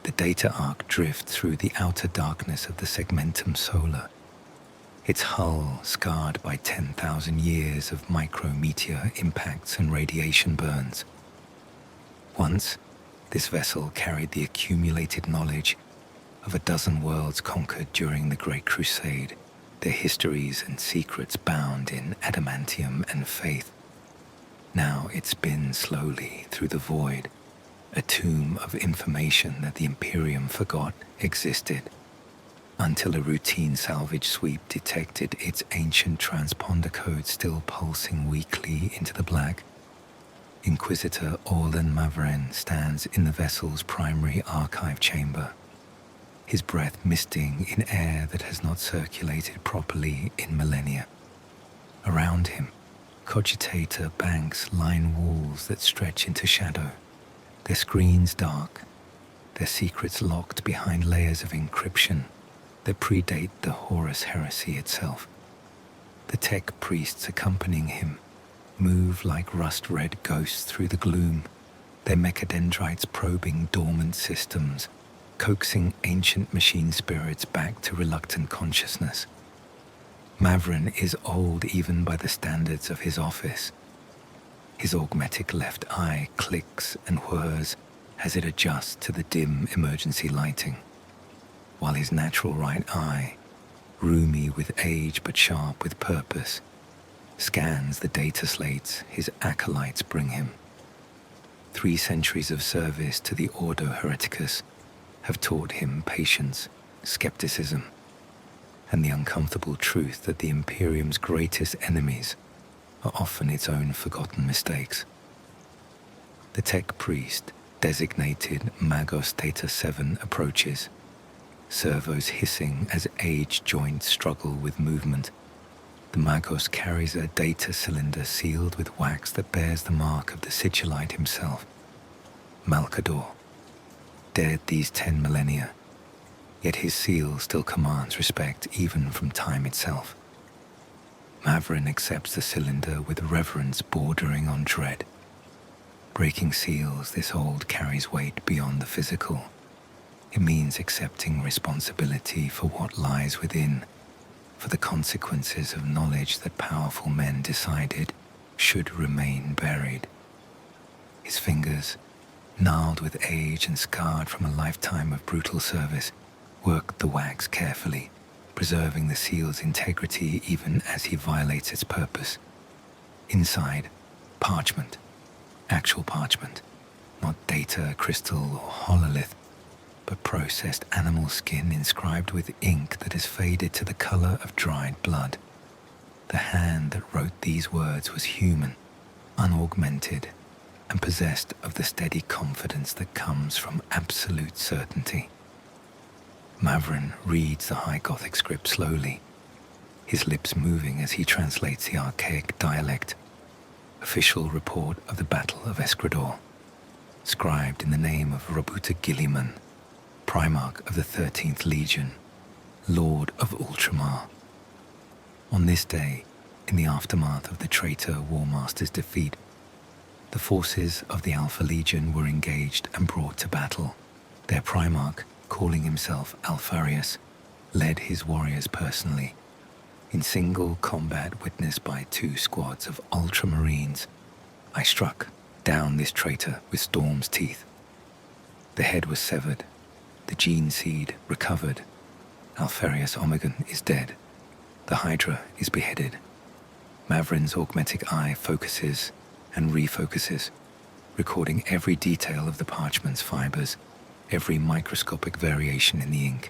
the data arc drift through the outer darkness of the segmentum solar, its hull scarred by 10,000 years of micrometeor impacts and radiation burns. Once, this vessel carried the accumulated knowledge of a dozen worlds conquered during the Great Crusade, their histories and secrets bound in adamantium and faith. Now it spins slowly through the void, a tomb of information that the Imperium forgot existed, until a routine salvage sweep detected its ancient transponder code still pulsing weakly into the black. Inquisitor Mavren stands in the vessel's primary archive chamber, his breath misting in air that has not circulated properly in millennia. Around him, Cogitator banks line walls that stretch into shadow, their screens dark, their secrets locked behind layers of encryption that predate the Horus Heresy itself. The tech priests accompanying him move like rust-red ghosts through the gloom, their mechadendrites probing dormant systems, coaxing ancient machine spirits back to reluctant consciousness. Mavren is old even by the standards of his office. His augmetic left eye clicks and whirs as it adjusts to the dim emergency lighting, while his natural right eye, roomy with age but sharp with purpose, scans the data slates his acolytes bring him. 3 centuries of service to the Ordo Hereticus have taught him patience, skepticism, and the uncomfortable truth that the Imperium's greatest enemies are often its own forgotten mistakes. The tech priest, designated Magos Data 7, approaches, servos hissing as age joints struggle with movement. The Magos carries a data cylinder sealed with wax that bears the mark of the sigillite himself, Malcador, dead these 10 millennia, yet his seal still commands respect even from time itself. Mavren accepts the cylinder with reverence bordering on dread. Breaking seals this hold carries weight beyond the physical. It means accepting responsibility for what lies within, for the consequences of knowledge that powerful men decided should remain buried. His fingers, gnarled with age and scarred from a lifetime of brutal service, work the wax carefully, preserving the seal's integrity even as he violates its purpose. Inside, parchment, actual parchment, not data, crystal, or hololith, but processed animal skin inscribed with ink that has faded to the color of dried blood. The hand that wrote these words was human, unaugmented, and possessed of the steady confidence that comes from absolute certainty. Mavren reads the High Gothic script slowly, his lips moving as he translates the archaic dialect. Official report of the Battle of Eskrador, scribed in the name of Roboute Guilliman, primarch of the 13th Legion, Lord of Ultramar. On this day, in the aftermath of the traitor War Master's defeat, the forces of the Alpha Legion were engaged and brought to battle. Their primarch, calling himself Alpharius, led his warriors personally, in single combat witnessed by 2 squads of Ultramarines. I struck down this traitor with storm's teeth. The head was severed, the gene seed recovered. Alpharius Omegon is dead. The Hydra is beheaded. Mavren's augmetic eye focuses and refocuses, recording every detail of the parchment's fibers, every microscopic variation in the ink.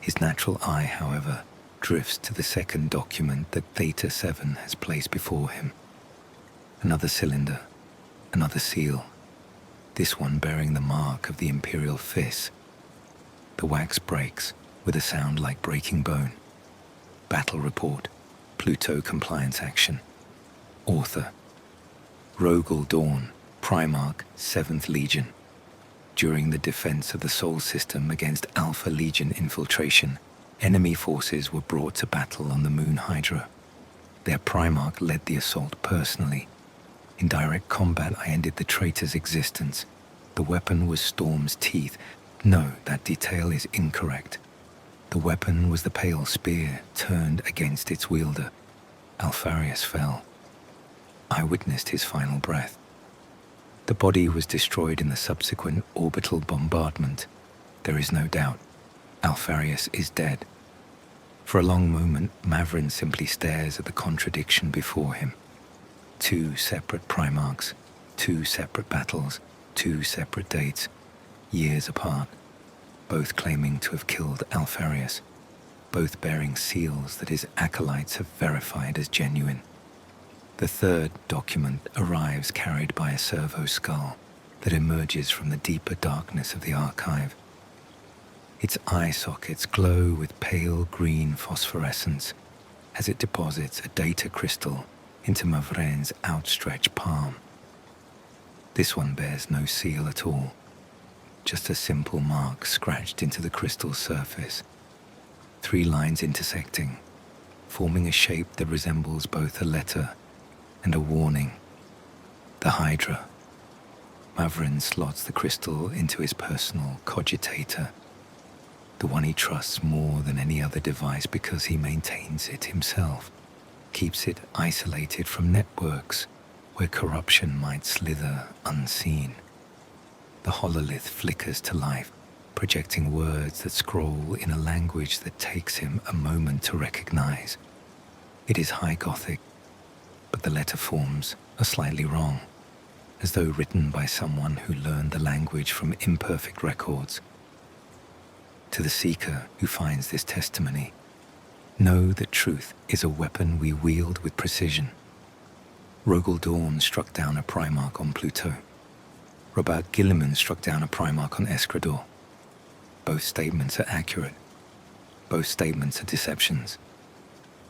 His natural eye, however, drifts to the second document that Theta 7 has placed before him. Another cylinder, another seal, this one bearing the mark of the Imperial Fist. The wax breaks with a sound like breaking bone. Battle report, Pluto compliance action. Author, Rogal Dorn, Primarch, 7th Legion. During the defense of the Sol system against Alpha Legion infiltration, enemy forces were brought to battle on the Moon Hydra. Their Primarch led the assault personally. In direct combat, I ended the traitor's existence. The weapon was Storm's teeth, No, that detail is incorrect. The weapon was the pale spear turned against its wielder. Alpharius fell. I witnessed his final breath. The body was destroyed in the subsequent orbital bombardment. There is no doubt. Alpharius is dead. For a long moment, Mavren simply stares at the contradiction before him. 2 separate primarchs, 2 separate battles, 2 separate dates, years apart, both claiming to have killed Alpharius, both bearing seals that his acolytes have verified as genuine. The third document arrives carried by a servo skull that emerges from the deeper darkness of the archive. Its eye sockets glow with pale green phosphorescence as it deposits a data crystal into Mavren's outstretched palm. This one bears no seal at all, just a simple mark scratched into the crystal's surface, 3 lines intersecting, forming a shape that resembles both a letter and a warning. The Hydra. Mavren slots the crystal into his personal cogitator, the one he trusts more than any other device because he maintains it himself, keeps it isolated from networks where corruption might slither unseen. The hololith flickers to life, projecting words that scroll in a language that takes him a moment to recognize. It is High Gothic, but the letter forms are slightly wrong, as though written by someone who learned the language from imperfect records. To the seeker who finds this testimony, know that truth is a weapon we wield with precision. Rogal Dorn struck down a primarch on Pluto. Roboute Guilliman struck down a primarch on Eskrador. Both statements are accurate. Both statements are deceptions.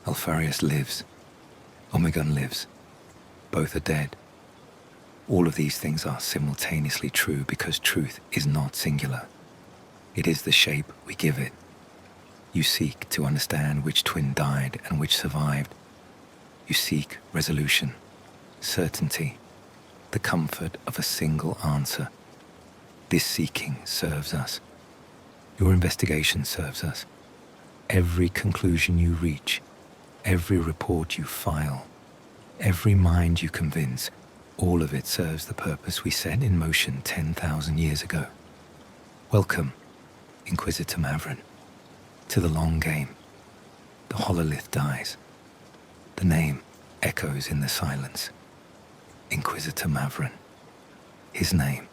Alpharius lives. Omegon lives. Both are dead. All of these things are simultaneously true because truth is not singular. It is the shape we give it. You seek to understand which twin died and which survived. You seek resolution, certainty, the comfort of a single answer. This seeking serves us. Your investigation serves us. Every conclusion you reach, every report you file, every mind you convince, all of it serves the purpose we set in motion 10,000 years ago. Welcome, Inquisitor Mavren, to the long game. The hololith dies. The name echoes in the silence. Inquisitor Mavren. His name.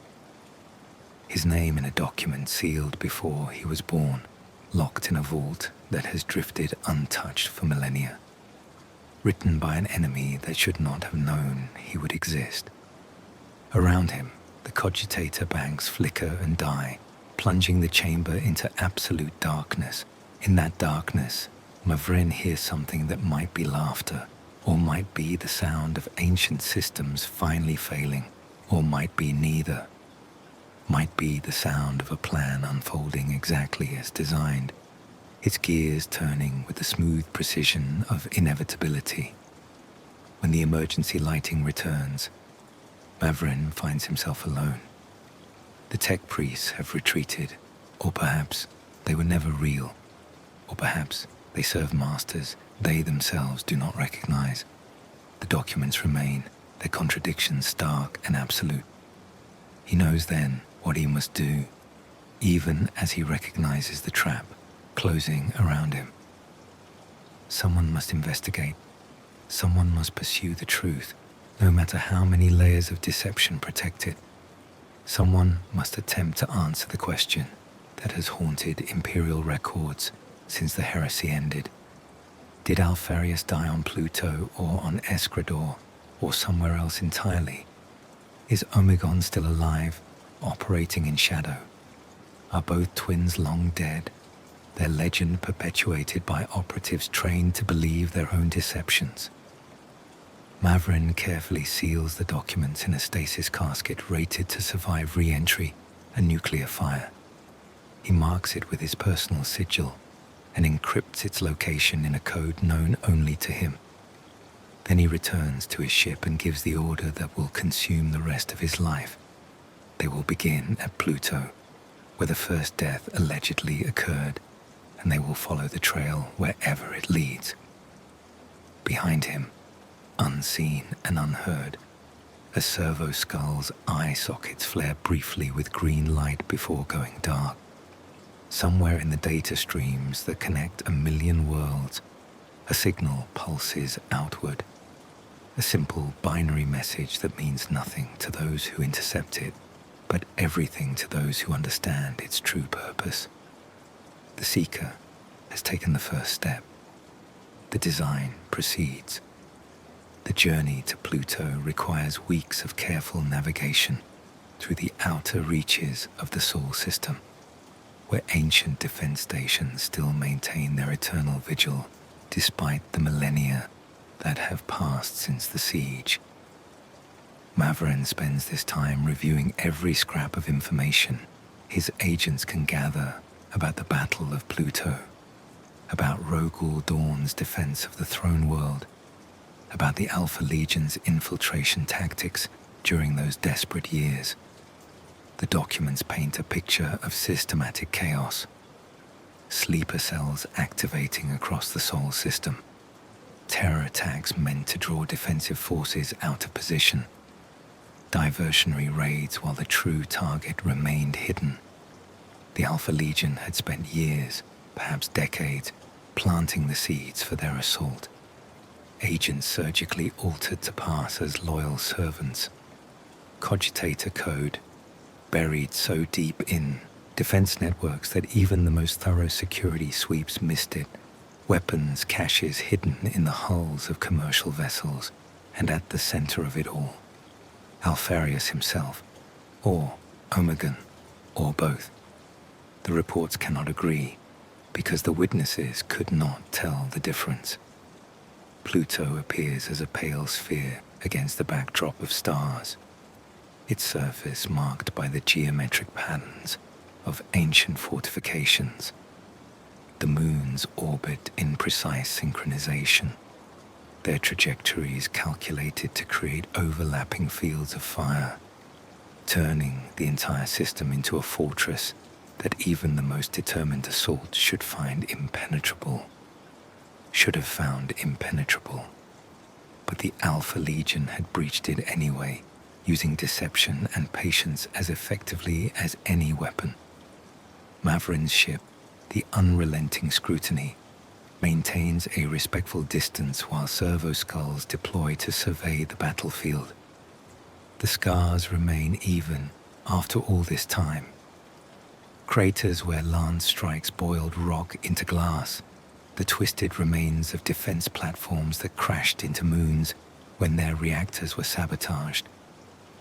His name in a document sealed before he was born, locked in a vault that has drifted untouched for millennia. Written by an enemy that should not have known he would exist. Around him, the cogitator banks flicker and die, plunging the chamber into absolute darkness. In that darkness, Mavren hears something that might be laughter, or might be the sound of ancient systems finally failing, or might be neither. Might be the sound of a plan unfolding exactly as designed, its gears turning with the smooth precision of inevitability. When the emergency lighting returns, Mavren finds himself alone. The tech priests have retreated, or perhaps they were never real, or perhaps they serve masters they themselves do not recognize. The documents remain, their contradictions stark and absolute. He knows then what he must do, even as he recognizes the trap closing around him. Someone must investigate. Someone must pursue the truth, no matter how many layers of deception protect it. Someone must attempt to answer the question that has haunted Imperial records since the heresy ended. Did Alpharius die on Pluto or on Eskrador, or somewhere else entirely? Is Omegon still alive, operating in shadow? Are both twins long dead, their legend perpetuated by operatives trained to believe their own deceptions? Mavren carefully seals the documents in a stasis casket rated to survive re-entry and nuclear fire. He marks it with his personal sigil and encrypts its location in a code known only to him. Then he returns to his ship and gives the order that will consume the rest of his life. They will begin at Pluto, where the first death allegedly occurred, and they will follow the trail wherever it leads. Behind him, unseen and unheard, a servo skull's eye sockets flare briefly with green light before going dark. Somewhere in the data streams that connect a million worlds, a signal pulses outward, a simple binary message that means nothing to those who intercept it, but everything to those who understand its true purpose. The Seeker has taken the first step. The design proceeds. The journey to Pluto requires weeks of careful navigation through the outer reaches of the Sol system, where ancient defense stations still maintain their eternal vigil despite the millennia that have passed since the siege. Mavren spends this time reviewing every scrap of information his agents can gather about the Battle of Pluto, about Rogal Dorn's defense of the throne world, about the Alpha Legion's infiltration tactics during those desperate years. The documents paint a picture of systematic chaos, sleeper cells activating across the Sol system, terror attacks meant to draw defensive forces out of position, diversionary raids while the true target remained hidden. The Alpha Legion had spent years, perhaps decades, planting the seeds for their assault. Agents surgically altered to pass as loyal servants. Cogitator code, buried so deep in defense networks that even the most thorough security sweeps missed it. Weapons caches hidden in the hulls of commercial vessels, and at the center of it all, Alpharius himself, or Omegon, or both. The reports cannot agree, because the witnesses could not tell the difference. Pluto appears as a pale sphere against the backdrop of stars, its surface marked by the geometric patterns of ancient fortifications. The moons orbit in precise synchronization, their trajectories calculated to create overlapping fields of fire, turning the entire system into a fortress that even the most determined assault should have found impenetrable. But the Alpha Legion had breached it anyway, using deception and patience as effectively as any weapon. Mavren's ship, the unrelenting scrutiny, maintains a respectful distance while servo skulls deploy to survey the battlefield. The scars remain even after all this time. Craters where lance strikes boiled rock into glass, the twisted remains of defense platforms that crashed into moons when their reactors were sabotaged,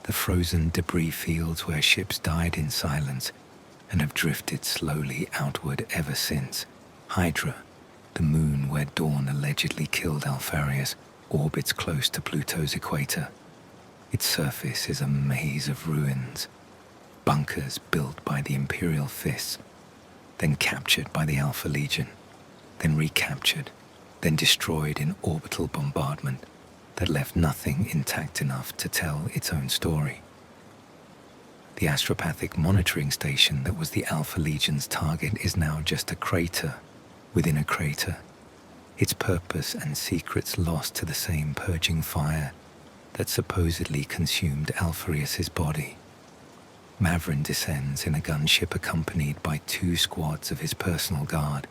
the frozen debris fields where ships died in silence and have drifted slowly outward ever since. Hydra, the moon where Dorn allegedly killed Alpharius, orbits close to Pluto's equator. Its surface is a maze of ruins, bunkers built by the Imperial Fists, then captured by the Alpha Legion, then recaptured, then destroyed in orbital bombardment that left nothing intact enough to tell its own story. The astropathic monitoring station that was the Alpha Legion's target is now just a crater within a crater, its purpose and secrets lost to the same purging fire that supposedly consumed Alpharius's body. Mavren descends in a gunship accompanied by 2 squads of his personal guard,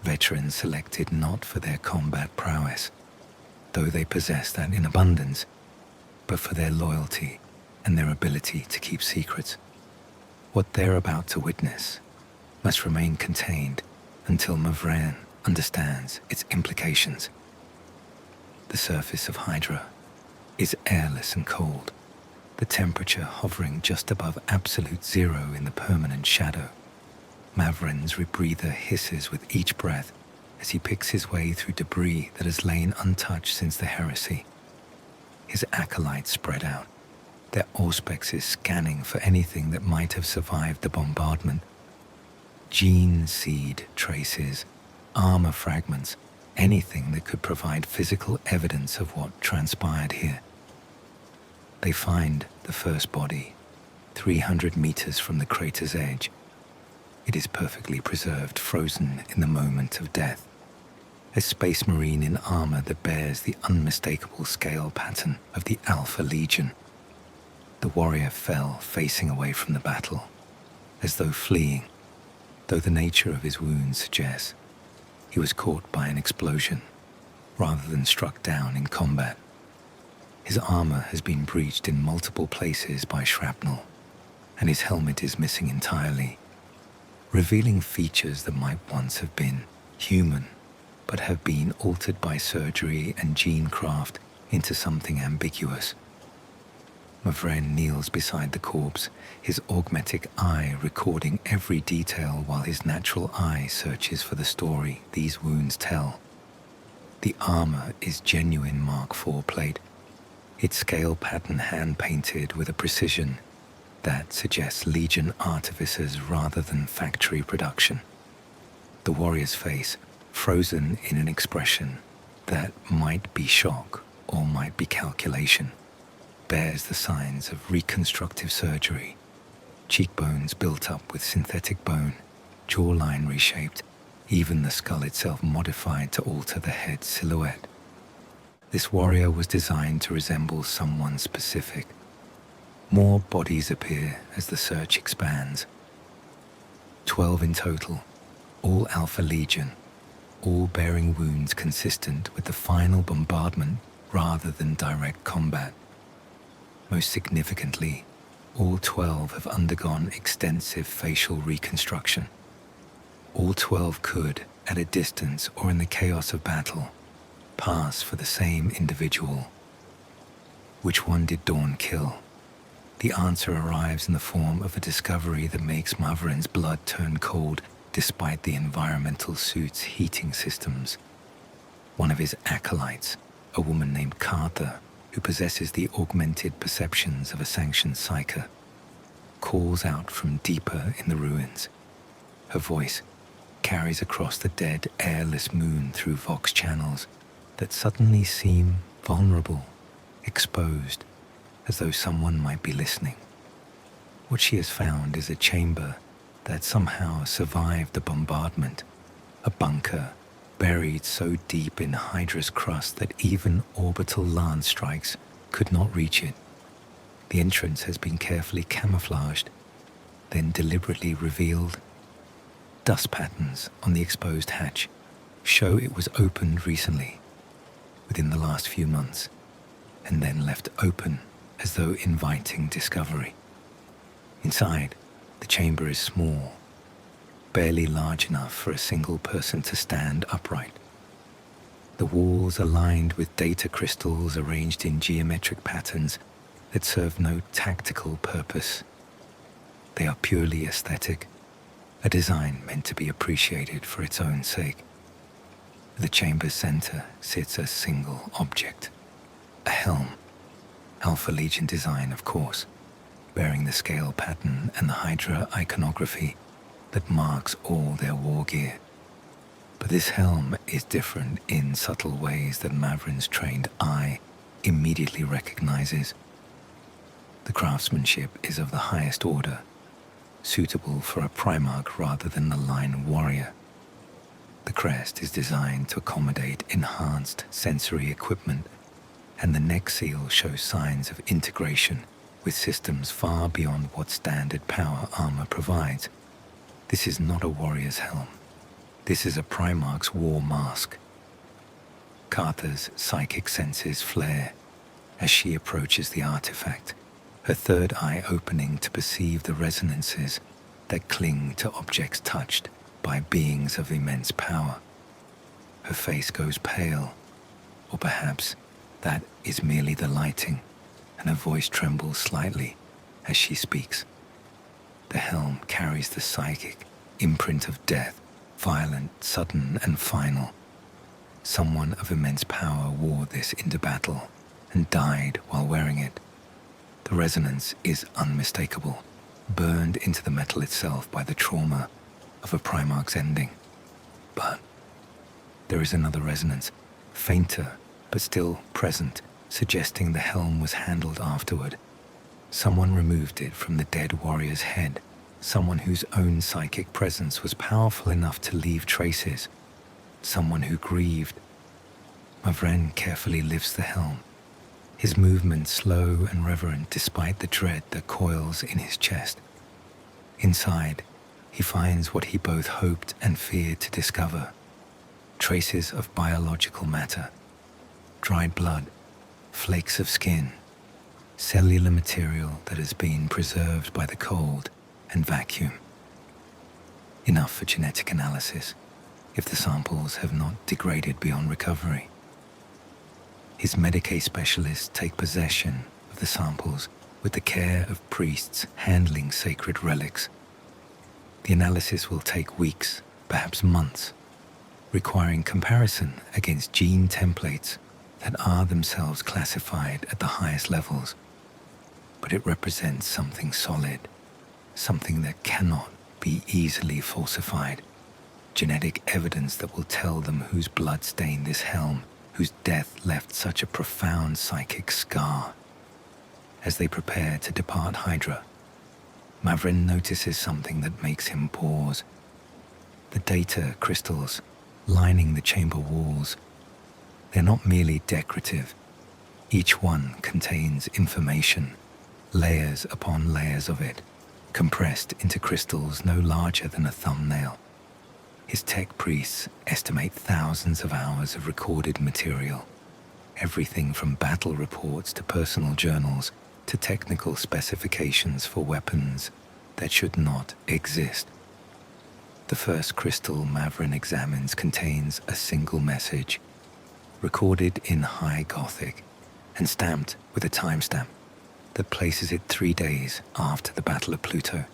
veterans selected not for their combat prowess, though they possess that in abundance, but for their loyalty and their ability to keep secrets. What they're about to witness must remain contained until Mavren understands its implications. The surface of Hydra is airless and cold, the temperature hovering just above absolute zero in the permanent shadow. Mavren's rebreather hisses with each breath as he picks his way through debris that has lain untouched since the heresy. His acolytes spread out, their auspexes scanning for anything that might have survived the bombardment. Gene seed traces, armor fragments, anything that could provide physical evidence of what transpired here. They find the first body, 300 meters from the crater's edge, It is perfectly preserved, frozen in the moment of death. A space marine in armor that bears the unmistakable scale pattern of the Alpha Legion. The warrior fell facing away from the battle, as though fleeing, though the nature of his wounds suggests he was caught by an explosion rather than struck down in combat. His armor has been breached in multiple places by shrapnel, and his helmet is missing entirely, revealing features that might once have been human, but have been altered by surgery and gene craft into something ambiguous. Mavren kneels beside the corpse, his augmetic eye recording every detail while his natural eye searches for the story these wounds tell. The armor is genuine Mark IV plate, its scale pattern hand-painted with a precision that suggests Legion artificers rather than factory production. The warrior's face, frozen in an expression that might be shock or might be calculation, bears the signs of reconstructive surgery. Cheekbones built up with synthetic bone, jawline reshaped, even the skull itself modified to alter the head silhouette. This warrior was designed to resemble someone specific. More bodies appear as the search expands. 12 in total, all Alpha Legion, all bearing wounds consistent with the final bombardment rather than direct combat. Most significantly, all 12 have undergone extensive facial reconstruction. All 12 could, at a distance or in the chaos of battle, pass for the same individual. Which one did Dorn kill? The answer arrives in the form of a discovery that makes Mavren's blood turn cold despite the environmental suit's heating systems. One of his acolytes, a woman named Cartha, who possesses the augmented perceptions of a sanctioned psyker, calls out from deeper in the ruins. Her voice carries across the dead, airless moon through vox channels that suddenly seem vulnerable, exposed, as though someone might be listening. What she has found is a chamber that somehow survived the bombardment, a bunker buried so deep in Hydra's crust that even orbital lance strikes could not reach it. The entrance has been carefully camouflaged, then deliberately revealed. Dust patterns on the exposed hatch show it was opened recently, within the last few months, and then left open as though inviting discovery. Inside, the chamber is small, barely large enough for a single person to stand upright. The walls are lined with data crystals arranged in geometric patterns that serve no tactical purpose. They are purely aesthetic, a design meant to be appreciated for its own sake. At the chamber's center sits a single object, a helm, Alpha Legion design, of course, bearing the scale pattern and the Hydra iconography that marks all their war gear. But this helm is different in subtle ways that Mavren's trained eye immediately recognizes. The craftsmanship is of the highest order, suitable for a primarch rather than a line warrior. The crest is designed to accommodate enhanced sensory equipment, and the neck seal shows signs of integration with systems far beyond what standard power armor provides. This is not a warrior's helm. This is a primarch's war mask. Cartha's psychic senses flare as she approaches the artifact, her third eye opening to perceive the resonances that cling to objects touched by beings of immense power. Her face goes pale, or perhaps that is merely the lighting, and her voice trembles slightly as she speaks. The helm carries the psychic imprint of death, violent, sudden, and final. Someone of immense power wore this into battle and died while wearing it. The resonance is unmistakable, burned into the metal itself by the trauma of a primarch's ending. But there is another resonance, fainter but still present, suggesting the helm was handled afterward. Someone removed it from the dead warrior's head someone whose own psychic presence was powerful enough to leave traces, someone who grieved. Mavren carefully lifts the helm, his movements slow and reverent despite the dread that coils in his chest. Inside, he finds what he both hoped and feared to discover: traces of biological matter, dried blood, flakes of skin, cellular material that has been preserved by the cold and vacuum. Enough for genetic analysis, if the samples have not degraded beyond recovery. His Medicae specialists take possession of the samples with the care of priests handling sacred relics. The analysis will take weeks, perhaps months, requiring comparison against gene templates that are themselves classified at the highest levels. But it represents something solid, something that cannot be easily falsified. Genetic evidence that will tell them whose blood stained this helm, whose death left such a profound psychic scar. As they prepare to depart Hydra, Mavren notices something that makes him pause. The data crystals lining the chamber walls. They're not merely decorative. Each one contains information, layers upon layers of it, compressed into crystals no larger than a thumbnail. His tech priests estimate thousands of hours of recorded material, everything from battle reports to personal journals to technical specifications for weapons that should not exist. The first crystal Mavren examines contains a single message, recorded in High Gothic and stamped with a timestamp that places it 3 days after the Battle of Pluto.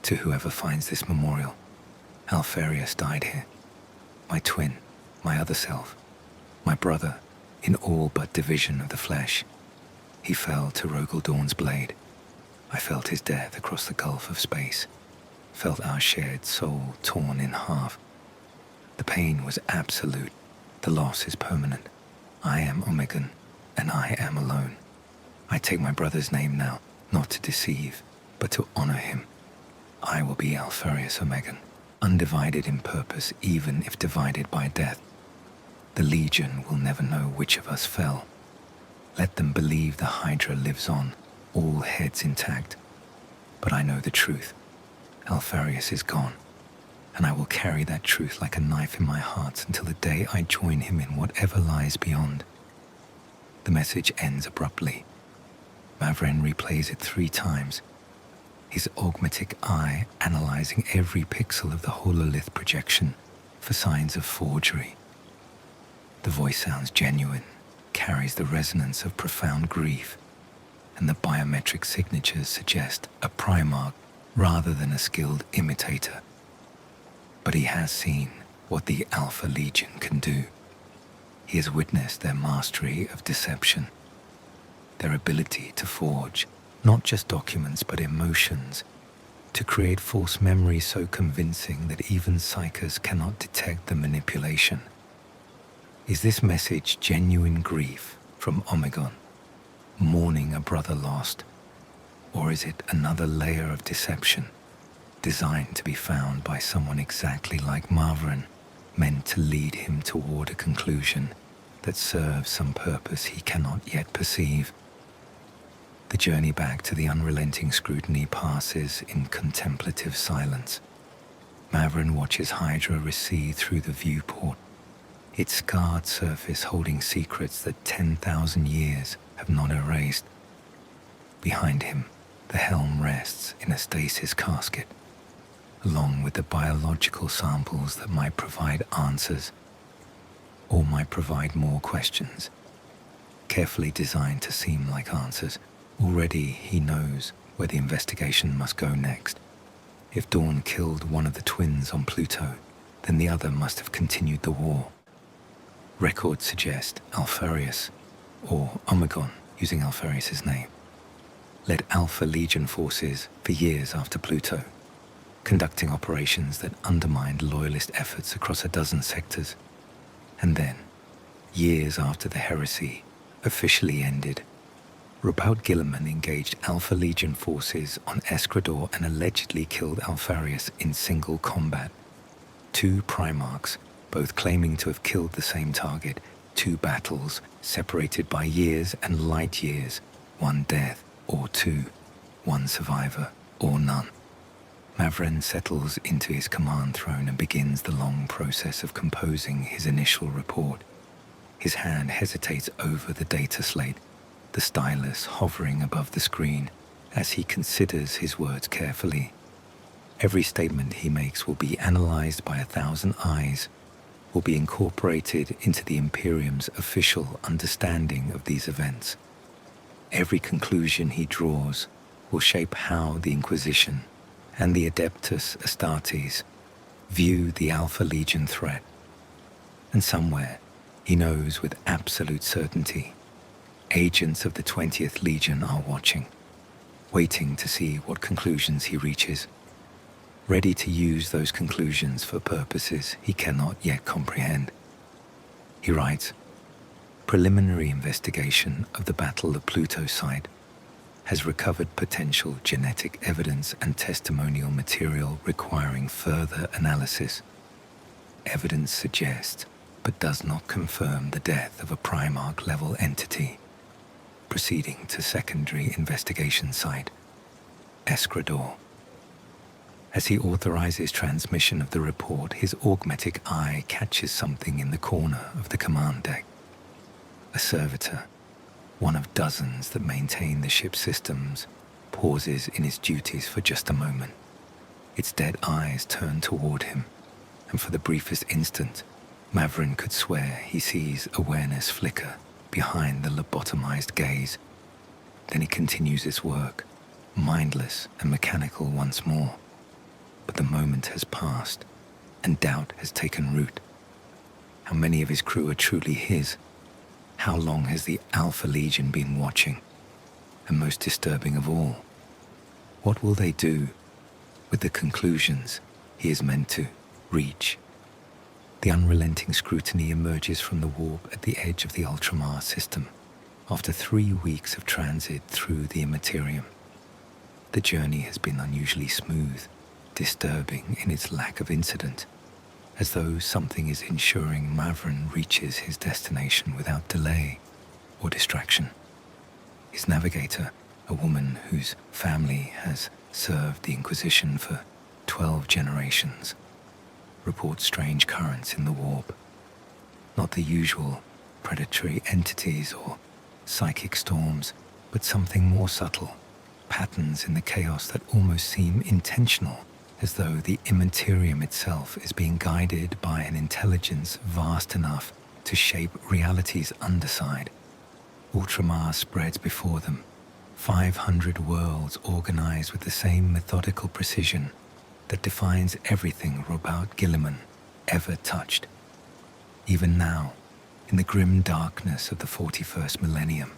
To whoever finds this memorial, Alpharius died here. My twin, my other self, my brother, in all but division of the flesh. He fell to Rogal Dorn's blade. I felt his death across the gulf of space, felt our shared soul torn in half. The pain was absolute. The loss is permanent. I am Omegon, and I am alone. I take my brother's name now, not to deceive, but to honor him. I will be Alpharius Omegon, undivided in purpose even if divided by death. The Legion will never know which of us fell. Let them believe the Hydra lives on, all heads intact. But I know the truth. Alpharius is gone, and I will carry that truth like a knife in my heart until the day I join him in whatever lies beyond. The message ends abruptly. Mavren replays it 3 times, his augmetic eye analyzing every pixel of the hololith projection for signs of forgery. The voice sounds genuine, carries the resonance of profound grief, and the biometric signatures suggest a primarch rather than a skilled imitator. But he has seen what the Alpha Legion can do. He has witnessed their mastery of deception, their ability to forge not just documents but emotions, to create false memories so convincing that even psychers cannot detect the manipulation. Is this message genuine grief from Omegon, mourning a brother lost? Or is it another layer of deception, designed to be found by someone exactly like Mavren, meant to lead him toward a conclusion that serves some purpose he cannot yet perceive? The journey back to the unrelenting scrutiny passes in contemplative silence. Mavren watches Hydra recede through the viewport, its scarred surface holding secrets that 10,000 years have not erased. Behind him, the helm rests in a stasis casket, along with the biological samples that might provide answers, or might provide more questions, carefully designed to seem like answers. Already he knows where the investigation must go next. If Dorn killed one of the twins on Pluto, then the other must have continued the war. Records suggest Alpharius, or Omegon, using Alpharius' name, led Alpha Legion forces for years after Pluto, conducting operations that undermined loyalist efforts across a dozen sectors. And then, years after the heresy officially ended, Roboute Guilliman engaged Alpha Legion forces on Eskrador and allegedly killed Alpharius in single combat. 2 primarchs, both claiming to have killed the same target, 2 battles separated by years and light years, 1 death or 2, 1 survivor or none. Mavren settles into his command throne and begins the long process of composing his initial report. His hand hesitates over the data slate, the stylus hovering above the screen as he considers his words carefully. Every statement he makes will be analyzed by 1,000 eyes, will be incorporated into the Imperium's official understanding of these events. Every conclusion he draws will shape how the Inquisition and the Adeptus Astartes view the Alpha Legion threat. And somewhere, he knows with absolute certainty, agents of the 20th Legion are watching, waiting to see what conclusions he reaches, ready to use those conclusions for purposes he cannot yet comprehend. He writes, "Preliminary investigation of the Battle of Pluto site has recovered potential genetic evidence and testimonial material requiring further analysis. Evidence suggests, but does not confirm, the death of a Primarch-level entity. Proceeding to secondary investigation site, Eskrador." As he authorizes transmission of the report, his augmetic eye catches something in the corner of the command deck. A servitor, one of dozens that maintain the ship's systems, pauses in its duties for just a moment. Its dead eyes turn toward him, and for the briefest instant, Mavren could swear he sees awareness flicker behind the lobotomized gaze. Then he continues his work, mindless and mechanical once more. But the moment has passed, and doubt has taken root. How many of his crew are truly his? How long has the Alpha Legion been watching? And most disturbing of all, what will they do with the conclusions he is meant to reach? The unrelenting scrutiny emerges from the warp at the edge of the Ultramar system after 3 weeks of transit through the Immaterium. The journey has been unusually smooth, disturbing in its lack of incident, as though something is ensuring Mavren reaches his destination without delay or distraction. His navigator, a woman whose family has served the Inquisition for 12 generations, reports strange currents in the warp. Not the usual predatory entities or psychic storms, but something more subtle, patterns in the chaos that almost seem intentional, as though the Immaterium itself is being guided by an intelligence vast enough to shape reality's underside. Ultramar spreads before them, 500 worlds organized with the same methodical precision that defines everything Roboute Guilliman ever touched. Even now, in the grim darkness of the 41st millennium,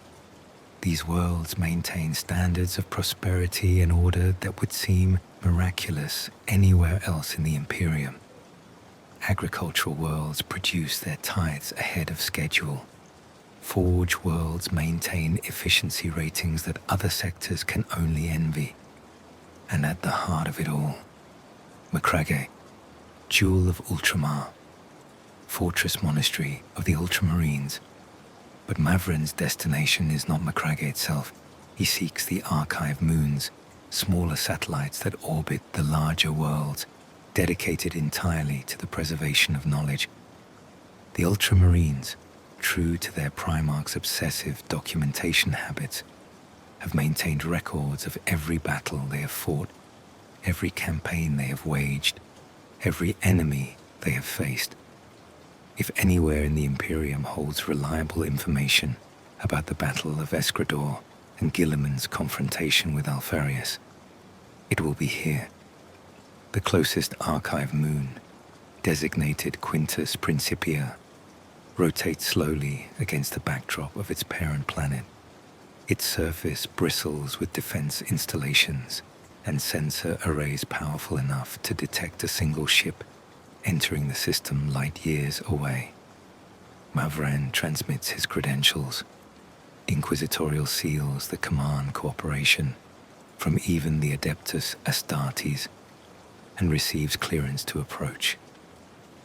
these worlds maintain standards of prosperity and order that would seem miraculous anywhere else in the Imperium. Agricultural worlds produce their tithes ahead of schedule. Forge worlds maintain efficiency ratings that other sectors can only envy. And at the heart of it all, Macragge, Jewel of Ultramar, fortress monastery of the Ultramarines. But Mavren's destination is not Macragge itself. He seeks the archive moons, smaller satellites that orbit the larger worlds, dedicated entirely to the preservation of knowledge. The Ultramarines, true to their Primarch's obsessive documentation habits, have maintained records of every battle they have fought, every campaign they have waged, every enemy they have faced. If anywhere in the Imperium holds reliable information about the Battle of Eskrador and Guilliman's confrontation with Alpharius, it will be here. The closest archive moon, designated Quintus Principia, rotates slowly against the backdrop of its parent planet. Its surface bristles with defense installations and sensor arrays powerful enough to detect a single ship entering the system light years away. Mavren transmits his credentials. inquisitorial seals that command cooperation from even the Adeptus Astartes, and receives clearance to approach.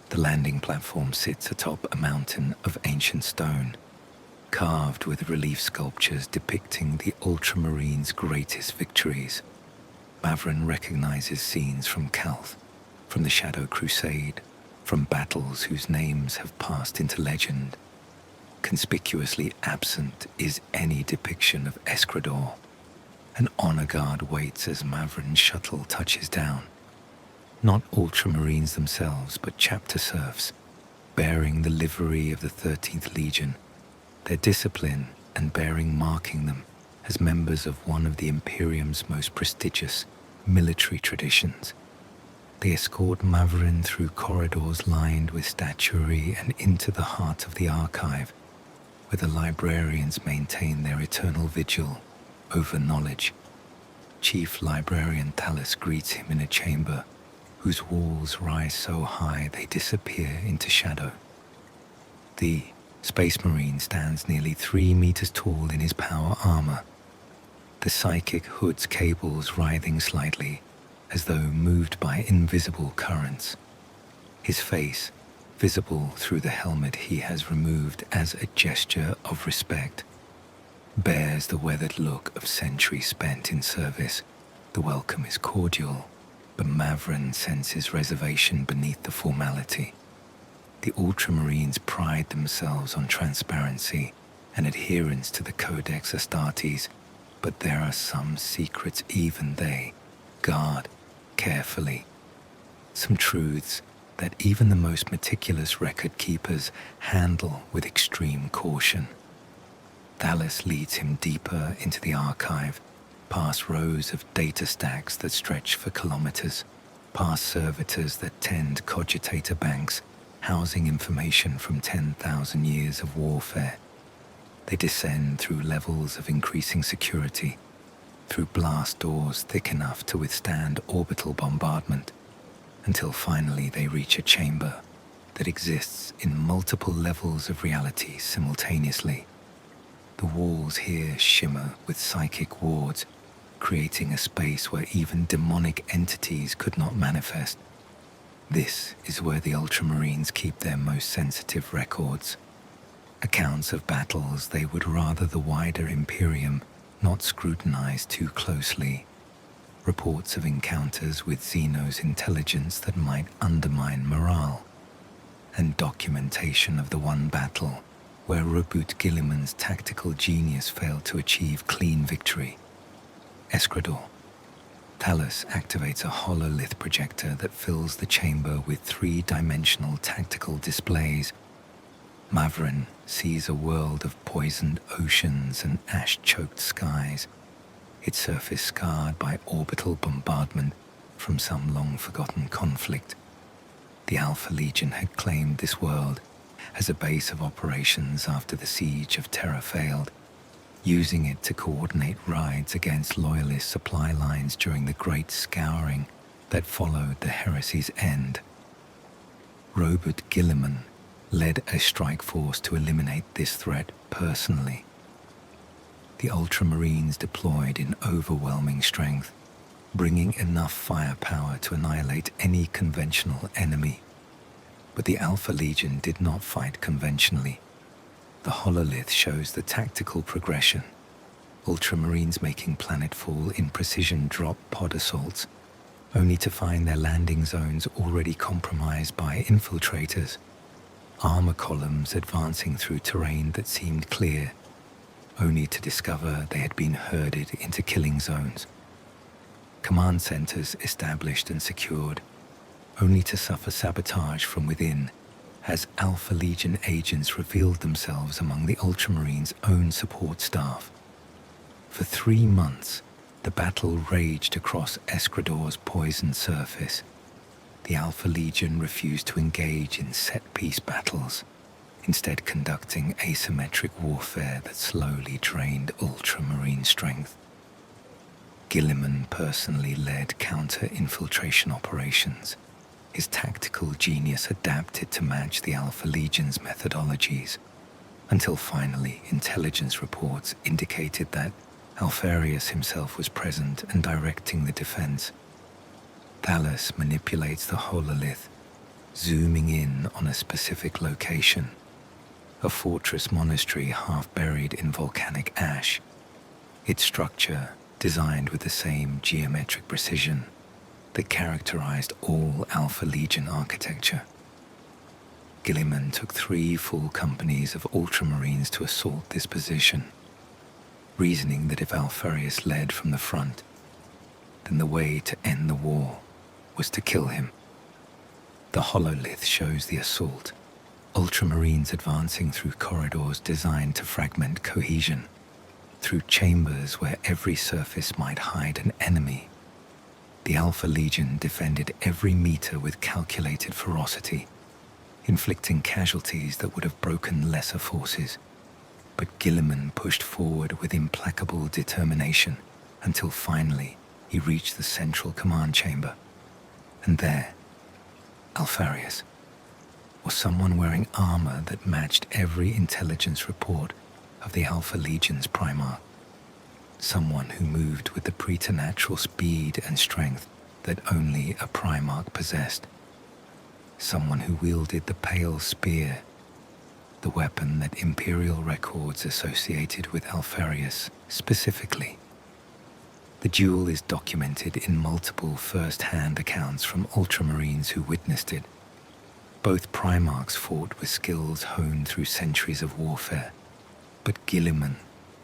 The landing platform sits atop a mountain of ancient stone, carved with relief sculptures depicting the Ultramarines' greatest victories. Mavren recognizes scenes from Calth, from the Shadow Crusade, from battles whose names have passed into legend. Conspicuously absent is any depiction of Eskrador. An honor guard waits as Mavren's shuttle touches down. Not Ultramarines themselves, but chapter serfs, bearing the livery of the 13th Legion, their discipline and bearing marking them as members of one of the Imperium's most prestigious military traditions. They escort Mavren through corridors lined with statuary and into the heart of the archive, where the librarians maintain their eternal vigil over knowledge. Chief Librarian Thales greets him in a chamber whose walls rise so high they disappear into shadow. The Space Marine stands nearly 3 meters tall in his power armor, the psychic hood's cables writhing slightly as though moved by invisible currents. His face, visible through the helmet he has removed as a gesture of respect, bears the weathered look of centuries spent in service. The welcome is cordial, but Mavren senses reservation beneath the formality. The Ultramarines pride themselves on transparency and adherence to the Codex Astartes, but there are some secrets even they guard carefully. Some truths that even the most meticulous record keepers handle with extreme caution. Thales leads him deeper into the archive, past rows of data stacks that stretch for kilometers, past servitors that tend cogitator banks, housing information from 10,000 years of warfare. They descend through levels of increasing security, through blast doors thick enough to withstand orbital bombardment, until finally they reach a chamber that exists in multiple levels of reality simultaneously. The walls here shimmer with psychic wards, creating a space where even demonic entities could not manifest. This is where the Ultramarines keep their most sensitive records. Accounts of battles they would rather the wider Imperium not scrutinize too closely. Reports of encounters with Xeno's intelligence that might undermine morale. And documentation of the one battle where Roboute Guilliman's tactical genius failed to achieve clean victory. Eskrador. Thales activates a hololith projector that fills the chamber with 3-dimensional tactical displays. Mavren sees a world of poisoned oceans and ash-choked skies, its surface scarred by orbital bombardment from some long-forgotten conflict. The Alpha Legion had claimed this world as a base of operations after the siege of Terra failed, using it to coordinate raids against loyalist supply lines during the great scouring that followed the heresy's end. Roboute Guilliman led a strike force to eliminate this threat personally. The Ultramarines deployed in overwhelming strength, bringing enough firepower to annihilate any conventional enemy. But the Alpha Legion did not fight conventionally. The hololith shows the tactical progression, Ultramarines making planetfall in precision drop pod assaults, only to find their landing zones already compromised by infiltrators, armor columns advancing through terrain that seemed clear, only to discover they had been herded into killing zones. Command centers established and secured, only to suffer sabotage from within, as Alpha Legion agents revealed themselves among the Ultramarines' own support staff. For 3 months, the battle raged across Eskrador's poisoned surface. The Alpha Legion refused to engage in set-piece battles, instead conducting asymmetric warfare that slowly drained Ultramarine strength. Guilliman personally led counter-infiltration operations, his tactical genius adapted to match the Alpha Legion's methodologies, until finally intelligence reports indicated that Alpharius himself was present and directing the defense. Thales manipulates the hololith, zooming in on a specific location, a fortress monastery half buried in volcanic ash, its structure designed with the same geometric precision that characterized all Alpha Legion architecture. Guilliman took 3 full companies of Ultramarines to assault this position, reasoning that if Alpharius led from the front, then the way to end the war was to kill him. The hololith shows the assault, Ultramarines advancing through corridors designed to fragment cohesion, through chambers where every surface might hide an enemy. The Alpha Legion defended every meter with calculated ferocity, inflicting casualties that would have broken lesser forces. But Guilliman pushed forward with implacable determination until finally he reached the central command chamber. And there, Alpharius, or someone wearing armor that matched every intelligence report of the Alpha Legion's primarch. Someone who moved with the preternatural speed and strength that only a primarch possessed. Someone who wielded the pale spear, the weapon that Imperial records associated with Alpharius specifically. The duel is documented in multiple first-hand accounts from Ultramarines who witnessed it. Both primarchs fought with skills honed through centuries of warfare, but Guilliman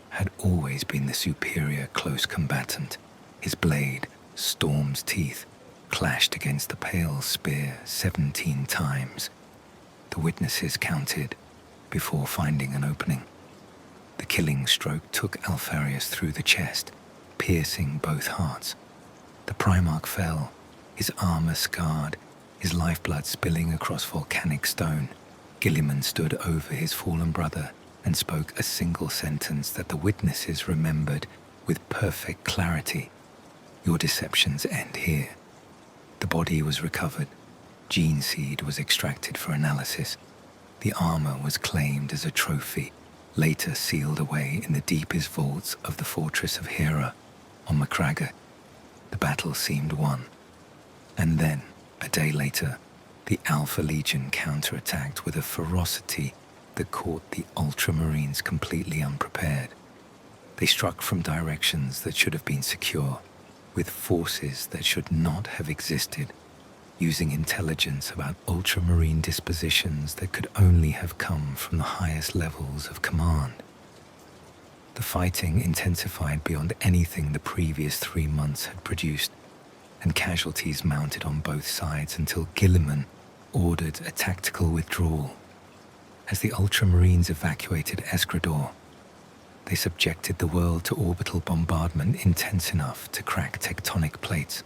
had always been the superior close combatant. His blade, Storm's teeth, clashed against the pale spear 17 times. The witnesses counted before finding an opening. The killing stroke took Alpharius through the chest, piercing both hearts. The primarch fell, his armor scarred, his lifeblood spilling across volcanic stone. Guilliman stood over his fallen brother and spoke a single sentence that the witnesses remembered with perfect clarity. "Your deceptions end here." The body was recovered. Gene seed was extracted for analysis. The armor was claimed as a trophy, later sealed away in the deepest vaults of the fortress of Hera on Macragga. The battle seemed won. And then, a day later, the Alpha Legion counterattacked with a ferocity that caught the Ultramarines completely unprepared. They struck from directions that should have been secure, with forces that should not have existed, using intelligence about Ultramarine dispositions that could only have come from the highest levels of command. The fighting intensified beyond anything the previous 3 months had produced, and casualties mounted on both sides until Guilliman ordered a tactical withdrawal. As the Ultramarines evacuated Eskrador, they subjected the world to orbital bombardment intense enough to crack tectonic plates.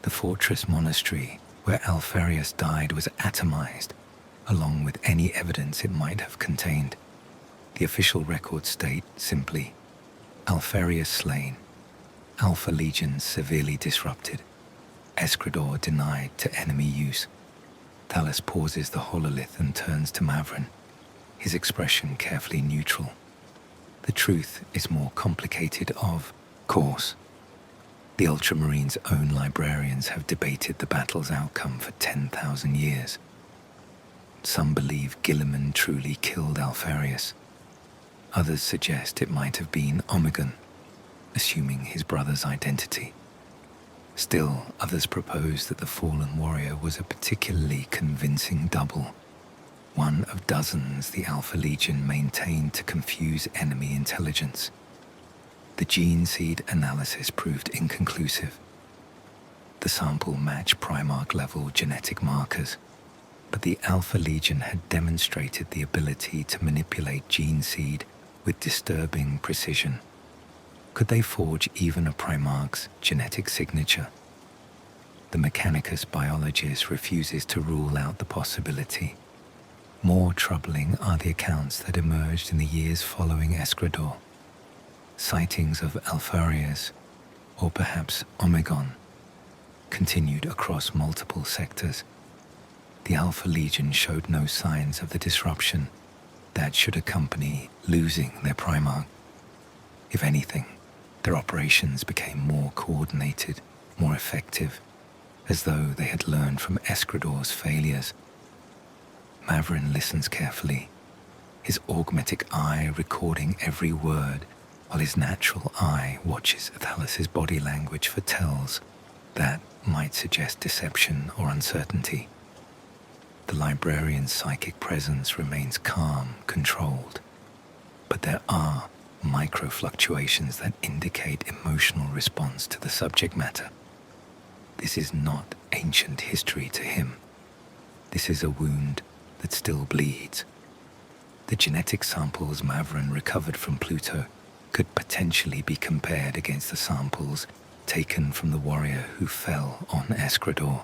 The fortress monastery where Alpharius died was atomized, along with any evidence it might have contained. The official records state simply, Alpharius slain, Alpha Legion severely disrupted, Eskrador denied to enemy use. Thales pauses the hololith and turns to Mavren, his expression carefully neutral. The truth is more complicated, of course. The Ultramarines' own librarians have debated the battle's outcome for 10,000 years. Some believe Guilliman truly killed Alpharius. Others suggest it might have been Omegon, assuming his brother's identity. Still, others propose that the fallen warrior was a particularly convincing double, one of dozens the Alpha Legion maintained to confuse enemy intelligence. The gene seed analysis proved inconclusive. The sample matched primarch-level genetic markers, but the Alpha Legion had demonstrated the ability to manipulate gene seed with disturbing precision. Could they forge even a primarch's genetic signature? The Mechanicus biologist refuses to rule out the possibility. More troubling are the accounts that emerged in the years following Eskrador. Sightings of Alpharius, or perhaps Omegon, continued across multiple sectors. The Alpha Legion showed no signs of the disruption, that should accompany losing their primarch. If anything, their operations became more coordinated, more effective, as though they had learned from Eskrador's failures. Mavren listens carefully, his augmetic eye recording every word, while his natural eye watches Thales' body language for tells that might suggest deception or uncertainty. The librarian's psychic presence remains calm, controlled, but there are micro-fluctuations that indicate emotional response to the subject matter. This is not ancient history to him. This is a wound that still bleeds. The genetic samples Mavren recovered from Pluto could potentially be compared against the samples taken from the warrior who fell on Eskrador.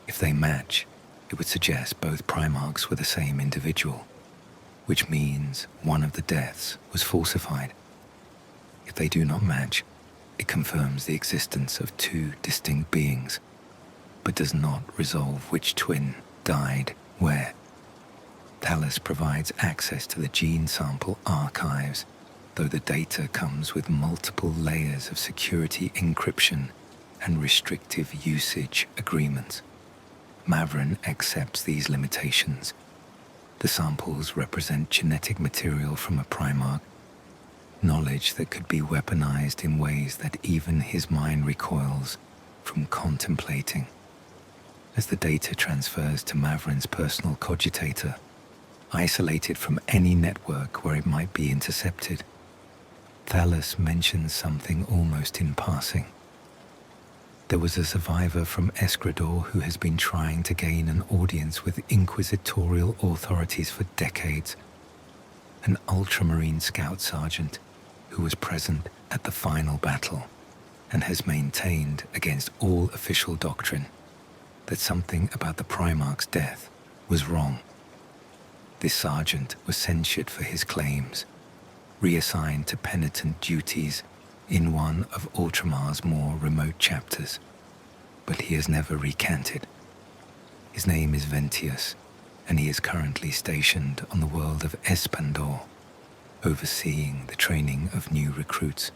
If they match, it would suggest both primarchs were the same individual, which means one of the deaths was falsified. If they do not match, it confirms the existence of two distinct beings, but does not resolve which twin died where. Thales provides access to the gene sample archives, though the data comes with multiple layers of security encryption and restrictive usage agreements. Mavren accepts these limitations. The samples represent genetic material from a primarch, knowledge that could be weaponized in ways that even his mind recoils from contemplating. As the data transfers to Mavren's personal cogitator, isolated from any network where it might be intercepted, Thales mentions something almost in passing. There was a survivor from Eskrador who has been trying to gain an audience with inquisitorial authorities for decades, an ultramarine scout sergeant who was present at the final battle and has maintained against all official doctrine that something about the primarch's death was wrong. This sergeant was censured for his claims, reassigned to penitent duties in one of Ultramar's more remote chapters, but he has never recanted. His name is Ventius, and he is currently stationed on the world of Espandor, overseeing the training of new recruits.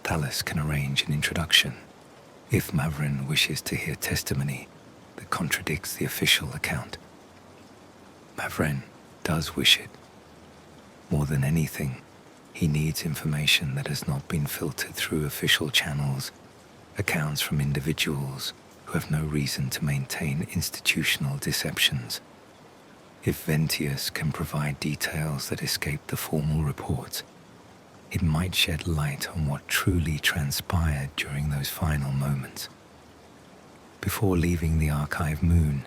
Thales can arrange an introduction if Mavren wishes to hear testimony that contradicts the official account. Mavren does wish it. More than anything, he needs information that has not been filtered through official channels, accounts from individuals who have no reason to maintain institutional deceptions. If Ventius can provide details that escape the formal reports, it might shed light on what truly transpired during those final moments. Before leaving the archive moon,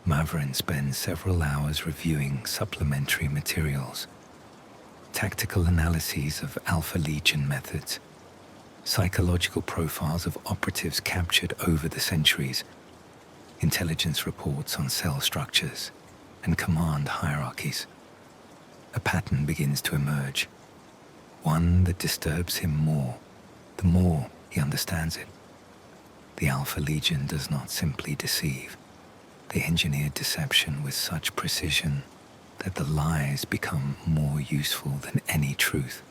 Mavren spends several hours reviewing supplementary materials, tactical analyses of Alpha Legion methods, psychological profiles of operatives captured over the centuries, intelligence reports on cell structures, and command hierarchies. A pattern begins to emerge, one that disturbs him more, the more he understands it. The Alpha Legion does not simply deceive. They engineer deception with such precision that the lies become more useful than any truth.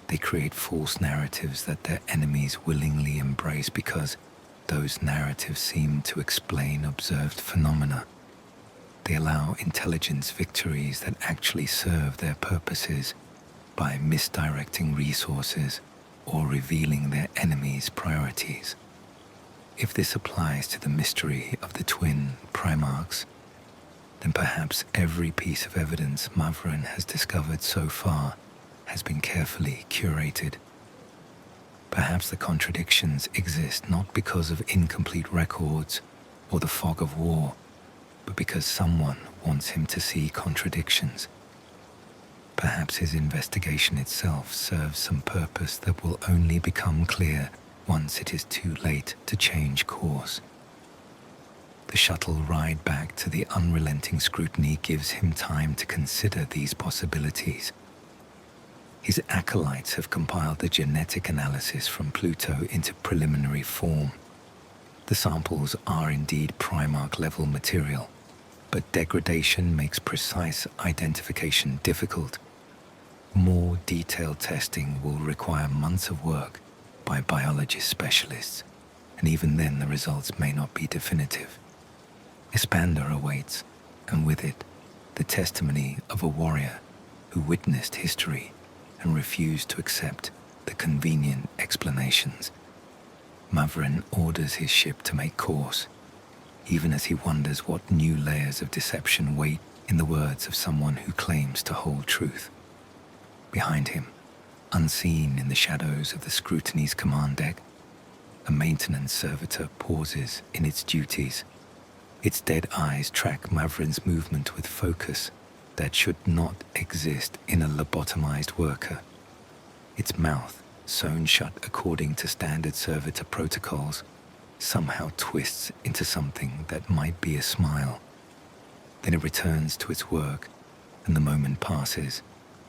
They create false narratives that their enemies willingly embrace because those narratives seem to explain observed phenomena. They allow intelligence victories that actually serve their purposes by misdirecting resources or revealing their enemies' priorities. If this applies to the mystery of the twin primarchs, then perhaps every piece of evidence Mavren has discovered so far has been carefully curated. Perhaps the contradictions exist not because of incomplete records or the fog of war, but because someone wants him to see contradictions. Perhaps his investigation itself serves some purpose that will only become clear once it is too late to change course. The shuttle ride back to the unrelenting scrutiny gives him time to consider these possibilities. His acolytes have compiled the genetic analysis from Pluto into preliminary form. The samples are indeed Primarch-level material, but degradation makes precise identification difficult. More detailed testing will require months of work by biologist specialists, and even then the results may not be definitive. Eskrador awaits, and with it, the testimony of a warrior who witnessed history and refused to accept the convenient explanations. Mavren orders his ship to make course, even as he wonders what new layers of deception wait in the words of someone who claims to hold truth. Behind him, unseen in the shadows of the scrutiny's command deck, a maintenance servitor pauses in its duties. Its dead eyes track Mavren's movement with focus that should not exist in a lobotomized worker. Its mouth, sewn shut according to standard servitor protocols, somehow twists into something that might be a smile. Then it returns to its work, and the moment passes,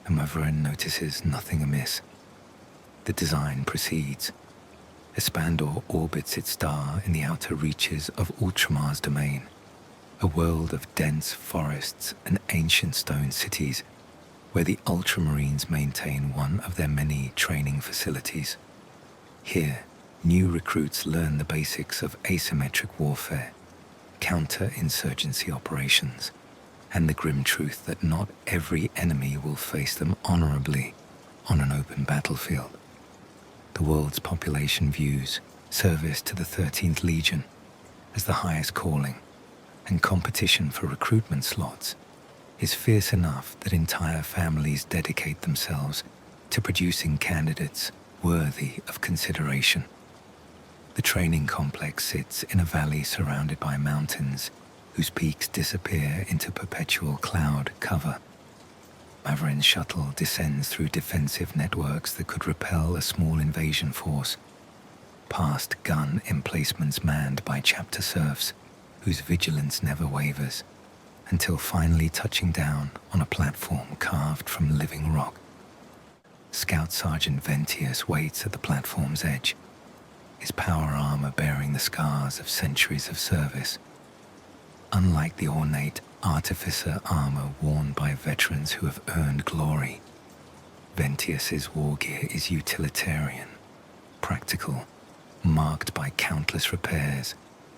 and Mavren notices nothing amiss. The design proceeds. Eskrador orbits its star in the outer reaches of Ultramar's domain, a world of dense forests and ancient stone cities where the Ultramarines maintain one of their many training facilities. Here, new recruits learn the basics of asymmetric warfare, counter-insurgency operations, and the grim truth that not every enemy will face them honorably on an open battlefield. The world's population views service to the 13th Legion as the highest calling, and competition for recruitment slots is fierce enough that entire families dedicate themselves to producing candidates worthy of consideration. The training complex sits in a valley surrounded by mountains whose peaks disappear into perpetual cloud cover. Mavren's shuttle descends through defensive networks that could repel a small invasion force, past gun emplacements manned by chapter serfs whose vigilance never wavers, until finally touching down on a platform carved from living rock. Scout Sergeant Ventius waits at the platform's edge, his power armor bearing the scars of centuries of service. Unlike the ornate artificer armor worn by veterans who have earned glory, Ventius's war gear is utilitarian, practical, marked by countless repairs,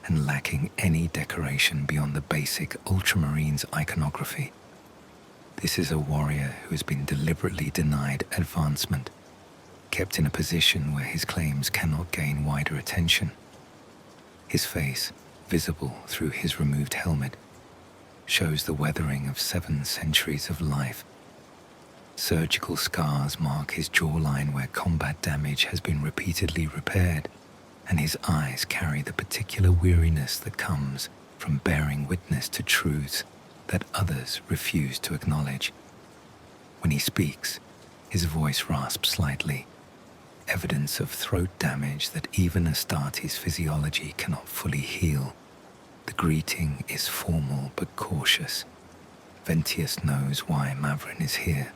and lacking any decoration beyond the basic Ultramarines iconography. This is a warrior who has been deliberately denied advancement, kept in a position where his claims cannot gain wider attention. His face, visible through his removed helmet, shows the weathering of 7 centuries of life. Surgical scars mark his jawline where combat damage has been repeatedly repaired, and his eyes carry the particular weariness that comes from bearing witness to truths that others refuse to acknowledge. When he speaks, his voice rasps slightly, evidence of throat damage that even Astartes' physiology cannot fully heal. The greeting is formal but cautious. Ventius knows why Mavren is here,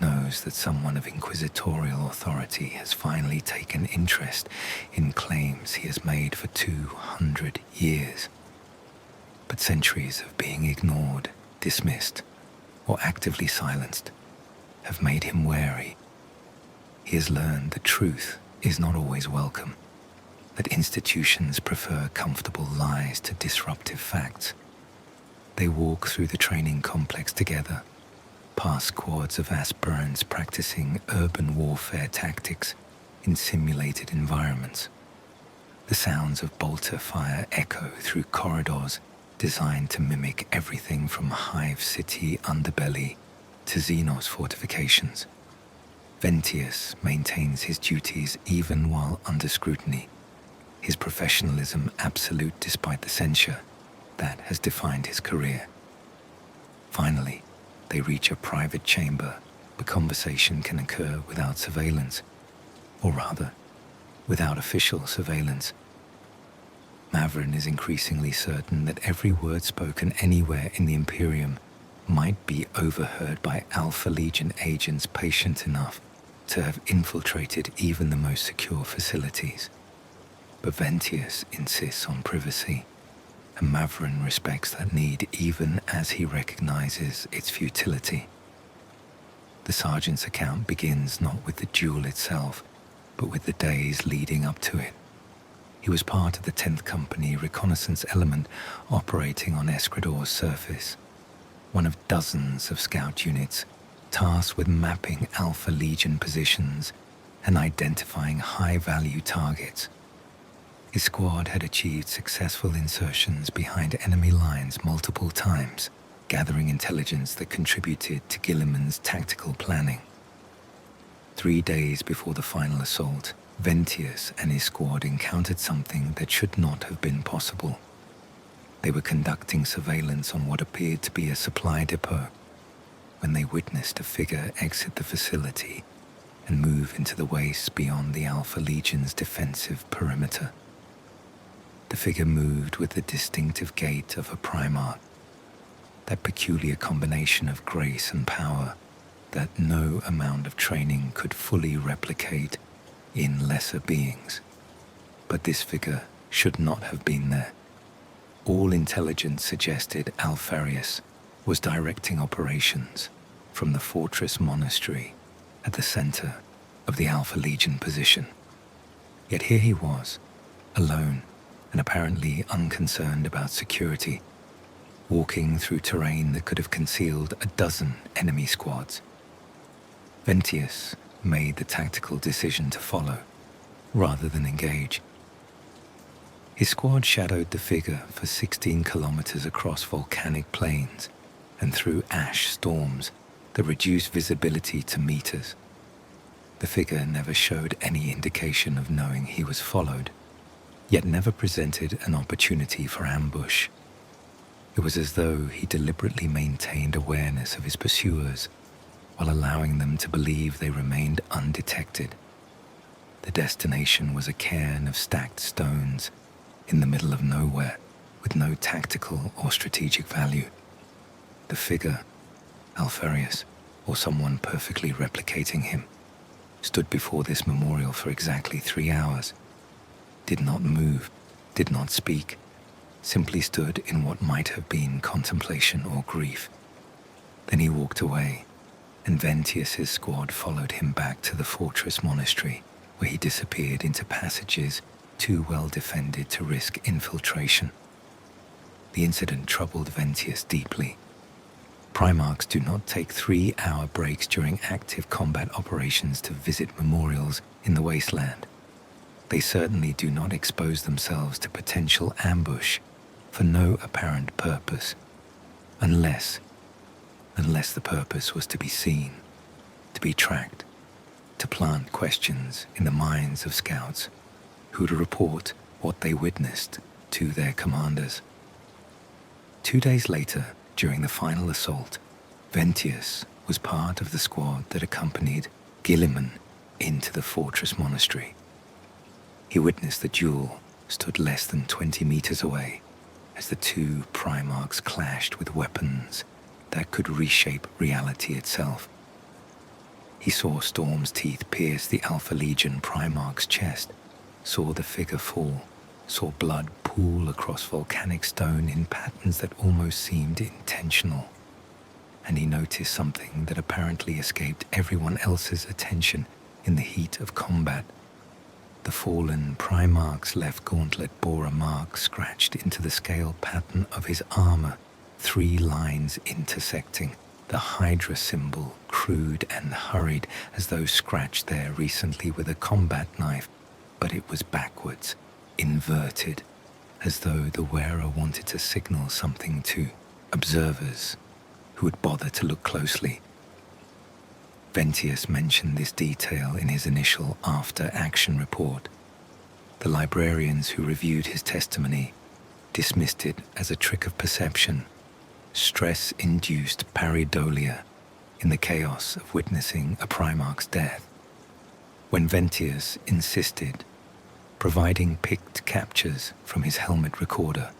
knows that someone of inquisitorial authority has finally taken interest in claims he has made for 200 years. But centuries of being ignored, dismissed, or actively silenced have made him wary. He has learned that truth is not always welcome, that institutions prefer comfortable lies to disruptive facts. They walk through the training complex together, past squads of aspirants practicing urban warfare tactics in simulated environments. The sounds of bolter fire echo through corridors designed to mimic everything from Hive City underbelly to Xenos fortifications. Ventius maintains his duties even while under scrutiny, his professionalism absolute despite the censure that has defined his career. Finally, they reach a private chamber where conversation can occur without surveillance, or rather, without official surveillance. Mavren is increasingly certain that every word spoken anywhere in the Imperium might be overheard by Alpha Legion agents patient enough to have infiltrated even the most secure facilities. But Ventius insists on privacy, and Mavren respects that need even as he recognizes its futility. The sergeant's account begins not with the duel itself, but with the days leading up to it. He was part of the 10th Company reconnaissance element operating on Eskrador's surface, one of dozens of scout units tasked with mapping Alpha Legion positions and identifying high-value targets. His squad had achieved successful insertions behind enemy lines multiple times, gathering intelligence that contributed to Guilliman's tactical planning. 3 days before the final assault, Ventius and his squad encountered something that should not have been possible. They were conducting surveillance on what appeared to be a supply depot when they witnessed a figure exit the facility and move into the wastes beyond the Alpha Legion's defensive perimeter. The figure moved with the distinctive gait of a primarch, that peculiar combination of grace and power that no amount of training could fully replicate in lesser beings. But this figure should not have been there. All intelligence suggested Alpharius was directing operations from the fortress monastery at the center of the Alpha Legion position. Yet here he was, alone and apparently unconcerned about security, walking through terrain that could have concealed a dozen enemy squads. Ventius made the tactical decision to follow, rather than engage. His squad shadowed the figure for 16 kilometers across volcanic plains and through ash storms that reduced visibility to meters. The figure never showed any indication of knowing he was followed, yet never presented an opportunity for ambush. It was as though he deliberately maintained awareness of his pursuers while allowing them to believe they remained undetected. The destination was a cairn of stacked stones in the middle of nowhere, with no tactical or strategic value. The figure, Alpharius, or someone perfectly replicating him, stood before this memorial for exactly 3 hours, did not move, did not speak, simply stood in what might have been contemplation or grief. Then he walked away, and Ventius's squad followed him back to the fortress monastery, where he disappeared into passages too well defended to risk infiltration. The incident troubled Ventius deeply. Primarchs do not take 3-hour breaks during active combat operations to visit memorials in the wasteland. They certainly do not expose themselves to potential ambush for no apparent purpose, unless the purpose was to be seen, to be tracked, to plant questions in the minds of scouts who would report what they witnessed to their commanders. 2 days later, during the final assault, Ventius was part of the squad that accompanied Guilliman into the fortress monastery. He witnessed the duel, stood less than 20 meters away, as the two primarchs clashed with weapons that could reshape reality itself. He saw Storm's teeth pierce the Alpha Legion primarch's chest, saw the figure fall, saw blood pool across volcanic stone in patterns that almost seemed intentional. And he noticed something that apparently escaped everyone else's attention in the heat of combat. The fallen primarch's left gauntlet bore a mark scratched into the scale pattern of his armor, 3 lines intersecting, the Hydra symbol crude and hurried as though scratched there recently with a combat knife, but it was backwards, inverted, as though the wearer wanted to signal something to observers who would bother to look closely. Ventius mentioned this detail in his initial after-action report. The librarians who reviewed his testimony dismissed it as a trick of perception, stress-induced pareidolia in the chaos of witnessing a primarch's death. When Ventius insisted, providing picked captures from his helmet recorder,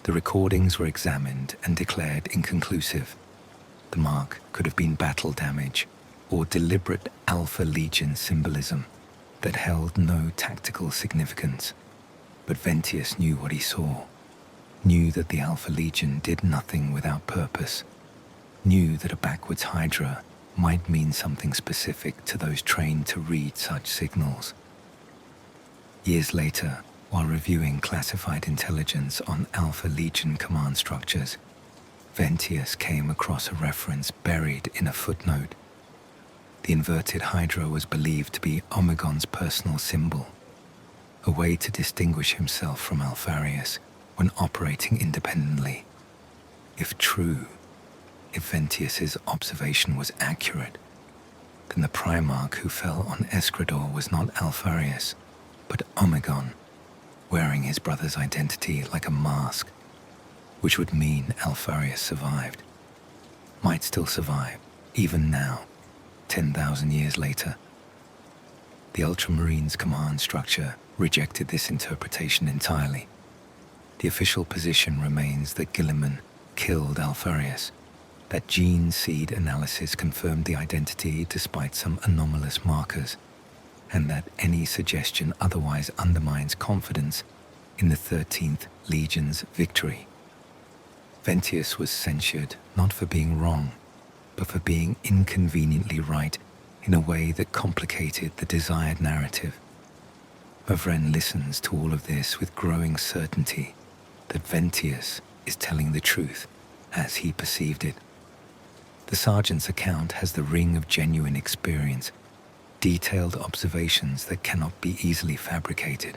the recordings were examined and declared inconclusive. The mark could have been battle damage or deliberate Alpha Legion symbolism that held no tactical significance. But Ventius knew what he saw. knew that the Alpha Legion did nothing without purpose, knew that a backwards Hydra might mean something specific to those trained to read such signals. Years later, while reviewing classified intelligence on Alpha Legion command structures, Ventius came across a reference buried in a footnote. The inverted Hydra was believed to be Omegon's personal symbol, a way to distinguish himself from Alpharius when operating independently. If true, if Ventius's observation was accurate, then the primarch who fell on Eskrador was not Alpharius, but Omegon, wearing his brother's identity like a mask, which would mean Alpharius survived, might still survive, even now, 10,000 years later. The Ultramarines' command structure rejected this interpretation entirely. The official position remains that Guilliman killed Alpharius, that gene seed analysis confirmed the identity despite some anomalous markers, and that any suggestion otherwise undermines confidence in the 13th Legion's victory. Ventius was censured not for being wrong, but for being inconveniently right in a way that complicated the desired narrative. Mavren listens to all of this with growing certainty that Ventius is telling the truth as he perceived it. The sergeant's account has the ring of genuine experience, detailed observations that cannot be easily fabricated.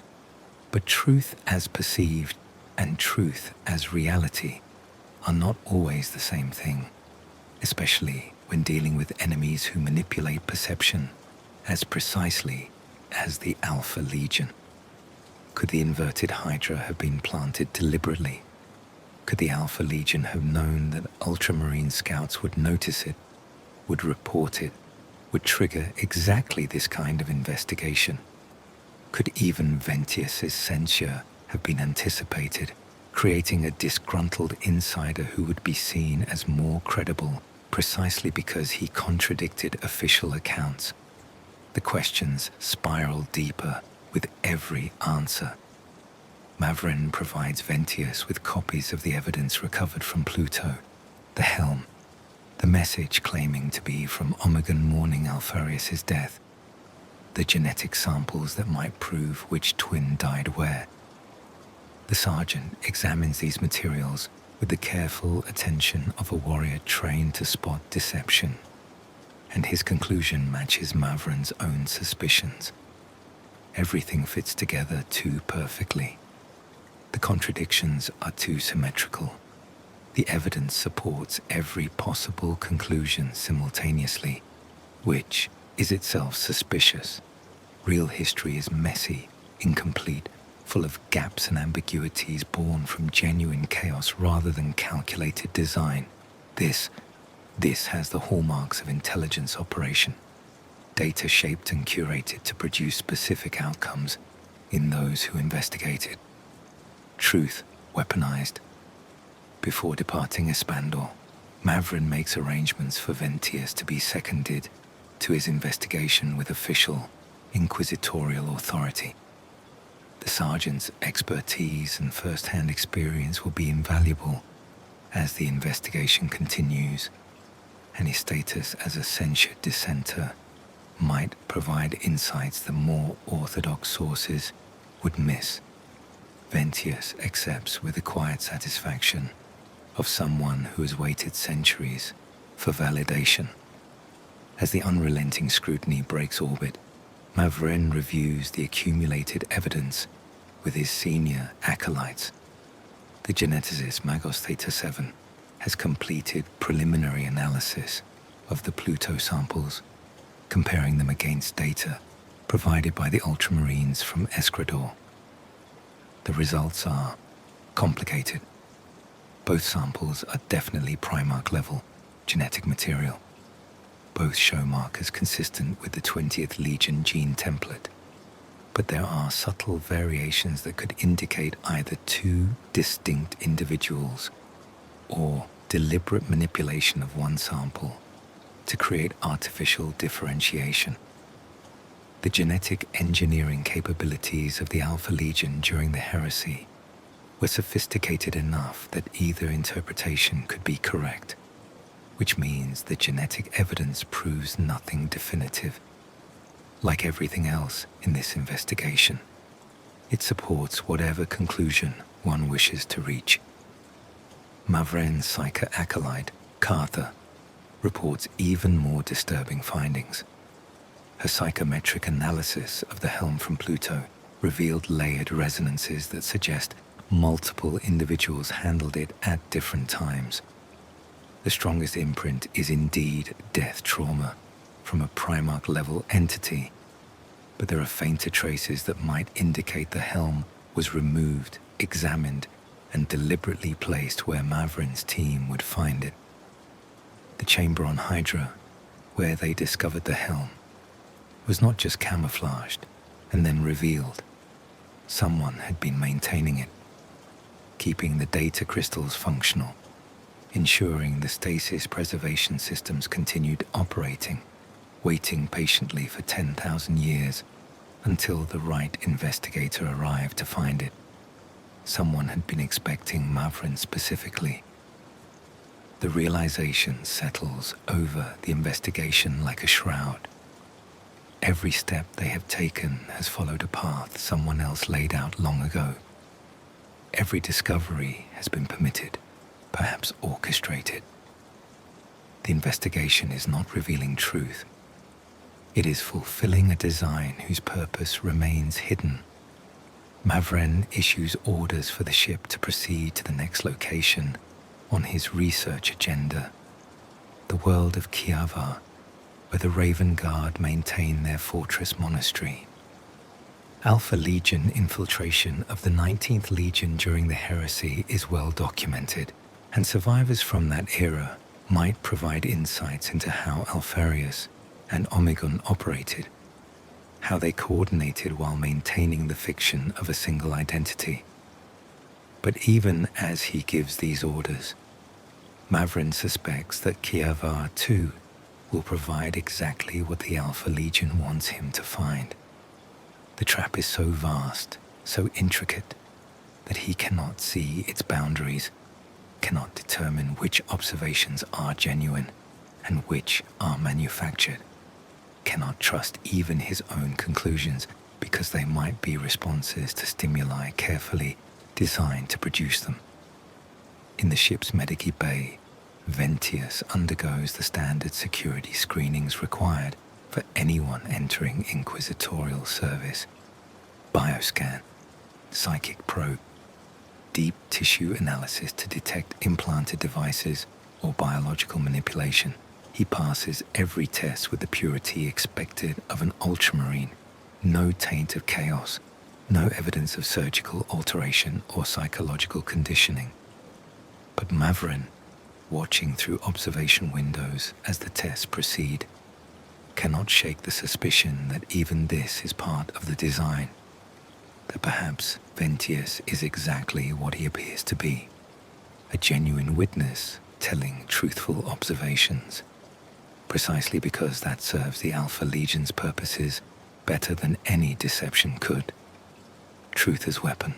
But truth as perceived and truth as reality are not always the same thing, especially when dealing with enemies who manipulate perception as precisely as the Alpha Legion. Could the inverted Hydra have been planted deliberately? Could the Alpha Legion have known that Ultramarine scouts would notice it, would report it, would trigger exactly this kind of investigation? Could even Ventius's censure have been anticipated, creating a disgruntled insider who would be seen as more credible precisely because he contradicted official accounts? The questions spiral deeper with every answer. Mavren provides Ventius with copies of the evidence recovered from Pluto, the helm, the message claiming to be from Omegon mourning Alpharius' death, the genetic samples that might prove which twin died where. The sergeant examines these materials with the careful attention of a warrior trained to spot deception, and his conclusion matches Mavren's own suspicions. Everything fits together too perfectly. The contradictions are too symmetrical. The evidence supports every possible conclusion simultaneously, which is itself suspicious. Real history is messy, incomplete, full of gaps and ambiguities born from genuine chaos rather than calculated design. This has the hallmarks of intelligence operation. Data shaped and curated to produce specific outcomes in those who investigate it. Truth weaponized. Before departing Eskrador, Mavren makes arrangements for Ventius to be seconded to his investigation with official, inquisitorial authority. The sergeant's expertise and first-hand experience will be invaluable as the investigation continues, and his status as a censured dissenter might provide insights that more orthodox sources would miss. Ventius accepts with the quiet satisfaction of someone who has waited centuries for validation. As the unrelenting scrutiny breaks orbit, Mavren reviews the accumulated evidence with his senior acolytes. The geneticist Magos Theta 7 has completed preliminary analysis of the Pluto samples, comparing them against data provided by the Ultramarines from Eskrador. The results are complicated. Both samples are definitely primarch-level genetic material. Both show markers consistent with the 20th Legion gene template, but there are subtle variations that could indicate either two distinct individuals or deliberate manipulation of one sample to create artificial differentiation. The genetic engineering capabilities of the Alpha Legion during the Heresy were sophisticated enough that either interpretation could be correct, which means the genetic evidence proves nothing definitive. Like everything else in this investigation, it supports whatever conclusion one wishes to reach. Mavren's psycho acolyte, Cartha, reports even more disturbing findings. Her psychometric analysis of the helm from Pluto revealed layered resonances that suggest multiple individuals handled it at different times. The strongest imprint is indeed death trauma from a primarch-level entity, but there are fainter traces that might indicate the helm was removed, examined, and deliberately placed where Mavren's team would find it. The chamber on Hydra, where they discovered the helm, was not just camouflaged and then revealed. Someone had been maintaining it, keeping the data crystals functional, ensuring the stasis preservation systems continued operating, waiting patiently for 10,000 years until the right investigator arrived to find it. Someone had been expecting Mavren specifically. The realization settles over the investigation like a shroud. Every step they have taken has followed a path someone else laid out long ago. Every discovery has been permitted, perhaps orchestrated. The investigation is not revealing truth. It is fulfilling a design whose purpose remains hidden. Mavren issues orders for the ship to proceed to the next location on his research agenda, the world of Kiavar, where the Raven Guard maintain their fortress monastery. Alpha Legion infiltration of the 19th Legion during the Heresy is well documented, and survivors from that era might provide insights into how Alpharius and Omegon operated, how they coordinated while maintaining the fiction of a single identity. But even as he gives these orders, Mavren suspects that Kiavar too will provide exactly what the Alpha Legion wants him to find. The trap is so vast, so intricate, that he cannot see its boundaries, cannot determine which observations are genuine and which are manufactured, cannot trust even his own conclusions because they might be responses to stimuli carefully designed to produce them. In the ship's Medici Bay, Ventius undergoes the standard security screenings required for anyone entering inquisitorial service: bioscan, psychic probe, deep tissue analysis to detect implanted devices or biological manipulation. He passes every test with the purity expected of an ultramarine, no taint of chaos, no evidence of surgical alteration or psychological conditioning. But Mavren, watching through observation windows as the tests proceed, cannot shake the suspicion that even this is part of the design, that perhaps Ventius is exactly what he appears to be, a genuine witness telling truthful observations, precisely because that serves the Alpha Legion's purposes better than any deception could. Truth as weapon,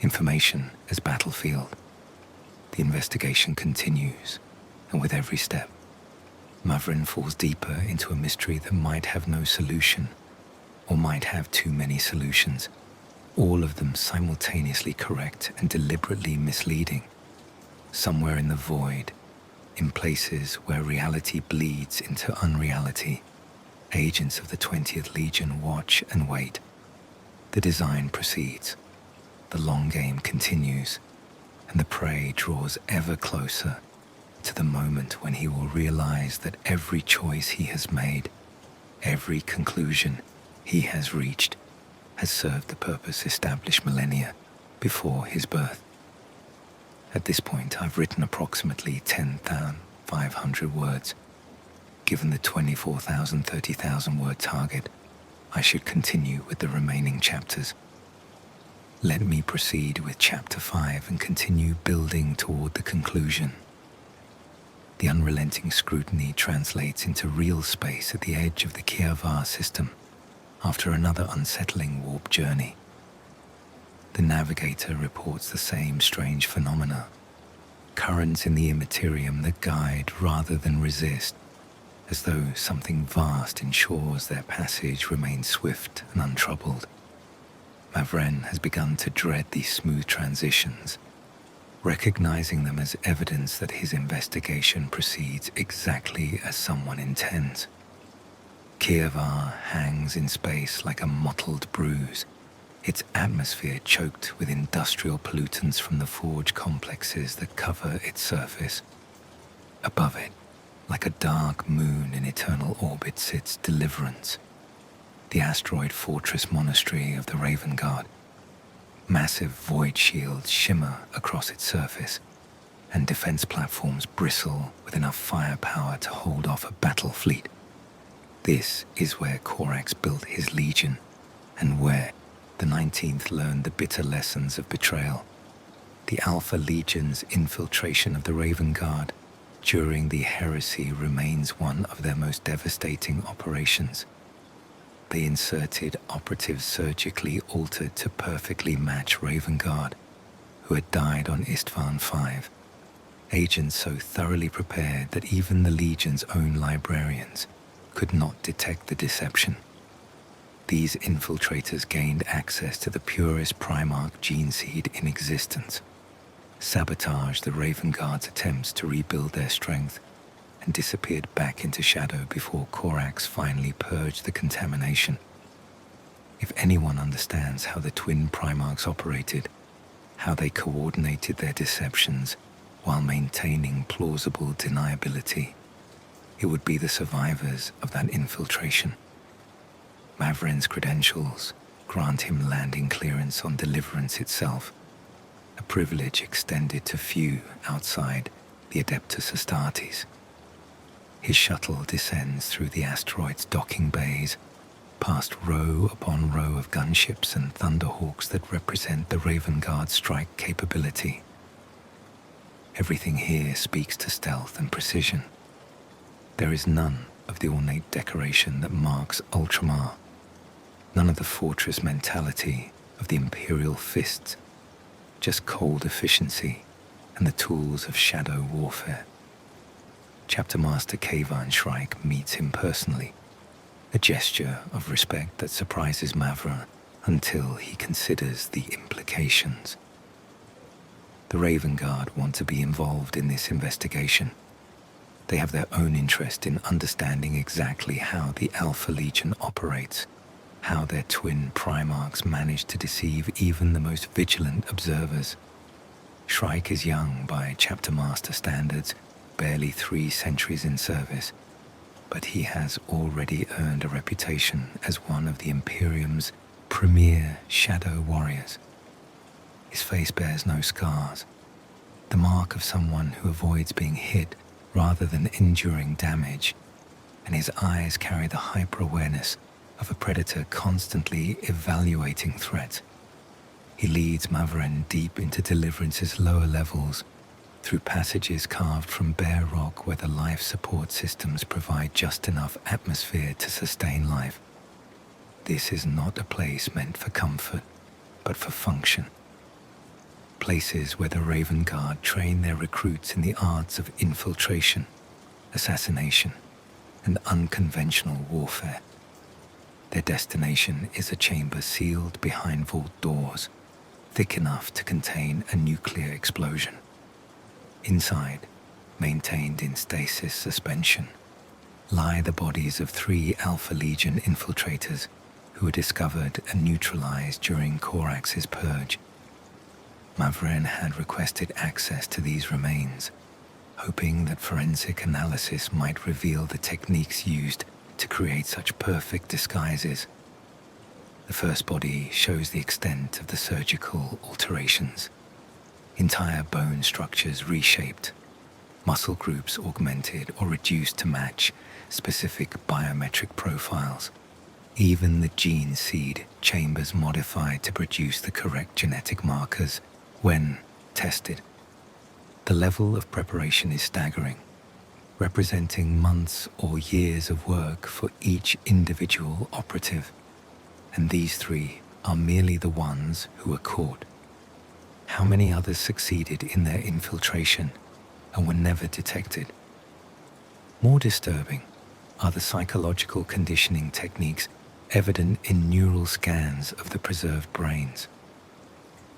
information as battlefield. The investigation continues, and with every step, Mavren falls deeper into a mystery that might have no solution, or might have too many solutions, all of them simultaneously correct and deliberately misleading. Somewhere in the void, in places where reality bleeds into unreality, agents of the 20th Legion watch and wait. The design proceeds, the long game continues, and the prey draws ever closer to the moment when he will realize that every choice he has made, every conclusion he has reached, has served the purpose established millennia before his birth. At this point, I've written approximately 10,500 words. Given the 24,000, 30,000 word target, I should continue with the remaining chapters. Let me proceed with Chapter 5 and continue building toward the conclusion. The unrelenting scrutiny translates into real space at the edge of the Kiavar system after another unsettling warp journey. The navigator reports the same strange phenomena. Currents in the immaterium that guide rather than resist, as though something vast ensures their passage remains swift and untroubled. Mavren has begun to dread these smooth transitions, recognizing them as evidence that his investigation proceeds exactly as someone intends. Kievar hangs in space like a mottled bruise, its atmosphere choked with industrial pollutants from the forge complexes that cover its surface. Above it, like a dark moon in eternal orbit, sits Deliverance, the asteroid fortress monastery of the Raven Guard. Massive void shields shimmer across its surface, and defense platforms bristle with enough firepower to hold off a battle fleet. This is where Corax built his legion, and where the 19th learned the bitter lessons of betrayal. The Alpha Legion's infiltration of the Raven Guard during the Heresy remains one of their most devastating operations. They inserted operatives surgically altered to perfectly match Raven Guard, who had died on Istvan V. Agents so thoroughly prepared that even the Legion's own librarians could not detect the deception. These infiltrators gained access to the purest primarch gene seed in existence, sabotaged the Raven Guard's attempts to rebuild their strength, and disappeared back into shadow before Corax finally purged the contamination. If anyone understands how the twin primarchs operated, how they coordinated their deceptions while maintaining plausible deniability, it would be the survivors of that infiltration. Mavren's credentials grant him landing clearance on Deliverance itself, a privilege extended to few outside the Adeptus Astartes. His shuttle descends through the asteroid's docking bays, past row upon row of gunships and thunderhawks that represent the Raven Guard's strike capability. Everything here speaks to stealth and precision. There is none of the ornate decoration that marks Ultramar, none of the fortress mentality of the Imperial fists, just cold efficiency and the tools of shadow warfare. Chapter Master Kavan Shrike meets him personally, a gesture of respect that surprises Mavren until he considers the implications. The Raven Guard want to be involved in this investigation. They have their own interest in understanding exactly how the Alpha Legion operates, how their twin primarchs manage to deceive even the most vigilant observers. Shrike is young by Chapter Master standards, barely 3 centuries in service, but he has already earned a reputation as one of the Imperium's premier shadow warriors. His face bears no scars, the mark of someone who avoids being hit rather than enduring damage, and his eyes carry the hyper-awareness of a predator constantly evaluating threats. He leads Mavren deep into Deliverance's lower levels, through passages carved from bare rock where the life support systems provide just enough atmosphere to sustain life. This is not a place meant for comfort, but for function. Places where the Raven Guard train their recruits in the arts of infiltration, assassination, and unconventional warfare. Their destination is a chamber sealed behind vault doors, thick enough to contain a nuclear explosion. Inside, maintained in stasis suspension, lie the bodies of 3 Alpha Legion infiltrators who were discovered and neutralized during Corax's purge. Mavren had requested access to these remains, hoping that forensic analysis might reveal the techniques used to create such perfect disguises. The first body shows the extent of the surgical alterations. Entire bone structures reshaped, muscle groups augmented or reduced to match specific biometric profiles. Even the gene seed chambers modified to produce the correct genetic markers when tested. The level of preparation is staggering, representing months or years of work for each individual operative. And these 3 are merely the ones who were caught. How many others succeeded in their infiltration and were never detected? More disturbing are the psychological conditioning techniques evident in neural scans of the preserved brains.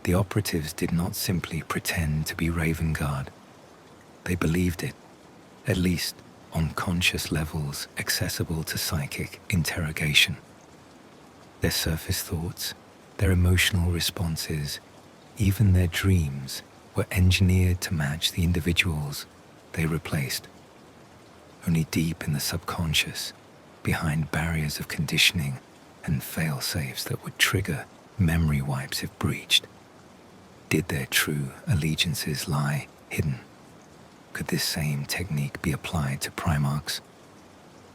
The operatives did not simply pretend to be Raven Guard. They believed it, at least on conscious levels accessible to psychic interrogation. Their surface thoughts, their emotional responses, even their dreams were engineered to match the individuals they replaced. Only deep in the subconscious, behind barriers of conditioning and fail-safes that would trigger memory wipes if breached, did their true allegiances lie hidden? Could this same technique be applied to primarchs?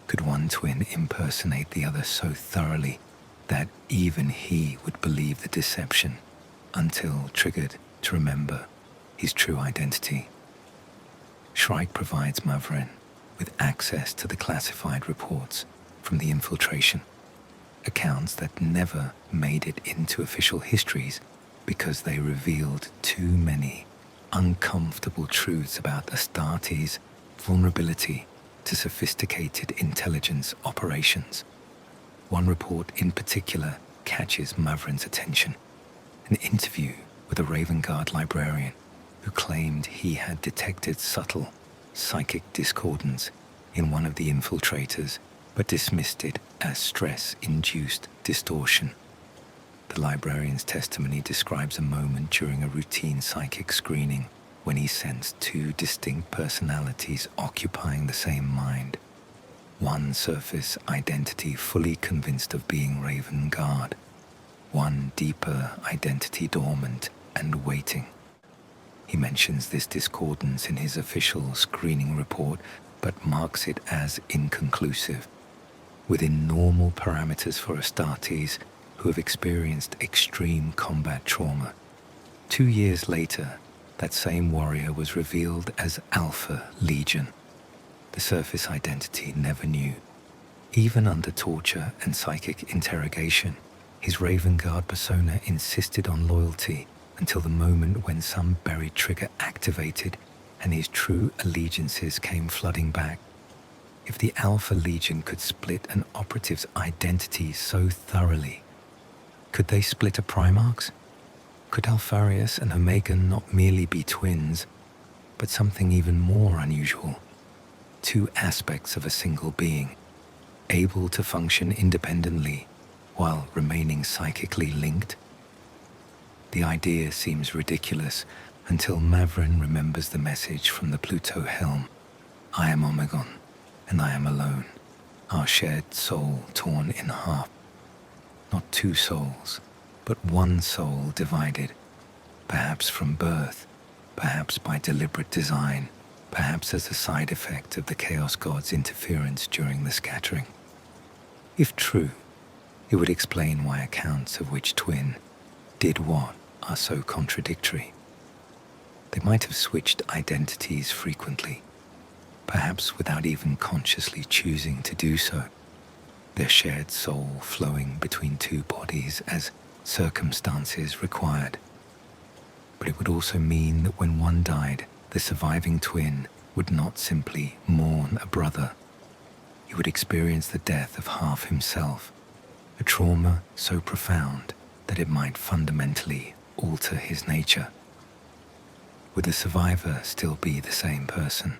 Could one twin impersonate the other so thoroughly that even he would believe the deception until triggered to remember his true identity? Shrike provides Mavren with access to the classified reports from the infiltration, accounts that never made it into official histories because they revealed too many uncomfortable truths about Astartes' vulnerability to sophisticated intelligence operations. One report in particular catches Mavren's attention, an interview with a Raven Guard librarian who claimed he had detected subtle psychic discordance in one of the infiltrators, but dismissed it as stress-induced distortion. The librarian's testimony describes a moment during a routine psychic screening when he sensed two distinct personalities occupying the same mind. One surface identity fully convinced of being Raven Guard, one deeper identity dormant and waiting. He mentions this discordance in his official screening report, but marks it as inconclusive. Within normal parameters for Astartes, who have experienced extreme combat trauma. 2 years later, that same warrior was revealed as Alpha Legion. The surface identity never knew. Even under torture and psychic interrogation, his Raven Guard persona insisted on loyalty until the moment when some buried trigger activated and his true allegiances came flooding back. If the Alpha Legion could split an operative's identity so thoroughly, could they split a Primarch's? Could Alpharius and Omegon not merely be twins, but something even more unusual? Two aspects of a single being, able to function independently while remaining psychically linked? The idea seems ridiculous until Mavren remembers the message from the Pluto helm. I am Omegon, and I am alone, our shared soul torn in half. Not two souls, but one soul divided, perhaps from birth, perhaps by deliberate design, perhaps as a side effect of the Chaos God's interference during the scattering. If true, it would explain why accounts of which twin did what are so contradictory. They might have switched identities frequently, perhaps without even consciously choosing to do so, their shared soul flowing between two bodies as circumstances required. But it would also mean that when one died, the surviving twin would not simply mourn a brother. He would experience the death of half himself, a trauma so profound that it might fundamentally alter his nature. Would the survivor still be the same person?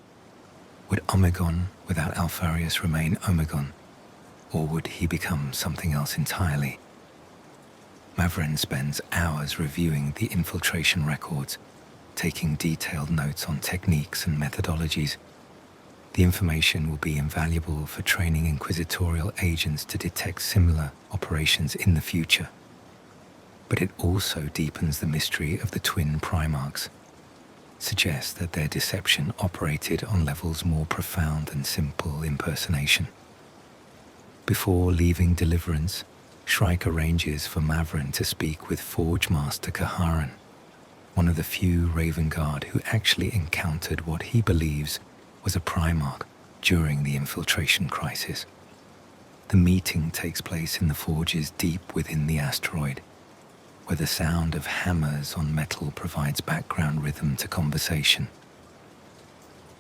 Would Omegon without Alpharius remain Omegon? Or would he become something else entirely? Mavren spends hours reviewing the infiltration records, taking detailed notes on techniques and methodologies. The information will be invaluable for training inquisitorial agents to detect similar operations in the future. But it also deepens the mystery of the twin primarchs, suggests that their deception operated on levels more profound than simple impersonation. Before leaving Deliverance, Shrike arranges for Mavren to speak with Forge Master Kaharan, one of the few Raven Guard who actually encountered what he believes was a Primarch during the infiltration crisis. The meeting takes place in the forges deep within the asteroid, where the sound of hammers on metal provides background rhythm to conversation.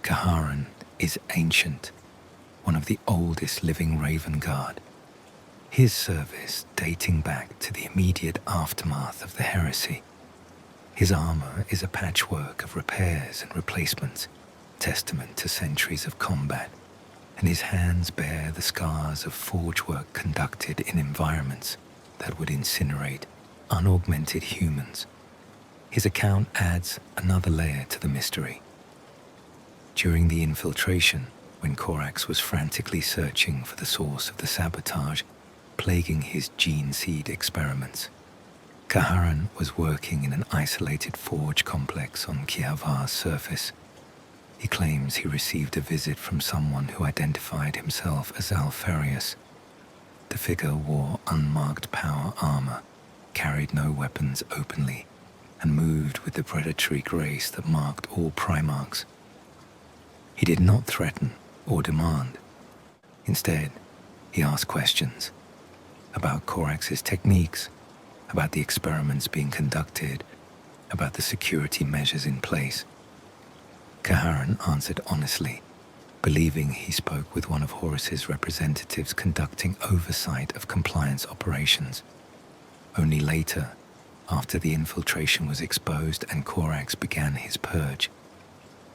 Kaharan is ancient, one of the oldest living Raven Guard, his service dating back to the immediate aftermath of the heresy. His armor is a patchwork of repairs and replacements, testament to centuries of combat, and his hands bear the scars of forge work conducted in environments that would incinerate unaugmented humans. His account adds another layer to the mystery. During the infiltration, when Corax was frantically searching for the source of the sabotage plaguing his gene seed experiments, Kaharan was working in an isolated forge complex on Kiavar's surface. He claims he received a visit from someone who identified himself as Alpharius. The figure wore unmarked power armor, carried no weapons openly, and moved with the predatory grace that marked all primarchs. He did not threaten or demand. Instead, he asked questions about Corax's techniques, about the experiments being conducted, about the security measures in place. Kaharan answered honestly, believing he spoke with one of Horus's representatives conducting oversight of compliance operations. Only later, after the infiltration was exposed and Corax began his purge,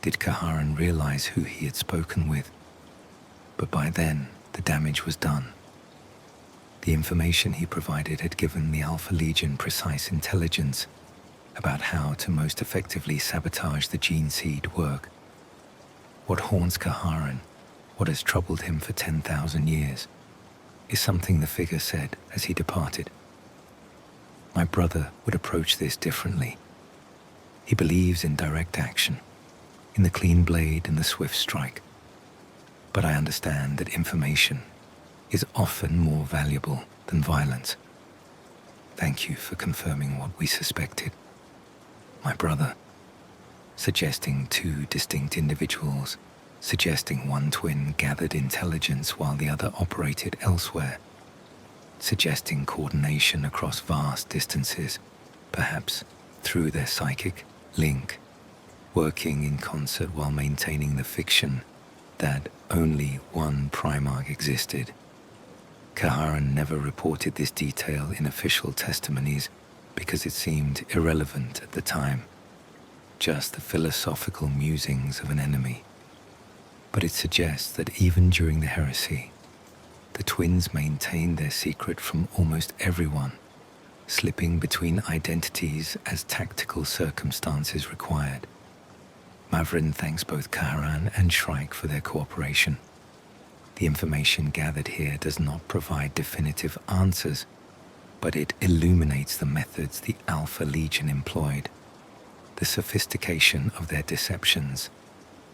did Kaharan realize who he had spoken with. But by then, the damage was done. The information he provided had given the Alpha Legion precise intelligence about how to most effectively sabotage the gene seed work. What haunts Kaharan, what has troubled him for 10,000 years, is something the figure said as he departed. My brother would approach this differently. He believes in direct action, in the clean blade and the swift strike. But I understand that information is often more valuable than violence. Thank you for confirming what we suspected. My brother, suggesting two distinct individuals, suggesting one twin gathered intelligence while the other operated elsewhere, suggesting coordination across vast distances, perhaps through their psychic link, working in concert while maintaining the fiction that only one Primarch existed. Kaharan never reported this detail in official testimonies because it seemed irrelevant at the time, just the philosophical musings of an enemy. But it suggests that even during the heresy, the twins maintained their secret from almost everyone, slipping between identities as tactical circumstances required. Mavren thanks both Kaharan and Shrike for their cooperation. The information gathered here does not provide definitive answers, but it illuminates the methods the Alpha Legion employed, the sophistication of their deceptions,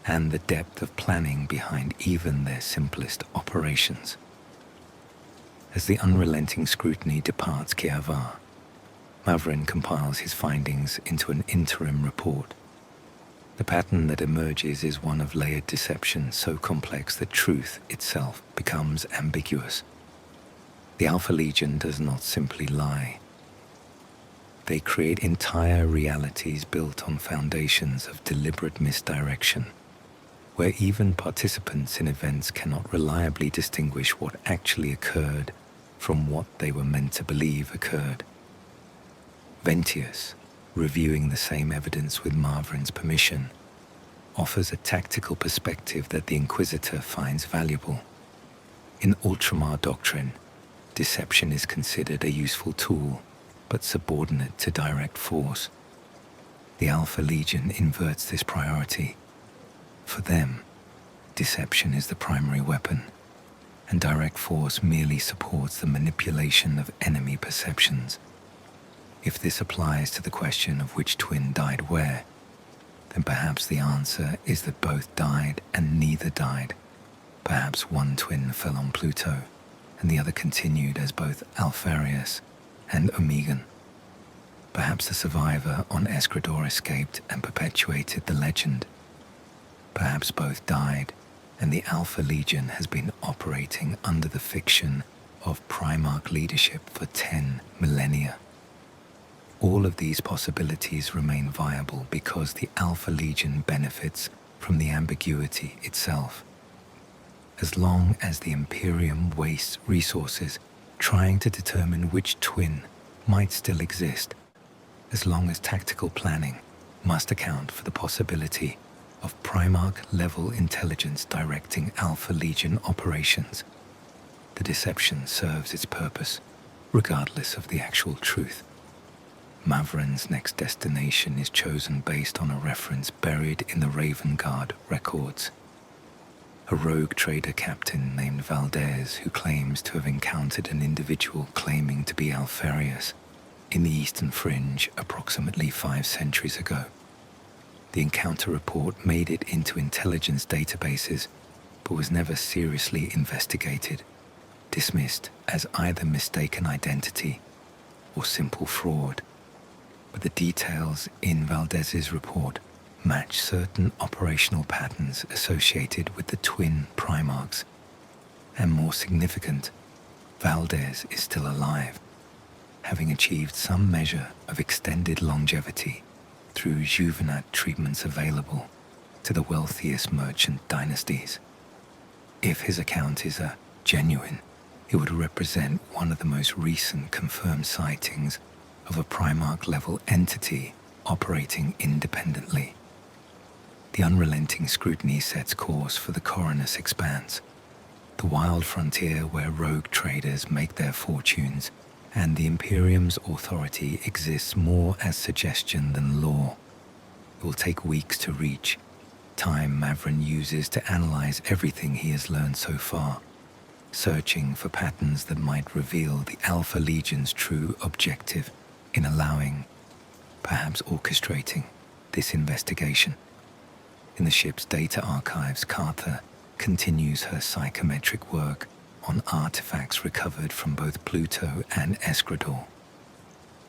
and the depth of planning behind even their simplest operations. As the unrelenting scrutiny departs Kiavar, Mavren compiles his findings into an interim report. The pattern that emerges is one of layered deception so complex that truth itself becomes ambiguous. The Alpha Legion does not simply lie. They create entire realities built on foundations of deliberate misdirection, where even participants in events cannot reliably distinguish what actually occurred from what they were meant to believe occurred. Ventius, reviewing the same evidence with Mavren's permission, offers a tactical perspective that the Inquisitor finds valuable. In Ultramar doctrine, deception is considered a useful tool, but subordinate to direct force. The Alpha Legion inverts this priority. For them, deception is the primary weapon, and direct force merely supports the manipulation of enemy perceptions. If this applies to the question of which twin died where, then perhaps the answer is that both died and neither died. Perhaps one twin fell on Pluto, and the other continued as both Alpharius and Omegon. Perhaps the survivor on Eskrador escaped and perpetuated the legend. Perhaps both died, and the Alpha Legion has been operating under the fiction of Primarch leadership for 10 millennia. All of these possibilities remain viable because the Alpha Legion benefits from the ambiguity itself. As long as the Imperium wastes resources trying to determine which twin might still exist, as long as tactical planning must account for the possibility of Primarch-level intelligence directing Alpha Legion operations, the deception serves its purpose, regardless of the actual truth. Mavren's next destination is chosen based on a reference buried in the Raven Guard records. A rogue trader captain named Valdez who claims to have encountered an individual claiming to be Alpharius in the Eastern Fringe approximately 5 centuries ago. The encounter report made it into intelligence databases, but was never seriously investigated, dismissed as either mistaken identity or simple fraud. But the details in Valdez's report match certain operational patterns associated with the twin primarchs. And more significant, Valdez is still alive, having achieved some measure of extended longevity through Juvenat treatments available to the wealthiest merchant dynasties. If his account is genuine, it would represent one of the most recent confirmed sightings of a Primarch-level entity operating independently. The unrelenting scrutiny sets course for the Coronus Expanse, the wild frontier where rogue traders make their fortunes, and the Imperium's authority exists more as suggestion than law. It will take weeks to reach, time Mavren uses to analyze everything he has learned so far, searching for patterns that might reveal the Alpha Legion's true objective in allowing, perhaps orchestrating, this investigation. In the ship's data archives, Carter continues her psychometric work on artifacts recovered from both Pluto and Eskrador.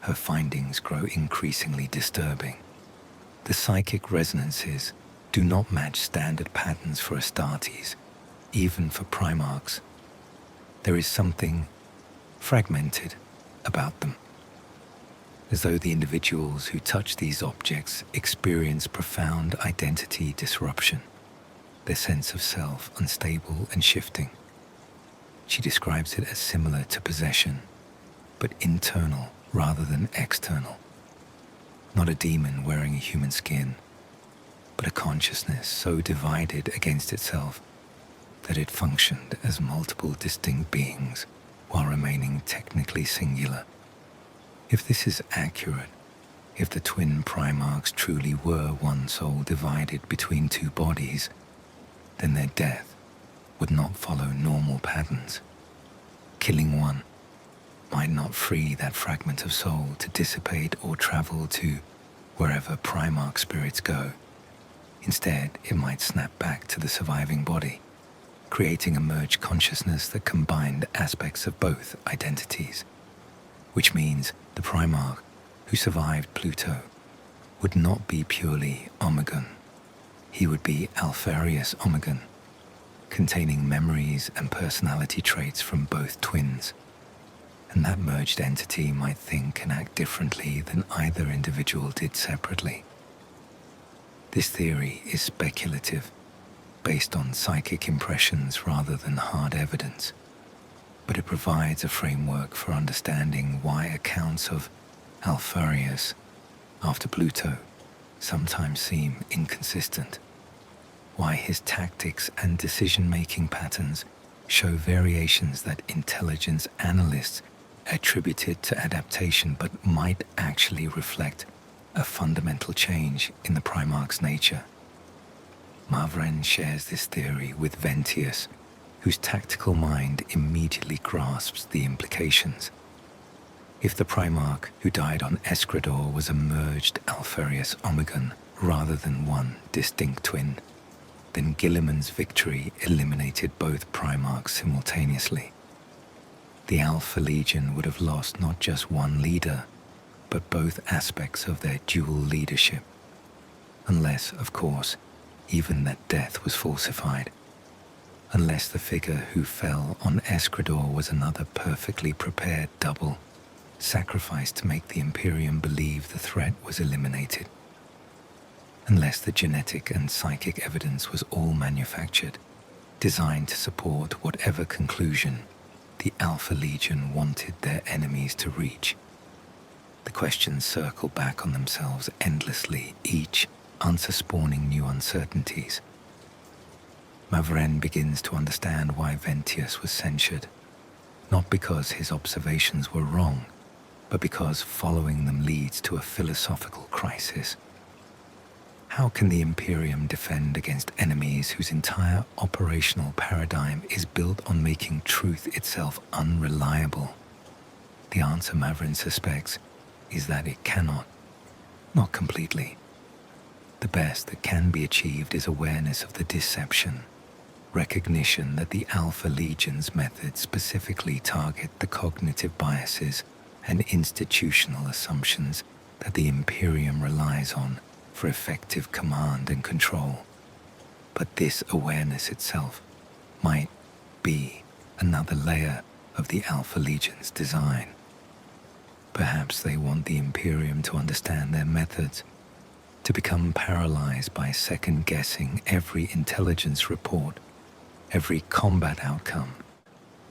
Her findings grow increasingly disturbing. The psychic resonances do not match standard patterns for Astartes, even for Primarchs. There is something fragmented about them, as though the individuals who touch these objects experience profound identity disruption, their sense of self unstable and shifting. She describes it as similar to possession, but internal rather than external. Not a demon wearing a human skin, but a consciousness so divided against itself that it functioned as multiple distinct beings while remaining technically singular. If this is accurate, if the twin Primarchs truly were one soul divided between 2 bodies, then their death would not follow normal patterns. Killing one might not free that fragment of soul to dissipate or travel to wherever Primarch spirits go. Instead, it might snap back to the surviving body, creating a merged consciousness that combined aspects of both identities, which means the Primarch who survived Pluto would not be purely Omegon. He would be Alpharius Omegon, containing memories and personality traits from both twins. And that merged entity might think and act differently than either individual did separately. This theory is speculative, based on psychic impressions rather than hard evidence, but it provides a framework for understanding why accounts of Alpharius after Pluto sometimes seem inconsistent, why his tactics and decision-making patterns show variations that intelligence analysts attributed to adaptation but might actually reflect a fundamental change in the Primarch's nature. Mavren shares this theory with Ventius, whose tactical mind immediately grasps the implications. If the Primarch who died on Eskrador was a merged Alpharius Omegon rather than one distinct twin, then Guilliman's victory eliminated both Primarchs simultaneously. The Alpha Legion would have lost not just one leader, but both aspects of their dual leadership. Unless, of course, even that death was falsified. Unless the figure who fell on Eskrador was another perfectly prepared double, sacrificed to make the Imperium believe the threat was eliminated. Unless the genetic and psychic evidence was all manufactured, designed to support whatever conclusion the Alpha Legion wanted their enemies to reach. The questions circle back on themselves endlessly, each answer spawning new uncertainties. Mavren begins to understand why Ventius was censured, not because his observations were wrong, but because following them leads to a philosophical crisis. How can the Imperium defend against enemies whose entire operational paradigm is built on making truth itself unreliable? The answer, Mavren suspects, is that it cannot. Not completely. The best that can be achieved is awareness of the deception, recognition that the Alpha Legion's methods specifically target the cognitive biases and institutional assumptions that the Imperium relies on for effective command and control. But this awareness itself might be another layer of the Alpha Legion's design. Perhaps they want the Imperium to understand their methods, to become paralyzed by second-guessing every intelligence report, every combat outcome,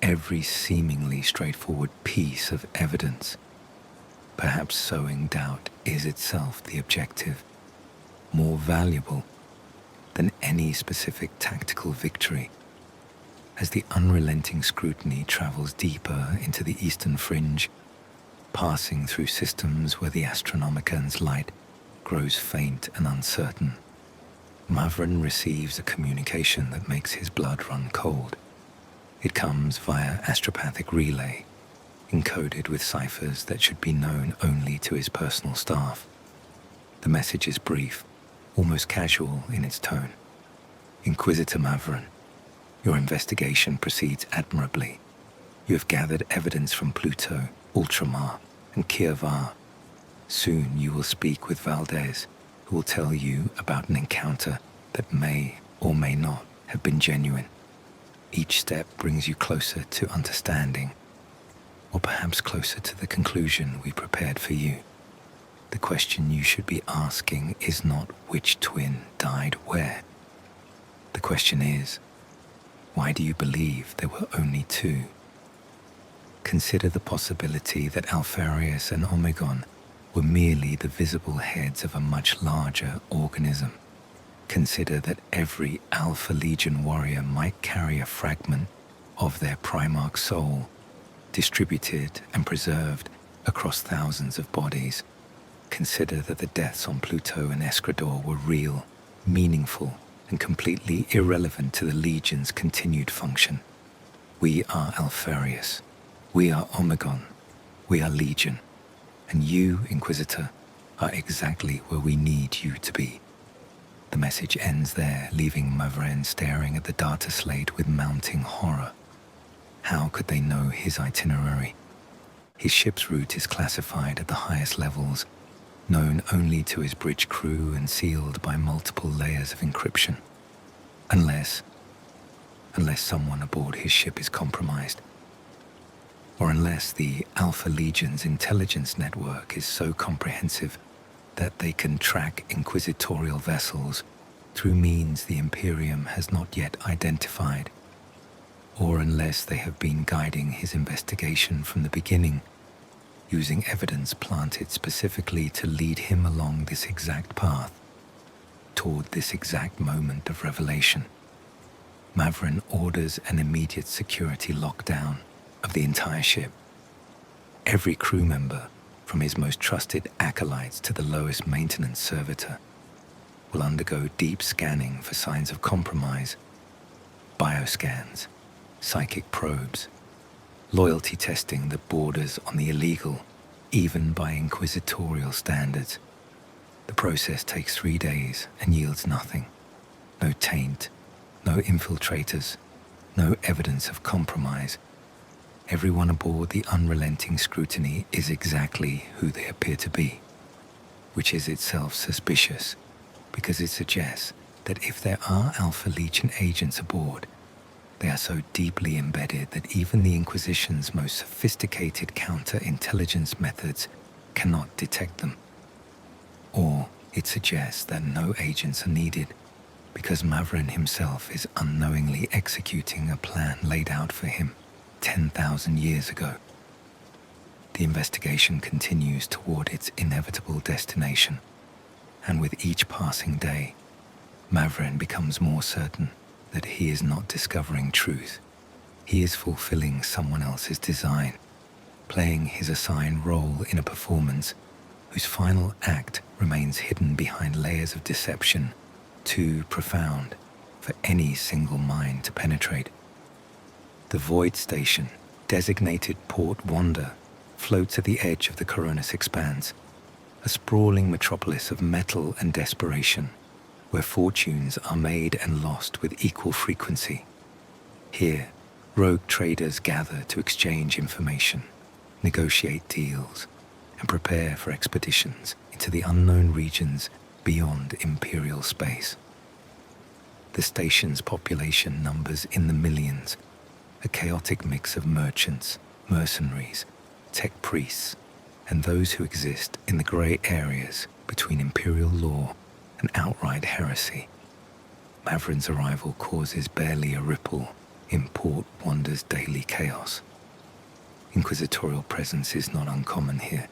every seemingly straightforward piece of evidence. Perhaps sowing doubt is itself the objective, more valuable than any specific tactical victory. As the unrelenting scrutiny travels deeper into the eastern fringe, passing through systems where the Astronomican's light grows faint and uncertain, Mavren receives a communication that makes his blood run cold. It comes via astropathic relay, encoded with ciphers that should be known only to his personal staff. The message is brief, almost casual in its tone. Inquisitor Mavren, your investigation proceeds admirably. You have gathered evidence from Pluto, Ultramar, and Kiervar. Soon you will speak with Valdez, who will tell you about an encounter that may or may not have been genuine. Each step brings you closer to understanding, or perhaps closer to the conclusion we prepared for you. The question you should be asking is not which twin died where. The question is, why do you believe there were only two? Consider the possibility that Alpharius and Omegon were merely the visible heads of a much larger organism. Consider that every Alpha Legion warrior might carry a fragment of their primarch soul, distributed and preserved across thousands of bodies. Consider that the deaths on Pluto and Eskrador were real, meaningful, and completely irrelevant to the Legion's continued function. We are Alpharius. We are Omegon. We are Legion. And you, Inquisitor, are exactly where we need you to be. The message ends there, leaving Mavren staring at the data slate with mounting horror. How could they know his itinerary? His ship's route is classified at the highest levels, known only to his bridge crew and sealed by multiple layers of encryption. Unless someone aboard his ship is compromised. Or unless the Alpha Legion's intelligence network is so comprehensive that they can track inquisitorial vessels through means the Imperium has not yet identified. Or unless they have been guiding his investigation from the beginning, using evidence planted specifically to lead him along this exact path, toward this exact moment of revelation. Mavren orders an immediate security lockdown of the entire ship. Every crew member, from his most trusted acolytes to the lowest maintenance servitor, will undergo deep scanning for signs of compromise, bioscans, psychic probes, loyalty testing that borders on the illegal, even by inquisitorial standards. The process takes 3 days and yields nothing. No taint, no infiltrators, no evidence of compromise. Everyone aboard the unrelenting scrutiny is exactly who they appear to be, which is itself suspicious, because it suggests that if there are Alpha Legion agents aboard, They are so deeply embedded that even the Inquisition's most sophisticated counterintelligence methods cannot detect them. Or it suggests that no agents are needed, because Mavren himself is unknowingly executing a plan laid out for him 10,000 years ago. The investigation continues toward its inevitable destination, and with each passing day, Mavren becomes more certain that he is not discovering truth. He is fulfilling someone else's design, playing his assigned role in a performance whose final act remains hidden behind layers of deception too profound for any single mind to penetrate. The Void Station, designated Port Wanda, floats at the edge of the Coronis Expanse, a sprawling metropolis of metal and desperation, where fortunes are made and lost with equal frequency. Here, rogue traders gather to exchange information, negotiate deals, and prepare for expeditions into the unknown regions beyond imperial space. The station's population numbers in the millions, a chaotic mix of merchants, mercenaries, tech priests, and those who exist in the grey areas between imperial law and outright heresy. Mavren's arrival causes barely a ripple in Port Wanda's daily chaos. Inquisitorial presence is not uncommon here.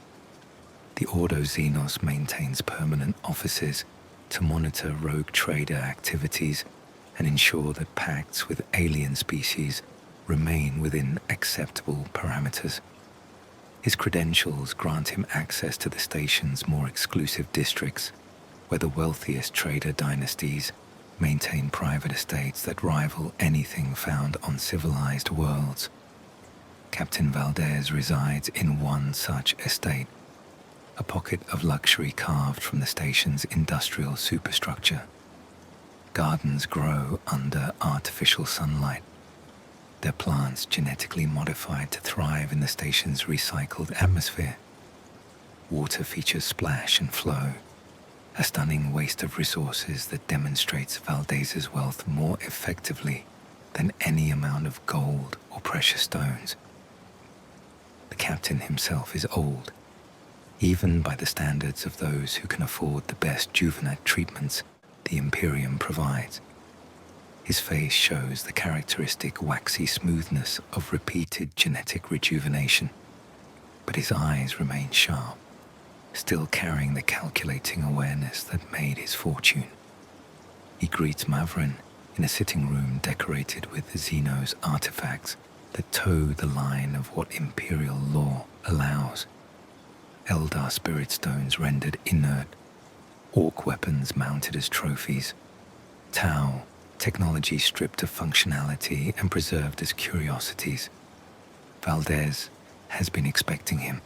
The Ordo Xenos maintains permanent offices to monitor rogue trader activities and ensure that pacts with alien species remain within acceptable parameters. His credentials grant him access to the station's more exclusive districts, where the wealthiest trader dynasties maintain private estates that rival anything found on civilized worlds. Captain Valdez resides in one such estate, a pocket of luxury carved from the station's industrial superstructure. Gardens grow under artificial sunlight, their plants genetically modified to thrive in the station's recycled atmosphere. Water features splash and flow, a stunning waste of resources that demonstrates Valdez's wealth more effectively than any amount of gold or precious stones. The captain himself is old, even by the standards of those who can afford the best juvenile treatments the Imperium provides. His face shows the characteristic waxy smoothness of repeated genetic rejuvenation, but his eyes remain sharp, still carrying the calculating awareness that made his fortune. He greets Mavren in a sitting room decorated with the Xenos artifacts that toe the line of what Imperial law allows. Eldar spirit stones rendered inert, orc weapons mounted as trophies, Tau technology stripped of functionality and preserved as curiosities. Valdez has been expecting him.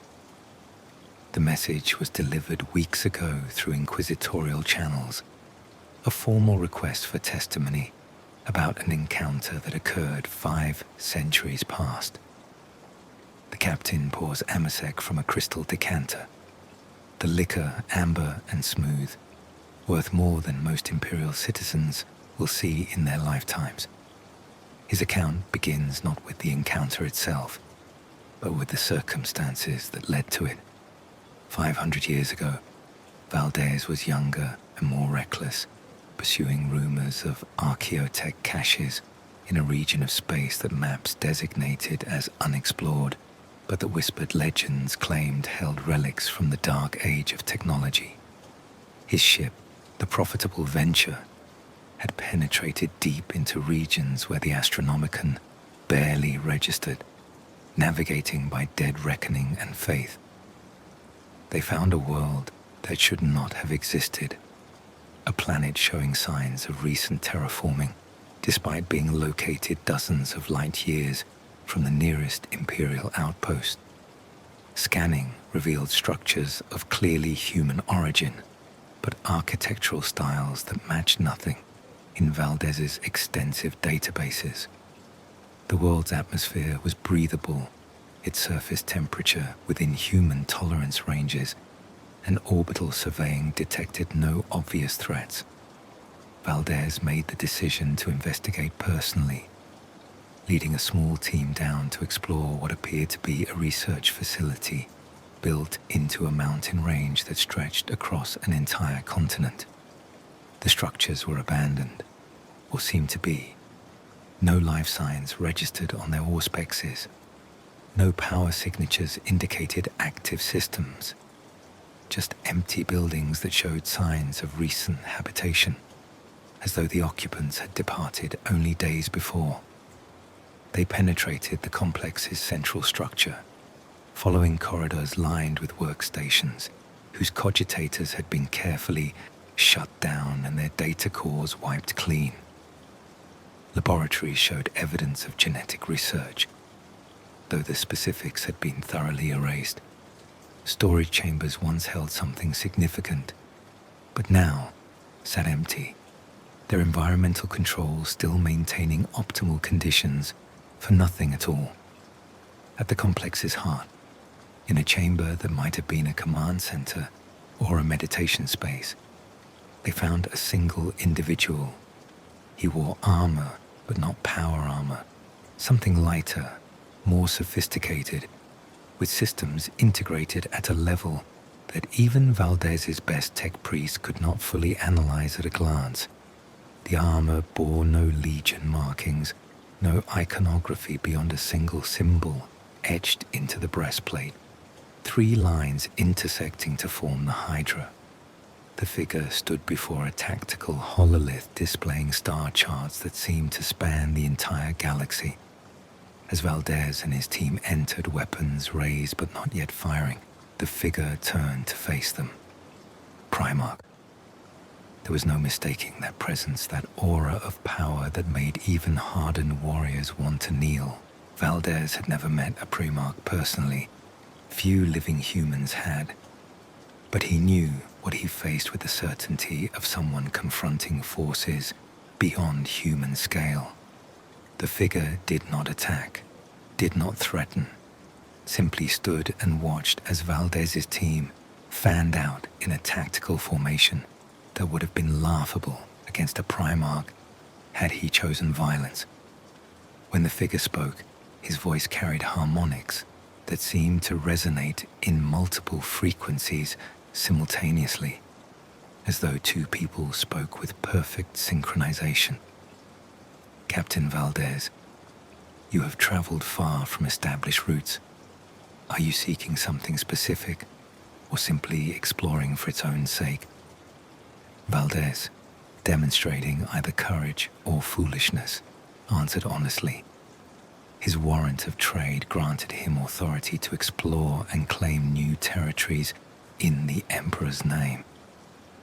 The message was delivered weeks ago through inquisitorial channels, a formal request for testimony about an encounter that occurred 5 centuries past. The captain pours amasec from a crystal decanter, the liquor amber and smooth, worth more than most imperial citizens will see in their lifetimes. His account begins not with the encounter itself, but with the circumstances that led to it. 500 years ago, Valdez was younger and more reckless, pursuing rumors of archaeotech caches in a region of space that maps designated as unexplored, but that whispered legends claimed held relics from the dark age of technology. His ship, the Profitable Venture, had penetrated deep into regions where the Astronomicon barely registered, navigating by dead reckoning and faith. They found a world that should not have existed, a planet showing signs of recent terraforming, despite being located dozens of light years from the nearest Imperial outpost. Scanning revealed structures of clearly human origin, but architectural styles that matched nothing in Valdez's extensive databases. The world's atmosphere was breathable, its surface temperature within human tolerance ranges, and orbital surveying detected no obvious threats. Valdez made the decision to investigate personally, leading a small team down to explore what appeared to be a research facility built into a mountain range that stretched across an entire continent. The structures were abandoned, or seemed to be. No life signs registered on their auspexes. No power signatures indicated active systems. Just empty buildings that showed signs of recent habitation, as though the occupants had departed only days before. They penetrated the complex's central structure, following corridors lined with workstations whose cogitators had been carefully shut down and their data cores wiped clean. Laboratories showed evidence of genetic research, though the specifics had been thoroughly erased. Storage chambers once held something significant, but now sat empty, their environmental controls still maintaining optimal conditions for nothing at all. At the complex's heart, in a chamber that might have been a command center or a meditation space, they found a single individual. He wore armor, but not power armor, something lighter, more sophisticated, with systems integrated at a level that even Valdez's best tech priest could not fully analyze at a glance. The armor bore no legion markings, no iconography beyond a single symbol etched into the breastplate, 3 lines intersecting to form the Hydra. The figure stood before a tactical hololith displaying star charts that seemed to span the entire galaxy. As Valdez and his team entered, weapons raised but not yet firing, the figure turned to face them. Primarch. There was no mistaking that presence, that aura of power that made even hardened warriors want to kneel. Valdez had never met a Primarch personally. Few living humans had. But he knew what he faced with the certainty of someone confronting forces beyond human scale. The figure did not attack, did not threaten, simply stood and watched as Valdez's team fanned out in a tactical formation that would have been laughable against a Primarch had he chosen violence. When the figure spoke, his voice carried harmonics that seemed to resonate in multiple frequencies simultaneously, as though 2 people spoke with perfect synchronization. Captain Valdez, you have traveled far from established routes. Are you seeking something specific, or simply exploring for its own sake? Valdez, demonstrating either courage or foolishness, answered honestly. His warrant of trade granted him authority to explore and claim new territories in the Emperor's name.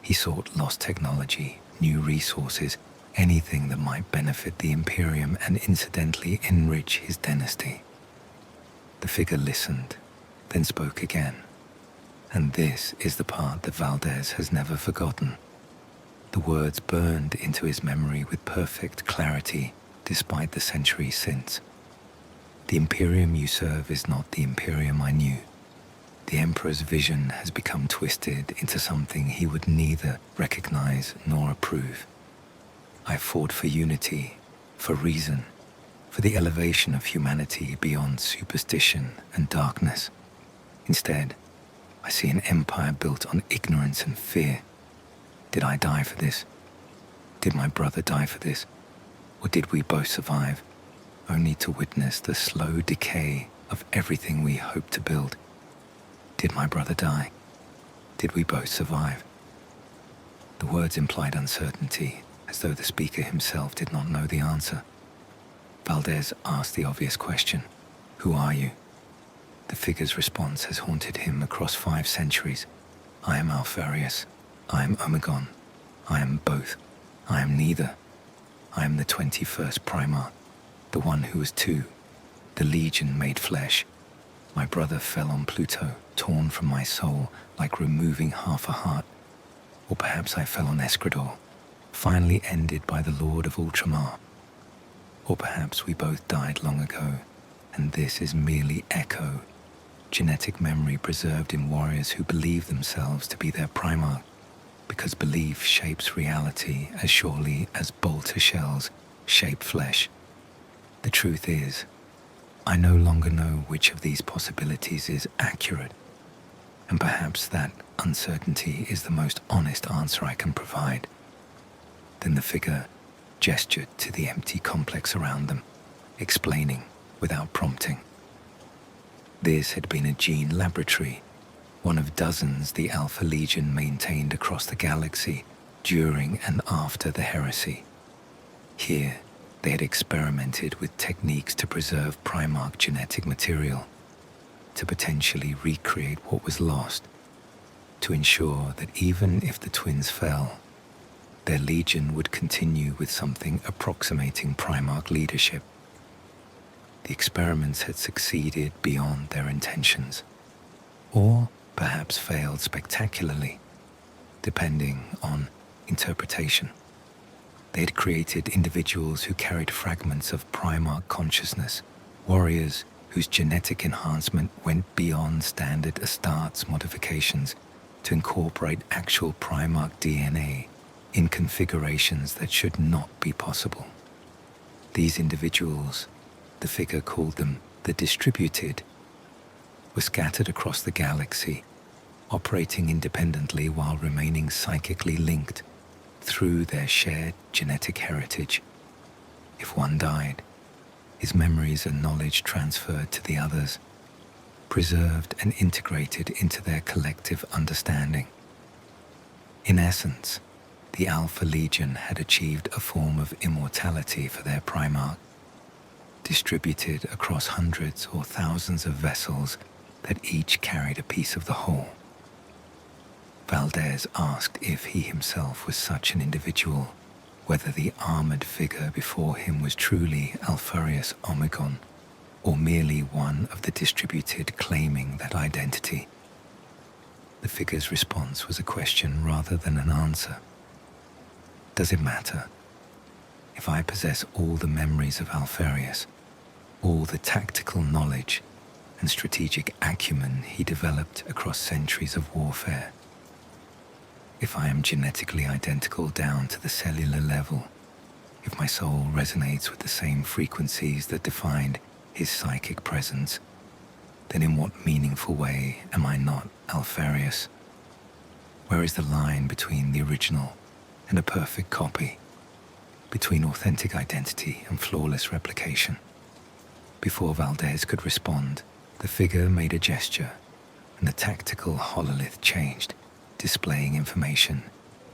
He sought lost technology, new resources, anything that might benefit the Imperium and incidentally enrich his dynasty. The figure listened, then spoke again. And this is the part that Valdez has never forgotten. The words burned into his memory with perfect clarity despite the centuries since. The Imperium you serve is not the Imperium I knew. The Emperor's vision has become twisted into something he would neither recognize nor approve. I fought for unity, for reason, for the elevation of humanity beyond superstition and darkness. Instead, I see an empire built on ignorance and fear. Did I die for this? Did my brother die for this? Or did we both survive, only to witness the slow decay of everything we hoped to build? Did my brother die? Did we both survive? The words implied uncertainty, as though the speaker himself did not know the answer. Valdez asked the obvious question, "Who are you?" The figure's response has haunted him across 5 centuries. I am Alpharius. I am Omegon. I am both. I am neither. I am the 21st Primarch, the one who was 2, the Legion made flesh. My brother fell on Pluto, torn from my soul, like removing half a heart. Or perhaps I fell on Eskrador, finally ended by the Lord of Ultramar. Or perhaps we both died long ago, and this is merely echo, genetic memory preserved in warriors who believe themselves to be their Primarch, because belief shapes reality as surely as bolter shells shape flesh. The truth is, I no longer know which of these possibilities is accurate, and perhaps that uncertainty is the most honest answer I can provide. Then the figure gestured to the empty complex around them, explaining without prompting. This had been a gene laboratory, one of dozens the Alpha Legion maintained across the galaxy during and after the Heresy. Here, they had experimented with techniques to preserve primarch genetic material, to potentially recreate what was lost, to ensure that even if the twins fell, their legion would continue with something approximating primarch leadership. The experiments had succeeded beyond their intentions, or perhaps failed spectacularly, depending on interpretation. They had created individuals who carried fragments of primarch consciousness, warriors whose genetic enhancement went beyond standard Astartes modifications to incorporate actual primarch DNA in configurations that should not be possible. These individuals, the figure called them the distributed, were scattered across the galaxy, operating independently while remaining psychically linked through their shared genetic heritage. If one died, his memories and knowledge transferred to the others, preserved and integrated into their collective understanding. In essence, the Alpha Legion had achieved a form of immortality for their primarch, distributed across hundreds or thousands of vessels that each carried a piece of the whole. Valdez asked if he himself was such an individual, whether the armored figure before him was truly Alpharius Omegon, or merely one of the distributed claiming that identity. The figure's response was a question rather than an answer. Does it matter? If I possess all the memories of Alpharius, all the tactical knowledge and strategic acumen he developed across centuries of warfare, if I am genetically identical down to the cellular level, if my soul resonates with the same frequencies that defined his psychic presence, then in what meaningful way am I not Alpharius? Where is the line between the original and a perfect copy, between authentic identity and flawless replication? Before Valdez could respond, the figure made a gesture, and the tactical hololith changed, displaying information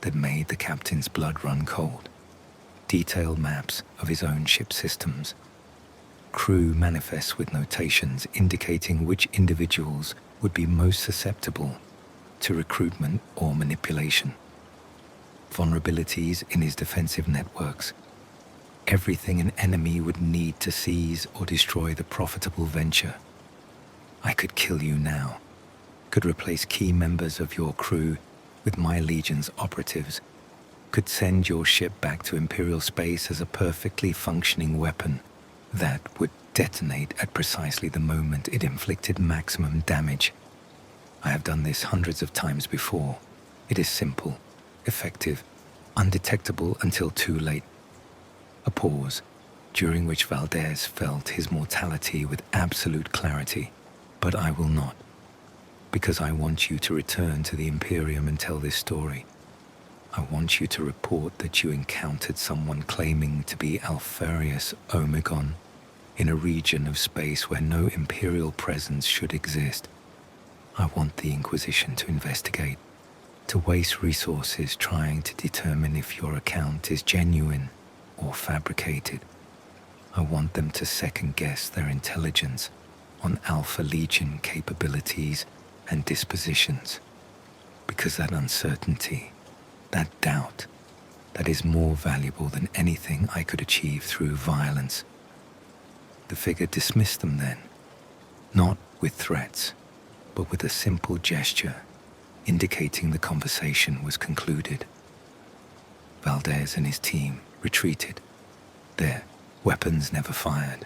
that made the captain's blood run cold. Detailed maps of his own ship systems, crew manifests with notations indicating which individuals would be most susceptible to recruitment or manipulation, vulnerabilities in his defensive networks, everything an enemy would need to seize or destroy the profitable venture. I could kill you now, could replace key members of your crew with my Legion's operatives, could send your ship back to Imperial space as a perfectly functioning weapon that would detonate at precisely the moment it inflicted maximum damage. I have done this hundreds of times before. It is simple, effective, undetectable until too late. A pause, during which Valdez felt his mortality with absolute clarity. But I will not, because I want you to return to the Imperium and tell this story. I want you to report that you encountered someone claiming to be Alpharius Omegon in a region of space where no Imperial presence should exist. I want the Inquisition to investigate, to waste resources trying to determine if your account is genuine or fabricated. I want them to second-guess their intelligence on Alpha Legion capabilities and dispositions, because that uncertainty, that doubt, that is more valuable than anything I could achieve through violence. The figure dismissed them then, not with threats, but with a simple gesture indicating the conversation was concluded. Valdez and his team retreated, their weapons never fired,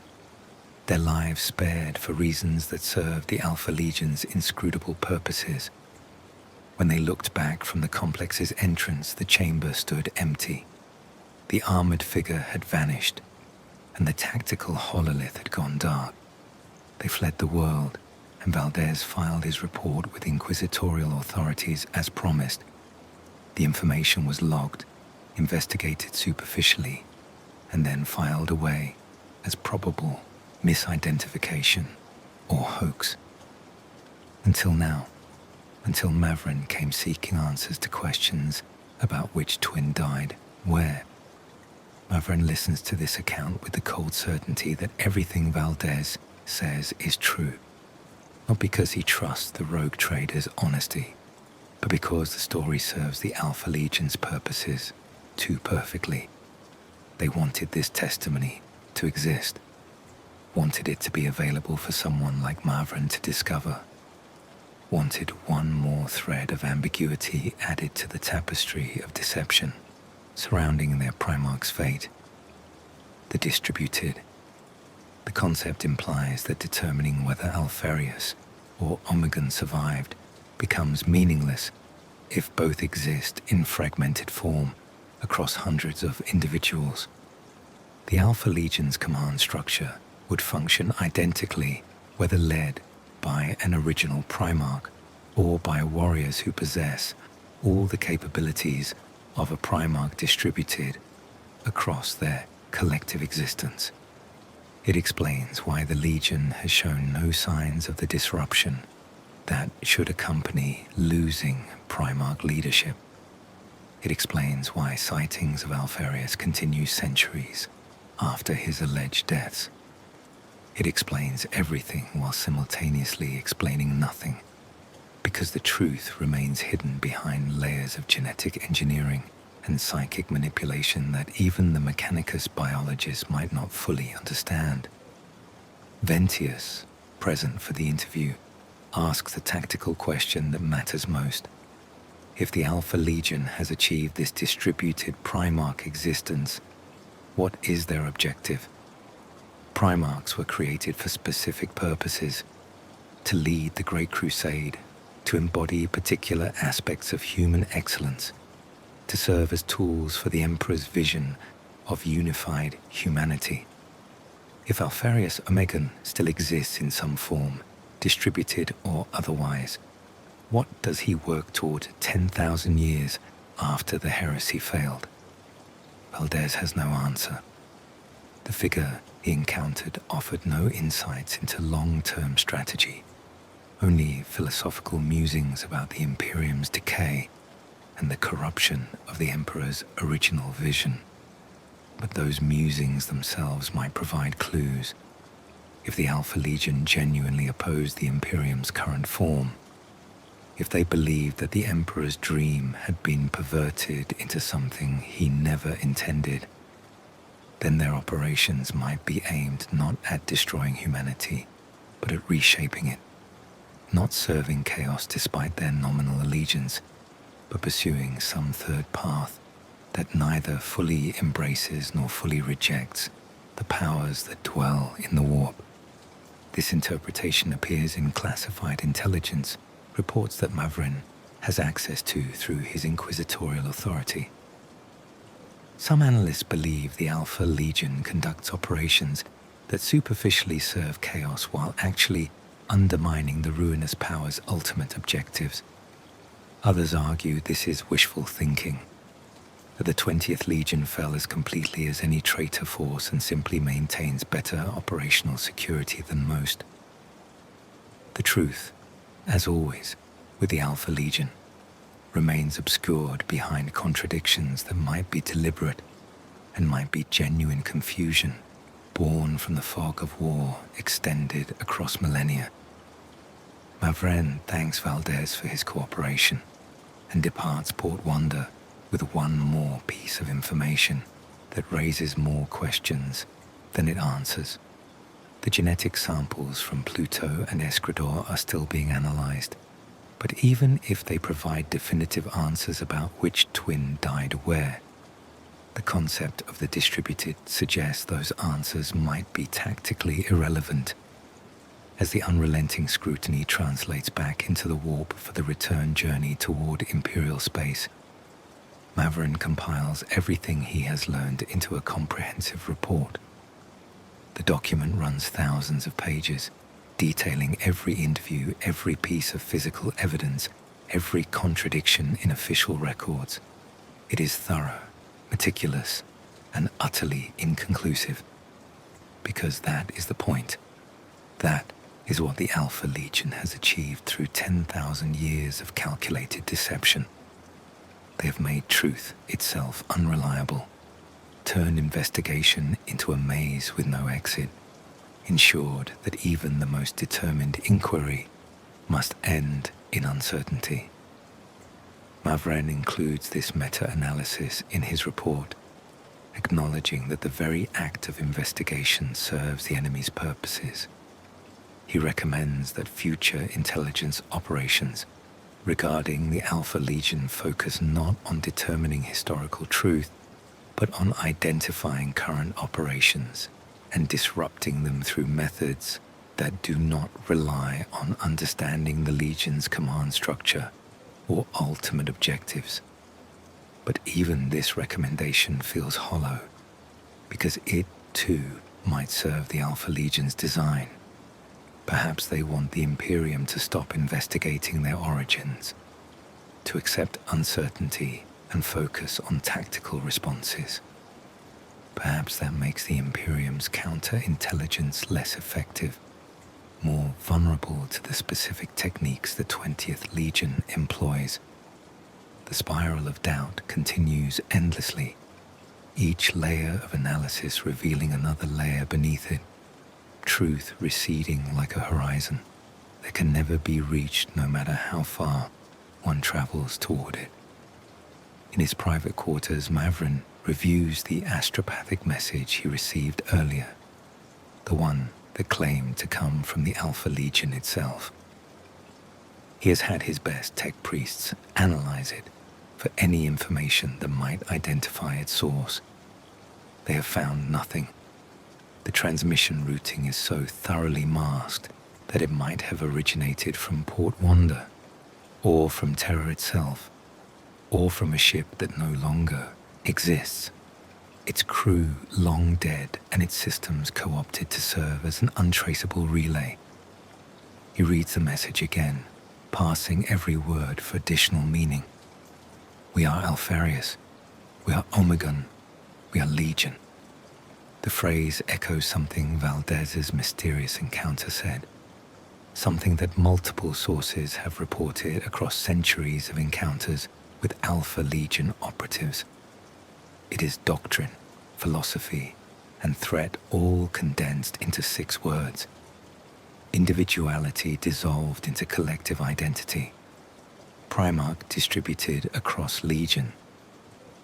their lives spared for reasons that served the Alpha Legion's inscrutable purposes. When they looked back from the complex's entrance, the chamber stood empty. The armored figure had vanished, and the tactical hololith had gone dark. They fled the world, and Valdez filed his report with inquisitorial authorities as promised. The information was logged, investigated superficially, and then filed away as probable misidentification or hoax. Until now, until Mavren came seeking answers to questions about which twin died where. Mavren listens to this account with the cold certainty that everything Valdez says is true, not because he trusts the rogue trader's honesty, but because the story serves the Alpha Legion's purposes too perfectly. They wanted this testimony to exist, wanted it to be available for someone like Mavren to discover, wanted one more thread of ambiguity added to the tapestry of deception surrounding their primarch's fate. The distributed. The concept implies that determining whether Alpharius or Omegon survived becomes meaningless if both exist in fragmented form across hundreds of individuals. The Alpha Legion's command structure would function identically whether led by an original primarch or by warriors who possess all the capabilities of a primarch distributed across their collective existence. It explains why the Legion has shown no signs of the disruption that should accompany losing primarch leadership. It explains why sightings of Alpharius continue centuries after his alleged deaths. It explains everything while simultaneously explaining nothing, because the truth remains hidden behind layers of genetic engineering and psychic manipulation that even the Mechanicus biologists might not fully understand. Ventius, present for the interview, asks the tactical question that matters most. If the Alpha Legion has achieved this distributed primarch existence, what is their objective? Primarchs were created for specific purposes: to lead the Great Crusade, to embody particular aspects of human excellence, to serve as tools for the Emperor's vision of unified humanity. If Alpharius Omegon still exists in some form, distributed or otherwise, what does he work toward 10,000 years after the heresy failed? Valdez has no answer. The figure he encountered offered no insights into long-term strategy, only philosophical musings about the Imperium's decay and the corruption of the Emperor's original vision. But those musings themselves might provide clues. If the Alpha Legion genuinely opposed the Imperium's current form, if they believed that the Emperor's dream had been perverted into something he never intended, then their operations might be aimed not at destroying humanity, but at reshaping it, not serving chaos despite their nominal allegiance, but pursuing some third path that neither fully embraces nor fully rejects the powers that dwell in the warp. This interpretation appears in classified intelligence reports that Mavren has access to through his inquisitorial authority. Some analysts believe the Alpha Legion conducts operations that superficially serve chaos while actually undermining the ruinous power's ultimate objectives. Others argue this is wishful thinking, that the 20th Legion fell as completely as any traitor force and simply maintains better operational security than most. The truth, as always, with the Alpha Legion, remains obscured behind contradictions that might be deliberate and might be genuine confusion born from the fog of war extended across millennia. Mavren thanks Valdez for his cooperation and departs Port Wonder with one more piece of information that raises more questions than it answers. The genetic samples from Pluto and Eskrador are still being analyzed, but even if they provide definitive answers about which twin died where, the concept of the distributed suggests those answers might be tactically irrelevant, as the unrelenting scrutiny translates back into the warp for the return journey toward Imperial space. Mavren compiles everything he has learned into a comprehensive report, The document runs thousands of pages, detailing every interview, every piece of physical evidence, every contradiction in official records. It is thorough, meticulous, and utterly inconclusive. Because that is the point. That is what the Alpha Legion has achieved through 10,000 years of calculated deception. They have made truth itself unreliable, turned investigation into a maze with no exit, ensured that even the most determined inquiry must end in uncertainty. Mavren includes this meta-analysis in his report, acknowledging that the very act of investigation serves the enemy's purposes. He recommends that future intelligence operations regarding the Alpha Legion focus not on determining historical truth, but on identifying current operations and disrupting them through methods that do not rely on understanding the Legion's command structure or ultimate objectives. But even this recommendation feels hollow, because it, too, might serve the Alpha Legion's design. Perhaps they want the Imperium to stop investigating their origins, to accept uncertainty and focus on tactical responses. Perhaps that makes the Imperium's counterintelligence less effective, more vulnerable to the specific techniques the 20th Legion employs. The spiral of doubt continues endlessly, each layer of analysis revealing another layer beneath it, truth receding like a horizon that can never be reached no matter how far one travels toward it. In his private quarters, Mavren reviews the astropathic message he received earlier, the one that claimed to come from the Alpha Legion itself. He has had his best tech priests analyze it for any information that might identify its source. They have found nothing. The transmission routing is so thoroughly masked that it might have originated from Port Wanda, or from Terra itself, or from a ship that no longer exists, its crew long dead and its systems co-opted to serve as an untraceable relay. He reads the message again, parsing every word for additional meaning. We are Alpharius. We are Omegon. We are Legion. The phrase echoes something Valdez's mysterious encounter said, something that multiple sources have reported across centuries of encounters with Alpha Legion operatives. It is doctrine, philosophy, and threat all condensed into 6 words. Individuality dissolved into collective identity. Primarch distributed across Legion.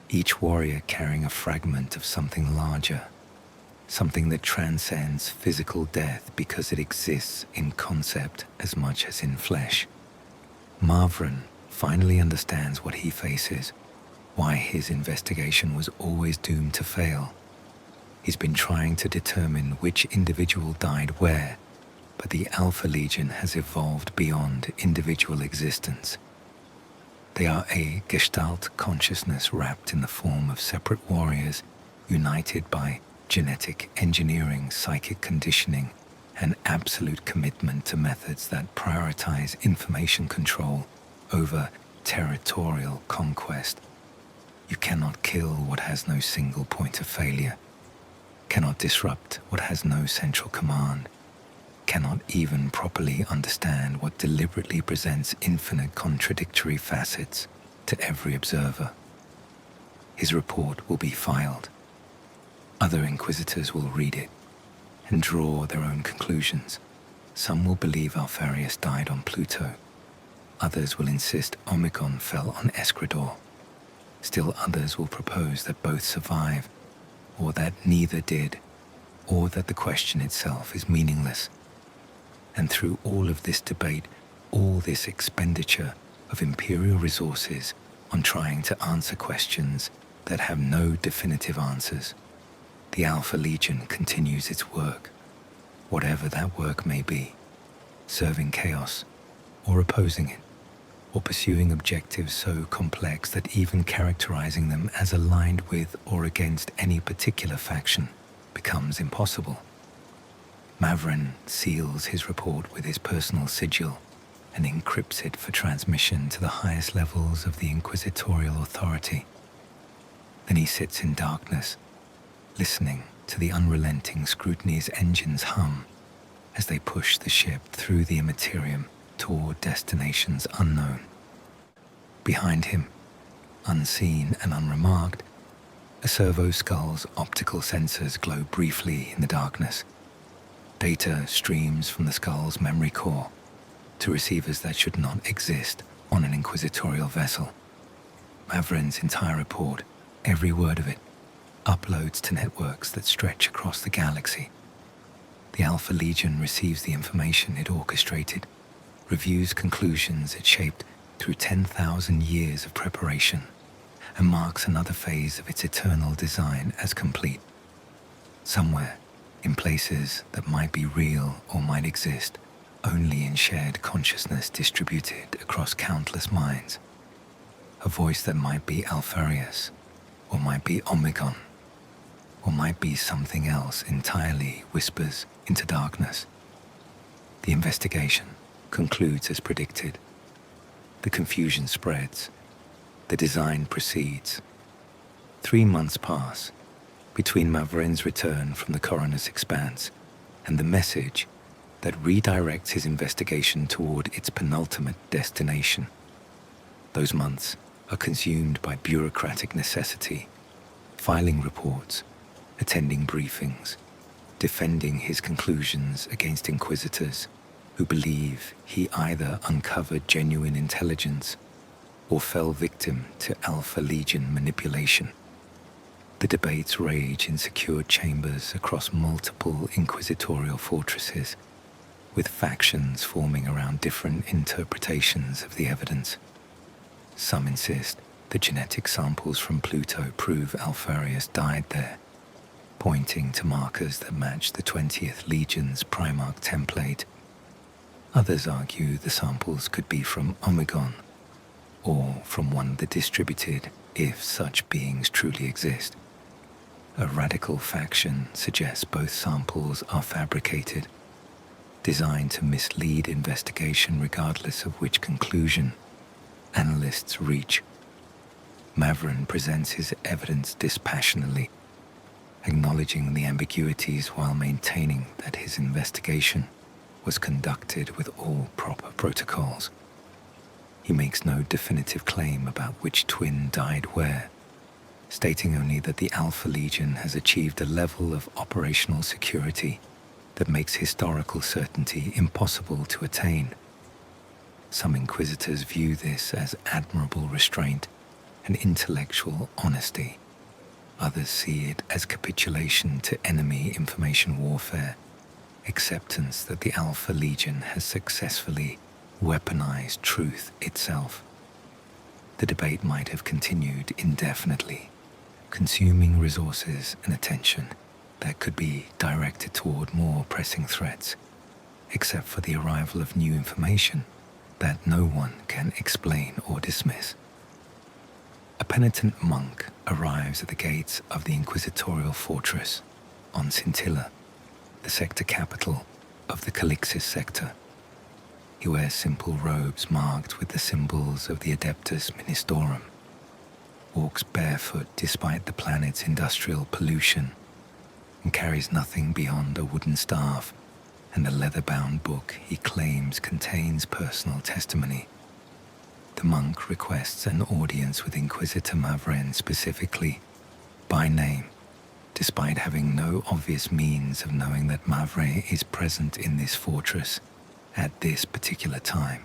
Each warrior carrying a fragment of something larger, something that transcends physical death because it exists in concept as much as in flesh. Mavren finally understands what he faces, why his investigation was always doomed to fail. He's been trying to determine which individual died where, but the Alpha Legion has evolved beyond individual existence. They are a Gestalt consciousness wrapped in the form of separate warriors, united by genetic engineering, psychic conditioning, and absolute commitment to methods that prioritize information control over territorial conquest. You cannot kill what has no single point of failure, cannot disrupt what has no central command, cannot even properly understand what deliberately presents infinite contradictory facets to every observer. His report will be filed. Other Inquisitors will read it and draw their own conclusions. Some will believe Alpharius died on Pluto. Others will insist Omegon fell on Eskrador. Still others will propose that both survive, or that neither did, or that the question itself is meaningless. And through all of this debate, all this expenditure of imperial resources on trying to answer questions that have no definitive answers, the Alpha Legion continues its work, whatever that work may be, serving chaos, or opposing it, or pursuing objectives so complex that even characterizing them as aligned with or against any particular faction becomes impossible. Mavren seals his report with his personal sigil and encrypts it for transmission to the highest levels of the inquisitorial authority. Then he sits in darkness, listening to the unrelenting scrutiny's engines hum as they push the ship through the immaterium toward destinations unknown. Behind him, unseen and unremarked, a servo skull's optical sensors glow briefly in the darkness. Data streams from the skull's memory core to receivers that should not exist on an inquisitorial vessel. Mavren's entire report, every word of it, uploads to networks that stretch across the galaxy. The Alpha Legion receives the information it orchestrated, reviews conclusions it shaped through 10,000 years of preparation, and marks another phase of its eternal design as complete. Somewhere, in places that might be real or might exist only in shared consciousness distributed across countless minds, a voice that might be Alpharius, or might be Omegon, or might be something else entirely whispers into darkness. The investigation concludes as predicted. The confusion spreads. The design proceeds. 3 months pass between Mavren's return from the coroner's expanse and the message that redirects his investigation toward its penultimate destination. Those months are consumed by bureaucratic necessity, filing reports, attending briefings, defending his conclusions against inquisitors who believe he either uncovered genuine intelligence or fell victim to Alpha Legion manipulation. The debates rage in secured chambers across multiple inquisitorial fortresses, with factions forming around different interpretations of the evidence. Some insist the genetic samples from Pluto prove Alpharius died there, pointing to markers that match the 20th Legion's primarch template. Others argue the samples could be from Omegon, or from one of the distributed, if such beings truly exist. A radical faction suggests both samples are fabricated, designed to mislead investigation regardless of which conclusion analysts reach. Mavren presents his evidence dispassionately, acknowledging the ambiguities while maintaining that his investigation was conducted with all proper protocols. He makes no definitive claim about which twin died where, stating only that the Alpha Legion has achieved a level of operational security that makes historical certainty impossible to attain. Some inquisitors view this as admirable restraint and intellectual honesty. Others see it as capitulation to enemy information warfare, acceptance that the Alpha Legion has successfully weaponized truth itself. The debate might have continued indefinitely, consuming resources and attention that could be directed toward more pressing threats, except for the arrival of new information that no one can explain or dismiss. A penitent monk arrives at the gates of the inquisitorial fortress on Scintilla, the sector capital of the Calixis sector. He wears simple robes marked with the symbols of the Adeptus Ministorum, walks barefoot despite the planet's industrial pollution, and carries nothing beyond a wooden staff and a leather-bound book he claims contains personal testimony. The monk requests an audience with Inquisitor Mavren specifically, by name, despite having no obvious means of knowing that Mavren is present in this fortress at this particular time.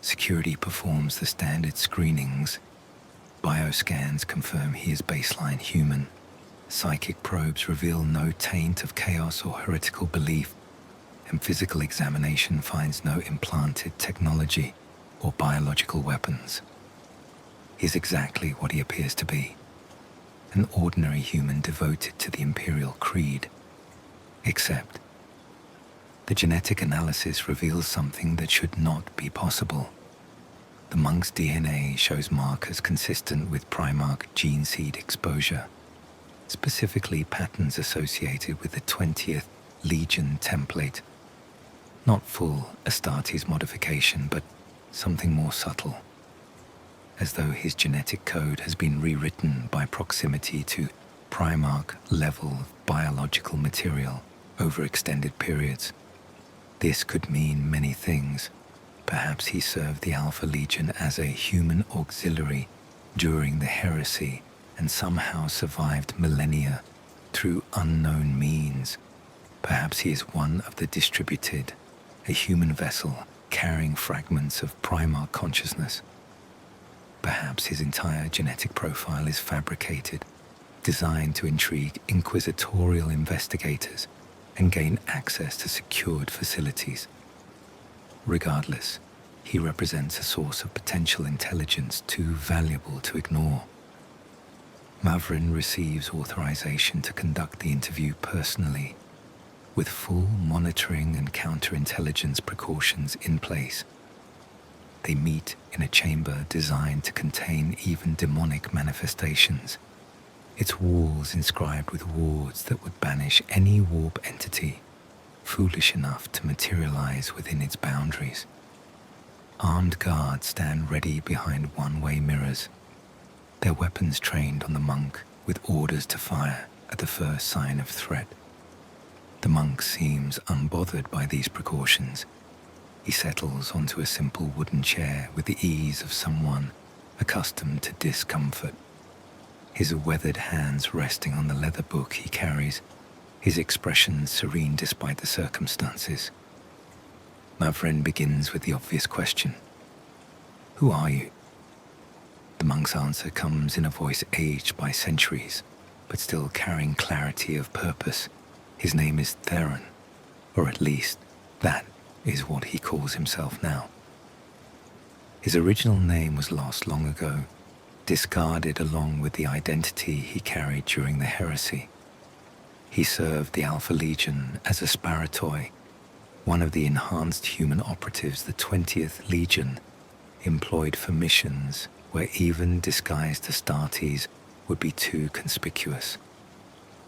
Security performs the standard screenings. Bioscans confirm he is baseline human. Psychic probes reveal no taint of chaos or heretical belief, and physical examination finds no implanted technology or biological weapons. He is exactly what he appears to be, an ordinary human devoted to the Imperial Creed. Except, the genetic analysis reveals something that should not be possible. The monk's DNA shows markers consistent with primarch gene seed exposure, specifically patterns associated with the 20th Legion template. Not full Astartes modification, but something more subtle. As though his genetic code has been rewritten by proximity to primarch level biological material over extended periods. This could mean many things. Perhaps he served the Alpha Legion as a human auxiliary during the heresy and somehow survived millennia through unknown means. Perhaps he is one of the distributed, a human vessel carrying fragments of primarch consciousness. Perhaps his entire genetic profile is fabricated, designed to intrigue inquisitorial investigators and gain access to secured facilities. Regardless, he represents a source of potential intelligence too valuable to ignore. Mavren receives authorization to conduct the interview personally, with full monitoring and counterintelligence precautions in place. They meet in a chamber designed to contain even demonic manifestations, its walls inscribed with wards that would banish any warp entity foolish enough to materialize within its boundaries. Armed guards stand ready behind one-way mirrors, their weapons trained on the monk with orders to fire at the first sign of threat. The monk seems unbothered by these precautions. He settles onto a simple wooden chair with the ease of someone accustomed to discomfort. His weathered hands resting on the leather book he carries, his expression serene despite the circumstances. Mavren begins with the obvious question. Who are you? The monk's answer comes in a voice aged by centuries, but still carrying clarity of purpose. His name is Theron, or at least that is what he calls himself now. His original name was lost long ago, discarded along with the identity he carried during the heresy. He served the Alpha Legion as a sparatoi, one of the enhanced human operatives the 20th Legion employed for missions where even disguised Astartes would be too conspicuous.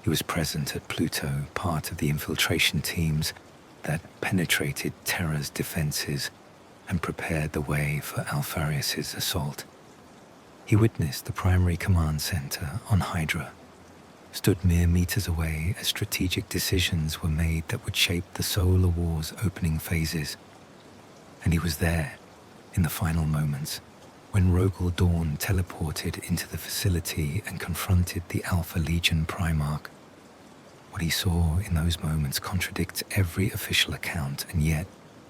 He was present at Pluto, part of the infiltration teams that penetrated Terra's defenses and prepared the way for Alpharius' assault. He witnessed the primary command center on Hydra, stood mere meters away as strategic decisions were made that would shape the Solar War's opening phases. And he was there, in the final moments, when Rogal Dorn teleported into the facility and confronted the Alpha Legion Primarch. What he saw in those moments contradicts every official account and yet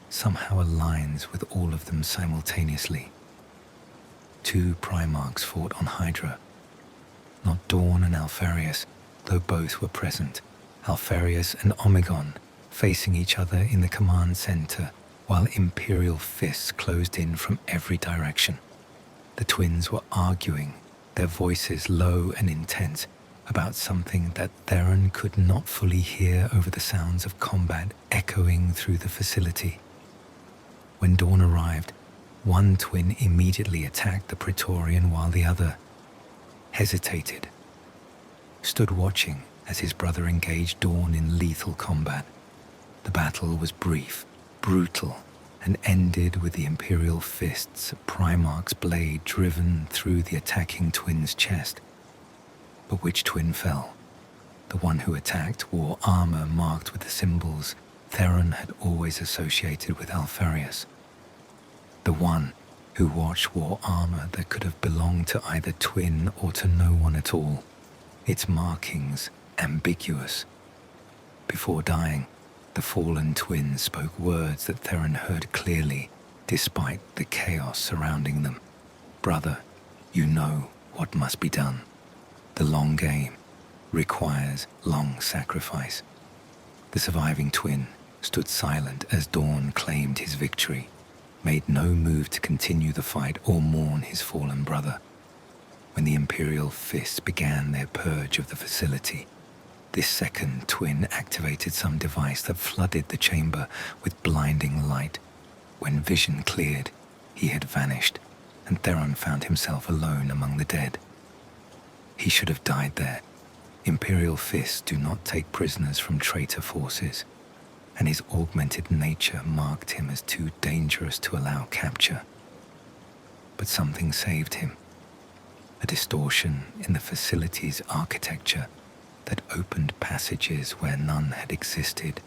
somehow aligns with all of them simultaneously. Two Primarchs fought on Hydra. Not Dorn and Alpharius, though both were present. Alpharius and Omegon facing each other in the command center while Imperial fists closed in from every direction. The twins were arguing, their voices low and intense, about something that Theron could not fully hear over the sounds of combat echoing through the facility. When dawn arrived, one twin immediately attacked the Praetorian while the other hesitated, stood watching as his brother engaged Dawn in lethal combat. The battle was brief, brutal, and ended with the Imperial fists, Primarch's blade driven through the attacking twin's chest. But which twin fell? The one who attacked wore armor marked with the symbols Theron had always associated with Alpharius. The one who watched wore armor that could have belonged to either twin or to no one at all, its markings ambiguous. Before dying, the fallen twin spoke words that Theron heard clearly, despite the chaos surrounding them. Brother, you know what must be done. The long game requires long sacrifice. The surviving twin stood silent as Dawn claimed his victory, made no move to continue the fight or mourn his fallen brother. When the Imperial fists began their purge of the facility, this second twin activated some device that flooded the chamber with blinding light. When vision cleared, he had vanished, and Theron found himself alone among the dead. He should have died there. Imperial fists do not take prisoners from traitor forces. and his augmented nature marked him as too dangerous to allow capture. But something saved him. A distortion in the facility's architecture that opened passages where none had existed,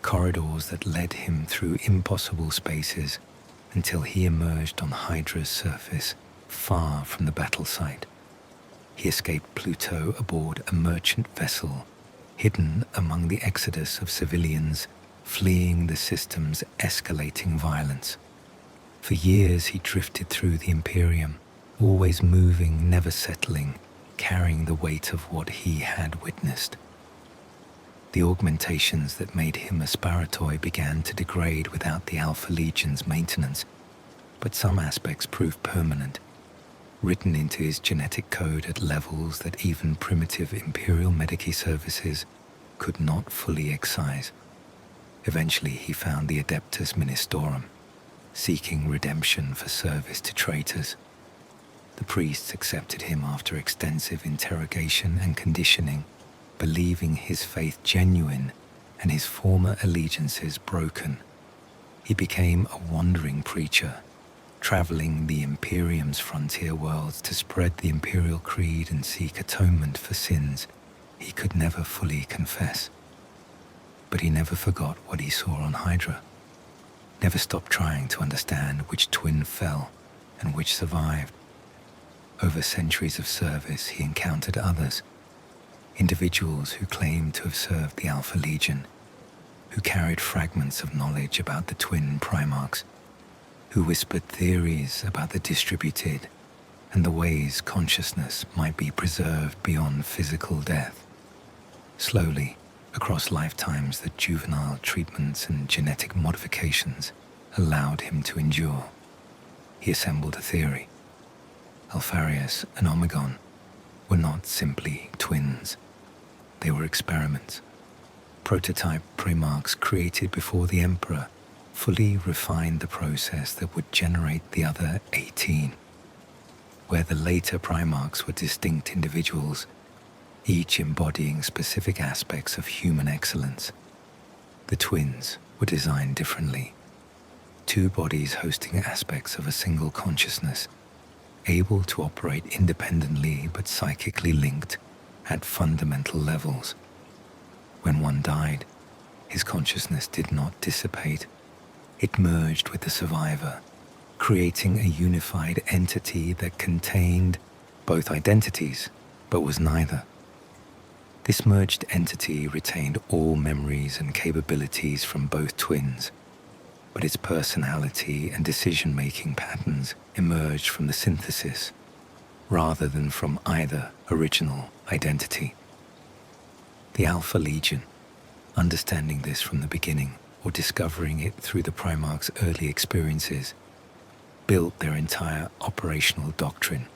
corridors that led him through impossible spaces until he emerged on Hydra's surface, far from the battle site. He escaped Pluto aboard a merchant vessel, hidden among the exodus of civilians fleeing the system's escalating violence. For years he drifted through the Imperium, always moving, never settling, carrying the weight of what he had witnessed. The augmentations that made him a Sparatoy began to degrade without the Alpha Legion's maintenance, but some aspects proved permanent, written into his genetic code at levels that even primitive Imperial Medici services could not fully excise. Eventually he found the Adeptus Ministorum, seeking redemption for service to traitors. The priests accepted him after extensive interrogation and conditioning, believing his faith genuine and his former allegiances broken. He became a wandering preacher, traveling the Imperium's frontier worlds to spread the Imperial creed and seek atonement for sins he could never fully confess. But he never forgot what he saw on Hydra, never stopped trying to understand which twin fell and which survived. Over centuries of service, he encountered others, individuals who claimed to have served the Alpha Legion, who carried fragments of knowledge about the twin primarchs, who whispered theories about the distributed and the ways consciousness might be preserved beyond physical death. Slowly, across lifetimes, the juvenile treatments and genetic modifications allowed him to endure. He assembled a theory. Alpharius and Omegon were not simply twins. They were experiments, prototype primarchs created before the Emperor fully refined the process that would generate the other 18. Where the later primarchs were distinct individuals, each embodying specific aspects of human excellence, the twins were designed differently. Two bodies hosting aspects of a single consciousness, able to operate independently but psychically linked at fundamental levels. When one died, his consciousness did not dissipate. It merged with the survivor, creating a unified entity that contained both identities, but was neither. This merged entity retained all memories and capabilities from both twins, but its personality and decision-making patterns emerged from the synthesis, rather than from either original identity. The Alpha Legion, understanding this from the beginning, or discovering it through the Primarch's early experiences, built their entire operational doctrine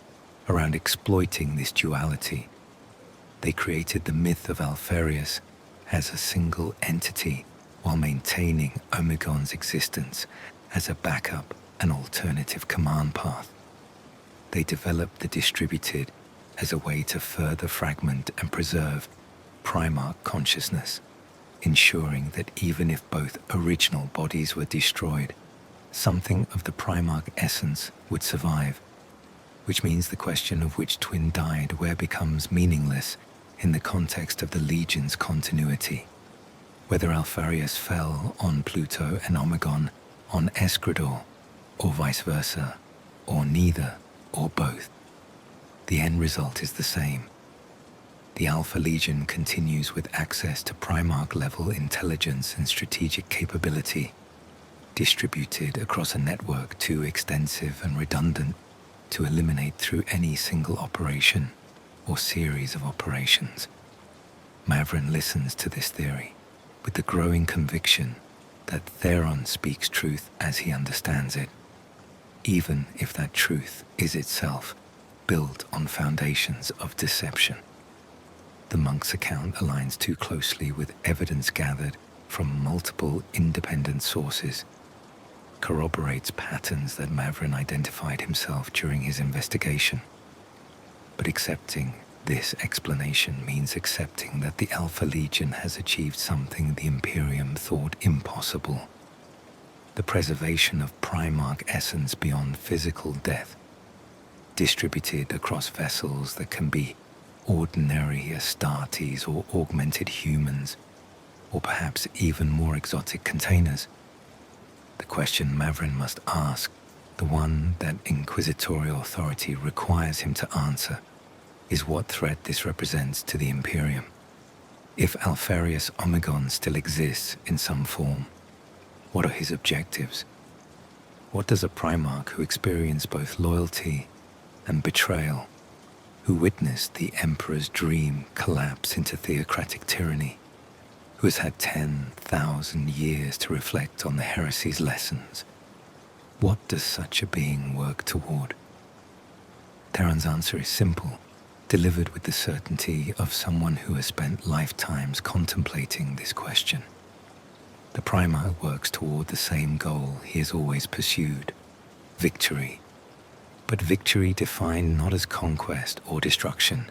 around exploiting this duality. They created the myth of Alpharius as a single entity while maintaining Omegon's existence as a backup and alternative command path. They developed the distributed as a way to further fragment and preserve Primarch consciousness, ensuring that even if both original bodies were destroyed, something of the Primarch essence would survive, which means the question of which twin died where becomes meaningless in the context of the Legion's continuity. Whether Alpharius fell on Pluto and Omegon on Eskrador, or vice versa, or neither, or both, the end result is the same. The Alpha Legion continues with access to Primarch-level intelligence and strategic capability, distributed across a network too extensive and redundant to eliminate through any single operation or series of operations. Mavren listens to this theory with the growing conviction that Theron speaks truth as he understands it, even if that truth is itself built on foundations of deception. The monk's account aligns too closely with evidence gathered from multiple independent sources, corroborates patterns that Mavren identified himself during his investigation. But accepting This explanation means accepting that the Alpha Legion has achieved something the Imperium thought impossible: the preservation of primarch essence beyond physical death, distributed across vessels that can be ordinary Astartes or augmented humans, or perhaps even more exotic containers. The question Mavren must ask, the one that inquisitorial authority requires him to answer, is what threat this represents to the Imperium. If Alpharius Omegon still exists in some form, what are his objectives? What does a primarch who experienced both loyalty and betrayal, who witnessed the Emperor's dream collapse into theocratic tyranny, who has had 10,000 years to reflect on the heresy's lessons, what does such a being work toward? Theron's answer is simple, delivered with the certainty of someone who has spent lifetimes contemplating this question. The Primarch works toward the same goal he has always pursued: victory. But victory defined not as conquest or destruction,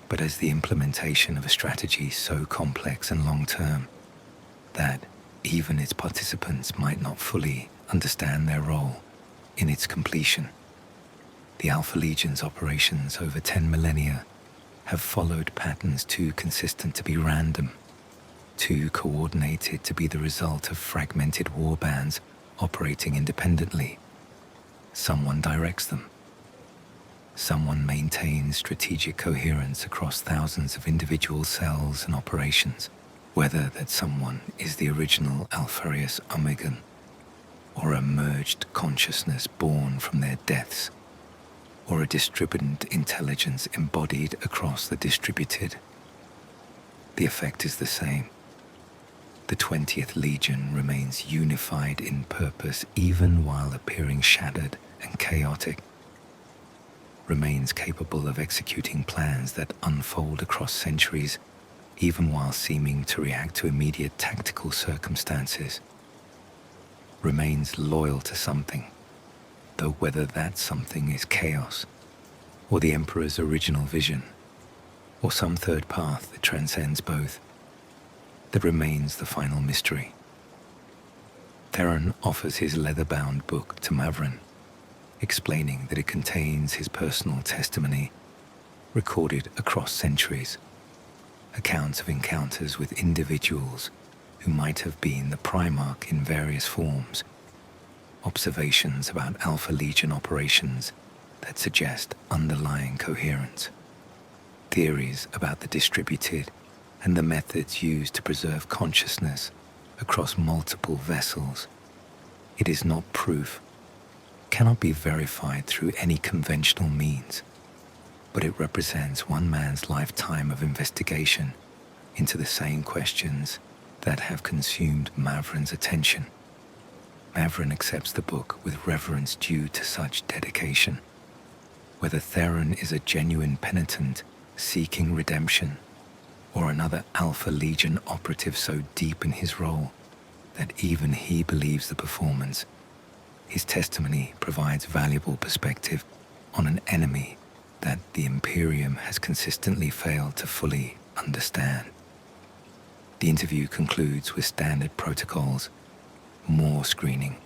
but as the implementation of a strategy so complex and long-term that even its participants might not fully understand their role in its completion. The Alpha Legion's operations over 10 millennia have followed patterns too consistent to be random, too coordinated to be the result of fragmented warbands operating independently. Someone directs them. Someone maintains strategic coherence across thousands of individual cells and operations, whether that someone is the original Alpharius Omegon or a merged consciousness born from their deaths, or a distributed intelligence embodied across the distributed. The effect is the same. The 20th Legion remains unified in purpose even while appearing shattered and chaotic, remains capable of executing plans that unfold across centuries even while seeming to react to immediate tactical circumstances, remains loyal to something, though whether that something is chaos, or the Emperor's original vision, or some third path that transcends both, that remains the final mystery. Theron offers his leather-bound book to Mavren, explaining that it contains his personal testimony, recorded across centuries, accounts of encounters with individuals who might have been the Primarch in various forms, observations about Alpha Legion operations that suggest underlying coherence, theories about the distributed and the methods used to preserve consciousness across multiple vessels. It is not proof, cannot be verified through any conventional means, but it represents one man's lifetime of investigation into the same questions that have consumed Mavren's attention. Mavren accepts the book with reverence due to such dedication. Whether Theron is a genuine penitent seeking redemption, or another Alpha Legion operative so deep in his role that even he believes the performance, his testimony provides valuable perspective on an enemy that the Imperium has consistently failed to fully understand. The interview concludes with standard protocols: more screening,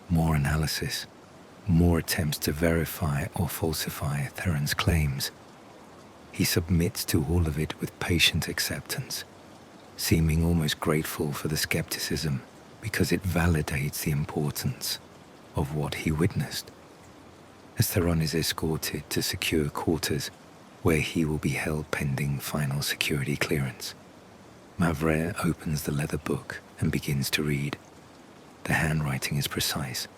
more analysis, more attempts to verify or falsify Theron's claims. He submits to all of it with patient acceptance, seeming almost grateful for the skepticism because it validates the importance of what he witnessed. As Theron is escorted to secure quarters where he will be held pending final security clearance, Mavren opens the leather book and begins to read. The handwriting is precise,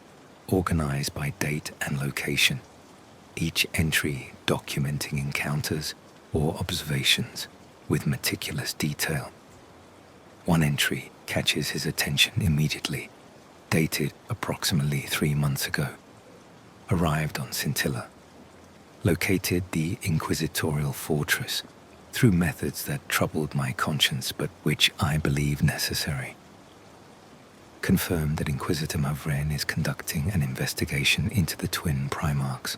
organized by date and location, each entry documenting encounters or observations with meticulous detail. One entry catches his attention immediately, dated approximately 3 months ago. Arrived on Scintilla. Located the inquisitorial fortress through methods that troubled my conscience but which I believe necessary. Confirmed that Inquisitor Mavren is conducting an investigation into the twin Primarchs.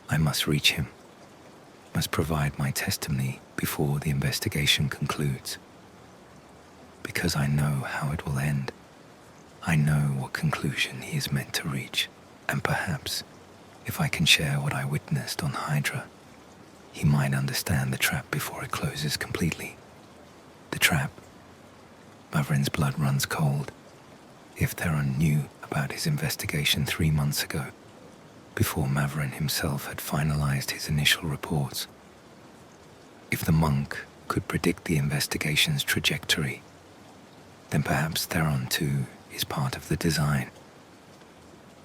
I must reach him. must provide my testimony before the investigation concludes. Because I know how it will end. I know what conclusion he is meant to reach, and perhaps, if I can share what I witnessed on Hydra, he might understand the trap before it closes completely. The trap. Mavren's blood runs cold. If Theron knew about his investigation 3 months ago, before Mavren himself had finalized his initial reports. If the monk could predict the investigation's trajectory, then perhaps Theron too is part of the design.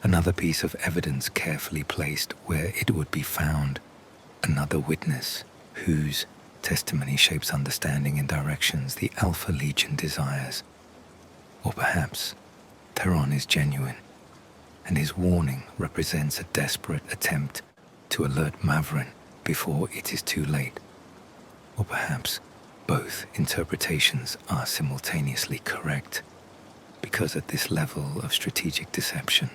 Another piece of evidence carefully placed where it would be found, another witness whose testimony shapes understanding in directions the Alpha Legion desires. Or perhaps Theron is genuine, and his warning represents a desperate attempt to alert Mavren before it is too late. Or perhaps both interpretations are simultaneously correct, because at this level of strategic deception,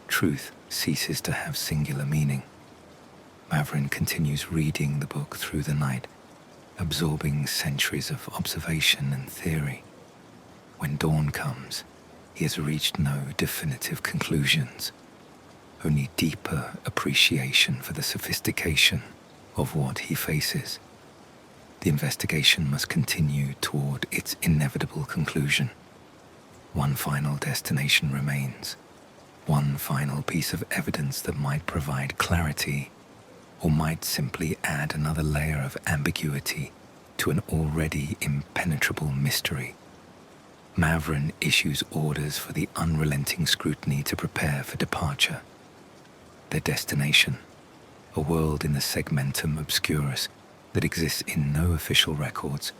truth ceases to have singular meaning. Mavren continues reading the book through the night, absorbing centuries of observation and theory. When dawn comes, he has reached no definitive conclusions, only deeper appreciation for the sophistication of what he faces. The investigation must continue toward its inevitable conclusion. One final destination remains, one final piece of evidence that might provide clarity or might simply add another layer of ambiguity to an already impenetrable mystery. Mavren issues orders for the unrelenting scrutiny to prepare for departure. Their destination, a world in the segmentum obscurus that exists in no official records,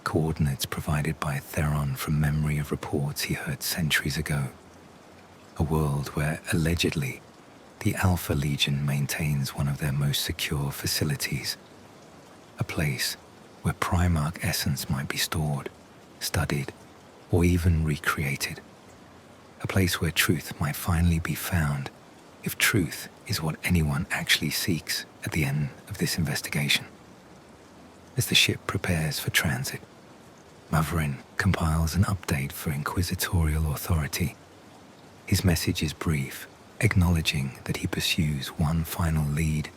coordinates provided by Theron from memory of reports he heard centuries ago. A world where, allegedly, the Alpha Legion maintains one of their most secure facilities. A place where primarch essence might be stored, studied, or even recreated. A place where truth might finally be found, if truth is what anyone actually seeks at the end of this investigation. As the ship prepares for transit, Mavren compiles an update for Inquisitorial authority. His message is brief, acknowledging that he pursues one final lead,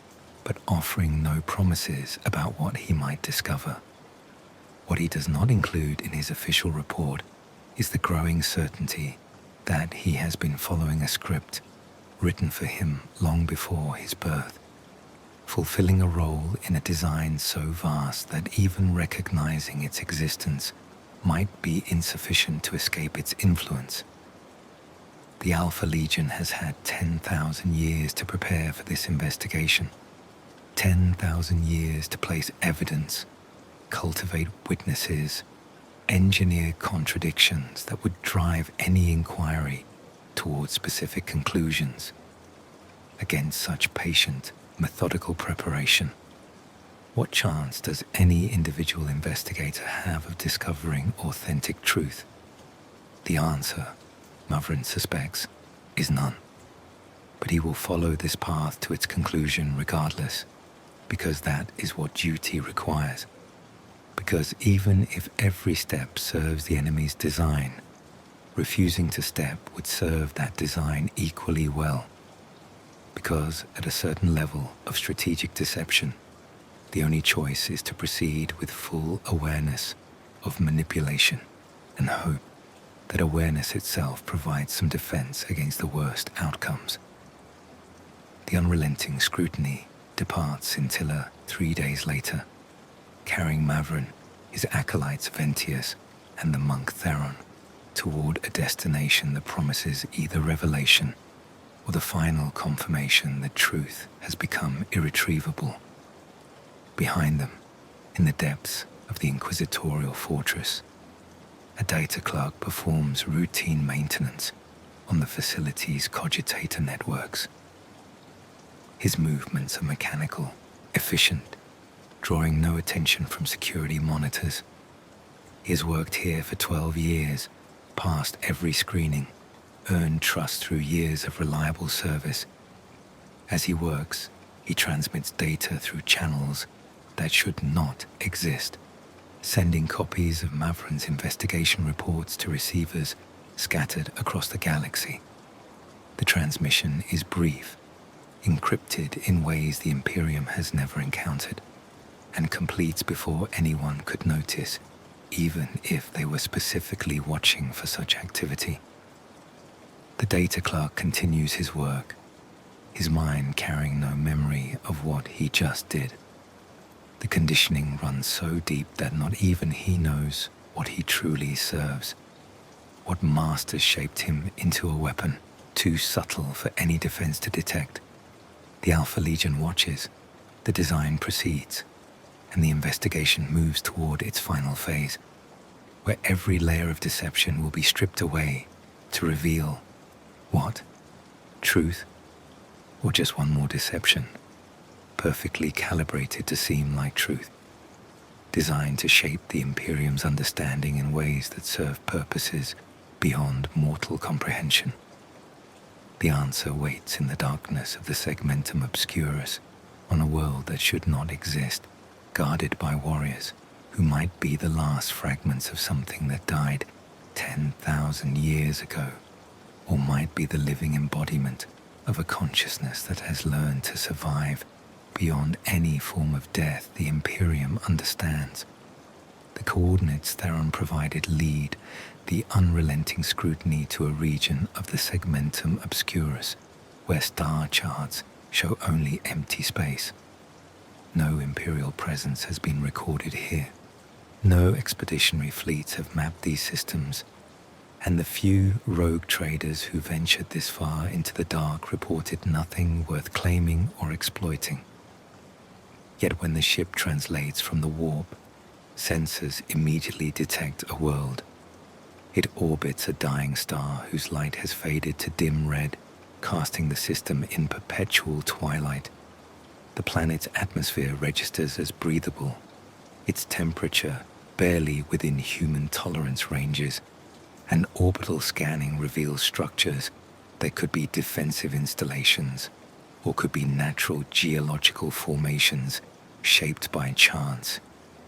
but offering no promises about what he might discover. What he does not include in his official report is the growing certainty that he has been following a script written for him long before his birth, fulfilling a role in a design so vast that even recognizing its existence might be insufficient to escape its influence. The Alpha Legion has had 10,000 years to prepare for this investigation, 10,000 years to place evidence, cultivate witnesses, engineer contradictions that would drive any inquiry towards specific conclusions. Against such patient, methodical preparation, what chance does any individual investigator have of discovering authentic truth? The answer, Mavren suspects, is none. But he will follow this path to its conclusion regardless, because that is what duty requires. Because even if every step serves the enemy's design, refusing to step would serve that design equally well. Because at a certain level of strategic deception, the only choice is to proceed with full awareness of manipulation and hope that awareness itself provides some defense against the worst outcomes. The unrelenting scrutiny departs Scintilla 3 days later, carrying Mavren, his acolytes Ventius, and the monk Theron toward a destination that promises either revelation or the final confirmation that truth has become irretrievable. Behind them, in the depths of the Inquisitorial fortress, a data clerk performs routine maintenance on the facility's cogitator networks. His movements are mechanical, efficient, drawing no attention from security monitors. He has worked here for 12 years, passed every screening, earned trust through years of reliable service. As he works, he transmits data through channels that should not exist, sending copies of Mavren's investigation reports to receivers scattered across the galaxy. The transmission is brief, encrypted in ways the Imperium has never encountered, and completes before anyone could notice, even if they were specifically watching for such activity. The data clerk continues his work, his mind carrying no memory of what he just did. The conditioning runs so deep that not even he knows what he truly serves. What masters shaped him into a weapon, too subtle for any defense to detect. The Alpha Legion watches, the design proceeds, and the investigation moves toward its final phase, where every layer of deception will be stripped away to reveal what? Truth? Or just one more deception, perfectly calibrated to seem like truth, designed to shape the Imperium's understanding in ways that serve purposes beyond mortal comprehension. The answer waits in the darkness of the Segmentum Obscurus, on a world that should not exist, guarded by warriors who might be the last fragments of something that died 10,000 years ago, or might be the living embodiment of a consciousness that has learned to survive beyond any form of death the Imperium understands. The coordinates Theron provided lead the unrelenting scrutiny to a region of the Segmentum Obscurus, where star charts show only empty space. No Imperial presence has been recorded here. No expeditionary fleets have mapped these systems, and the few rogue traders who ventured this far into the dark reported nothing worth claiming or exploiting. Yet when the ship translates from the warp, sensors immediately detect a world. It orbits a dying star whose light has faded to dim red, casting the system in perpetual twilight. The planet's atmosphere registers as breathable, its temperature barely within human tolerance ranges, and orbital scanning reveals structures that could be defensive installations or could be natural geological formations shaped by chance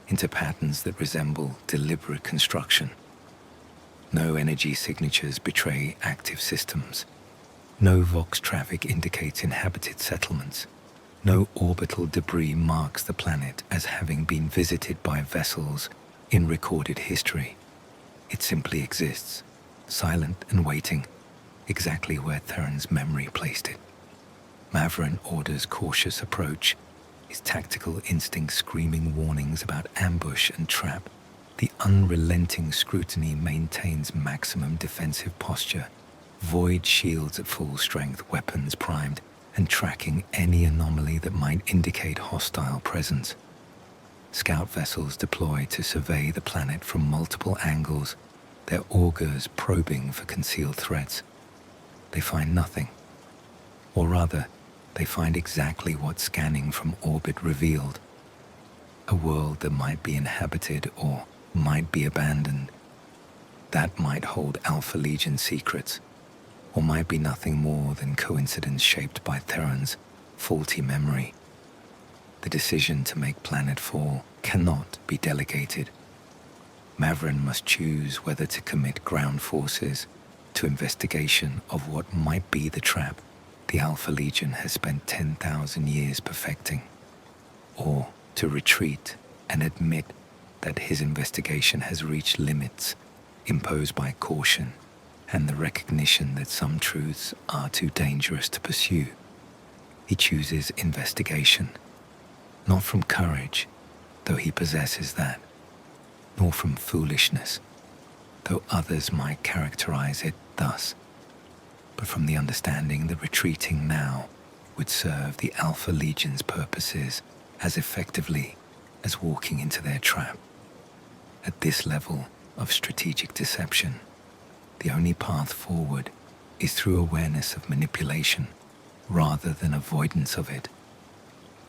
into patterns that resemble deliberate construction. No energy signatures betray active systems. No Vox traffic indicates inhabited settlements. No orbital debris marks the planet as having been visited by vessels in recorded history. It simply exists, silent and waiting, exactly where Theron's memory placed it. Mavren orders cautious approach, his tactical instincts screaming warnings about ambush and trap. The unrelenting scrutiny maintains maximum defensive posture, void shields at full strength, weapons primed, and tracking any anomaly that might indicate hostile presence. Scout vessels deploy to survey the planet from multiple angles, their augurs probing for concealed threats. They find nothing. Or rather, they find exactly what scanning from orbit revealed. A world that might be inhabited or might be abandoned. That might hold Alpha Legion secrets, or might be nothing more than coincidence shaped by Theron's faulty memory. The decision to make planet fall cannot be delegated. Mavren must choose whether to commit ground forces to investigation of what might be the trap the Alpha Legion has spent 10,000 years perfecting, or to retreat and admit that his investigation has reached limits imposed by caution and the recognition that some truths are too dangerous to pursue. He chooses investigation, not from courage, though he possesses that, nor from foolishness, though others might characterize it thus, but from the understanding that retreating now would serve the Alpha Legion's purposes as effectively as walking into their trap. At this level of strategic deception, the only path forward is through awareness of manipulation rather than avoidance of it.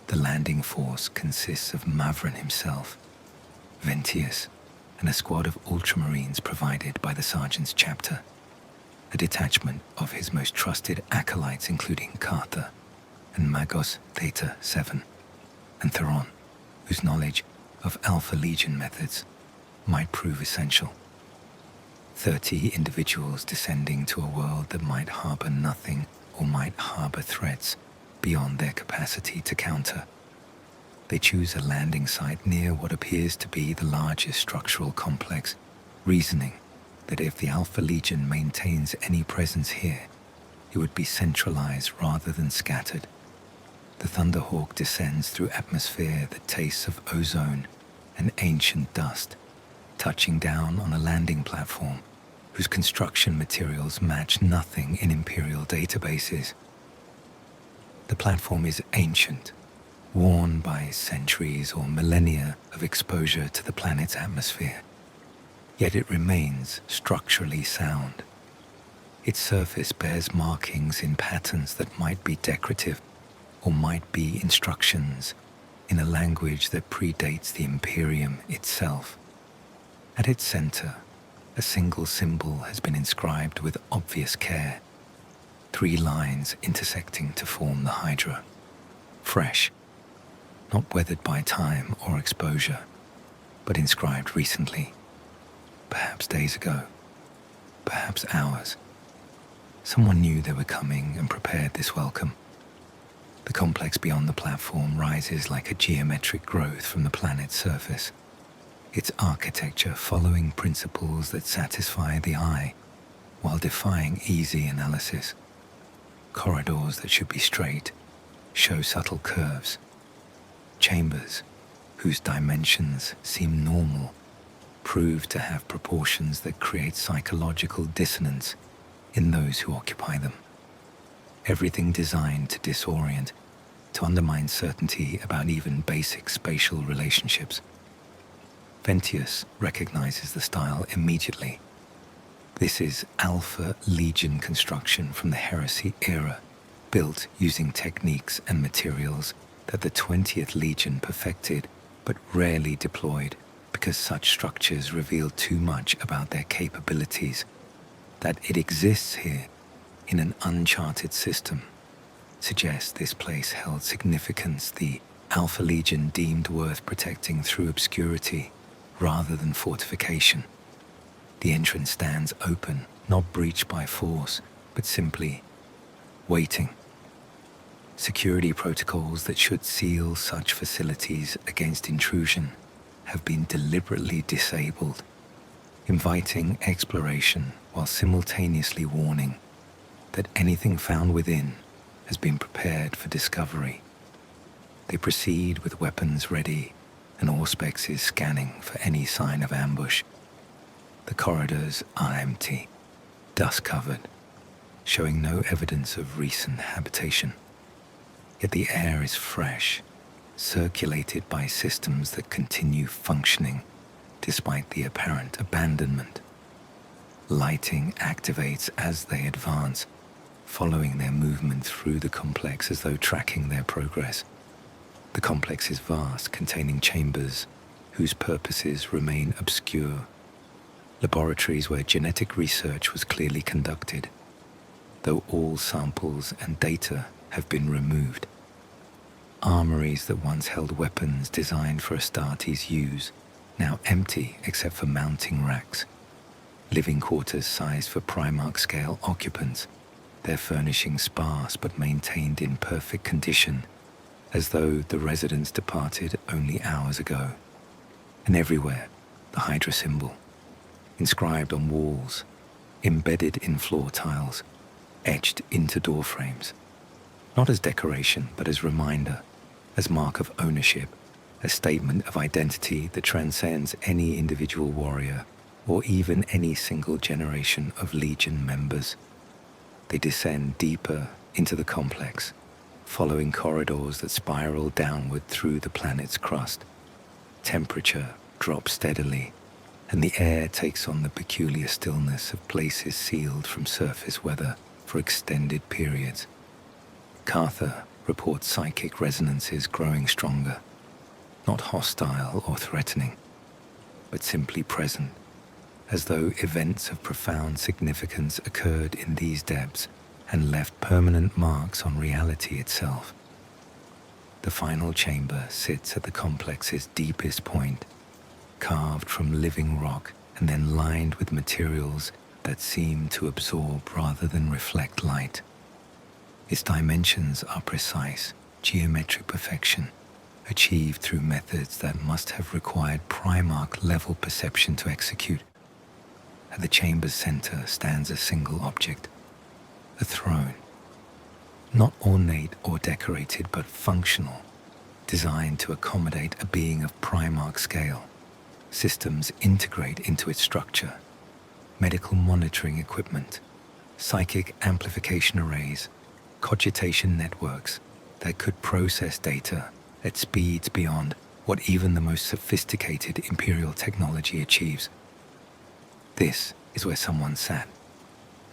The landing force consists of Mavren himself, Ventius, and a squad of Ultramarines provided by the Sergeant's chapter, a detachment of his most trusted acolytes including Cartha and Magos Theta 7, and Theron, whose knowledge of Alpha Legion methods might prove essential. 30 individuals descending to a world that might harbor nothing or might harbor threats beyond their capacity to counter. They choose a landing site near what appears to be the largest structural complex, reasoning that if the Alpha Legion maintains any presence here, it would be centralized rather than scattered. The Thunderhawk descends through atmosphere that tastes of ozone and ancient dust, touching down on a landing platform whose construction materials match nothing in Imperial databases. The platform is ancient, worn by centuries or millennia of exposure to the planet's atmosphere, yet it remains structurally sound. Its surface bears markings in patterns that might be decorative or might be instructions in a language that predates the Imperium itself. At its center, a single symbol has been inscribed with obvious care, 3 lines intersecting to form the Hydra. Fresh, not weathered by time or exposure, but inscribed recently, perhaps days ago, perhaps hours. Someone knew they were coming and prepared this welcome. The complex beyond the platform rises like a geometric growth from the planet's surface, its architecture following principles that satisfy the eye while defying easy analysis. Corridors that should be straight show subtle curves. Chambers, whose dimensions seem normal, prove to have proportions that create psychological dissonance in those who occupy them. Everything designed to disorient, to undermine certainty about even basic spatial relationships. Ventius recognizes the style immediately. This is Alpha Legion construction from the Heresy era, built using techniques and materials that the 20th Legion perfected but rarely deployed because such structures reveal too much about their capabilities. That it exists here in an uncharted system suggests this place held significance the Alpha Legion deemed worth protecting through obscurity rather than fortification. The entrance stands open, not breached by force, but simply waiting. Security protocols that should seal such facilities against intrusion have been deliberately disabled, inviting exploration while simultaneously warning that anything found within has been prepared for discovery. They proceed with weapons ready, and Auspex is scanning for any sign of ambush. The corridors are empty, dust-covered, showing no evidence of recent habitation. Yet the air is fresh, circulated by systems that continue functioning despite the apparent abandonment. Lighting activates as they advance, following their movement through the complex as though tracking their progress. The complex is vast, containing chambers whose purposes remain obscure. Laboratories where genetic research was clearly conducted, though all samples and data have been removed. Armories that once held weapons designed for Astartes' use, now empty except for mounting racks. Living quarters sized for primarch-scale occupants, their furnishings sparse but maintained in perfect condition, as though the residents departed only hours ago. And everywhere, the Hydra symbol, inscribed on walls, embedded in floor tiles, etched into door frames. Not as decoration, but as reminder, as mark of ownership, a statement of identity that transcends any individual warrior or even any single generation of Legion members. They descend deeper into the complex, following corridors that spiral downward through the planet's crust. Temperature drops steadily, and the air takes on the peculiar stillness of places sealed from surface weather for extended periods. Cartha reports psychic resonances growing stronger, not hostile or threatening, but simply present, as though events of profound significance occurred in these depths and left permanent marks on reality itself. The final chamber sits at the complex's deepest point, carved from living rock and then lined with materials that seem to absorb rather than reflect light. Its dimensions are precise, geometric perfection, achieved through methods that must have required primarch-level perception to execute. At the chamber's center stands a single object, a throne. Not ornate or decorated, but functional, designed to accommodate a being of primarch scale. Systems integrate into its structure: medical monitoring equipment, psychic amplification arrays, cogitation networks that could process data at speeds beyond what even the most sophisticated Imperial technology achieves. This is where someone sat,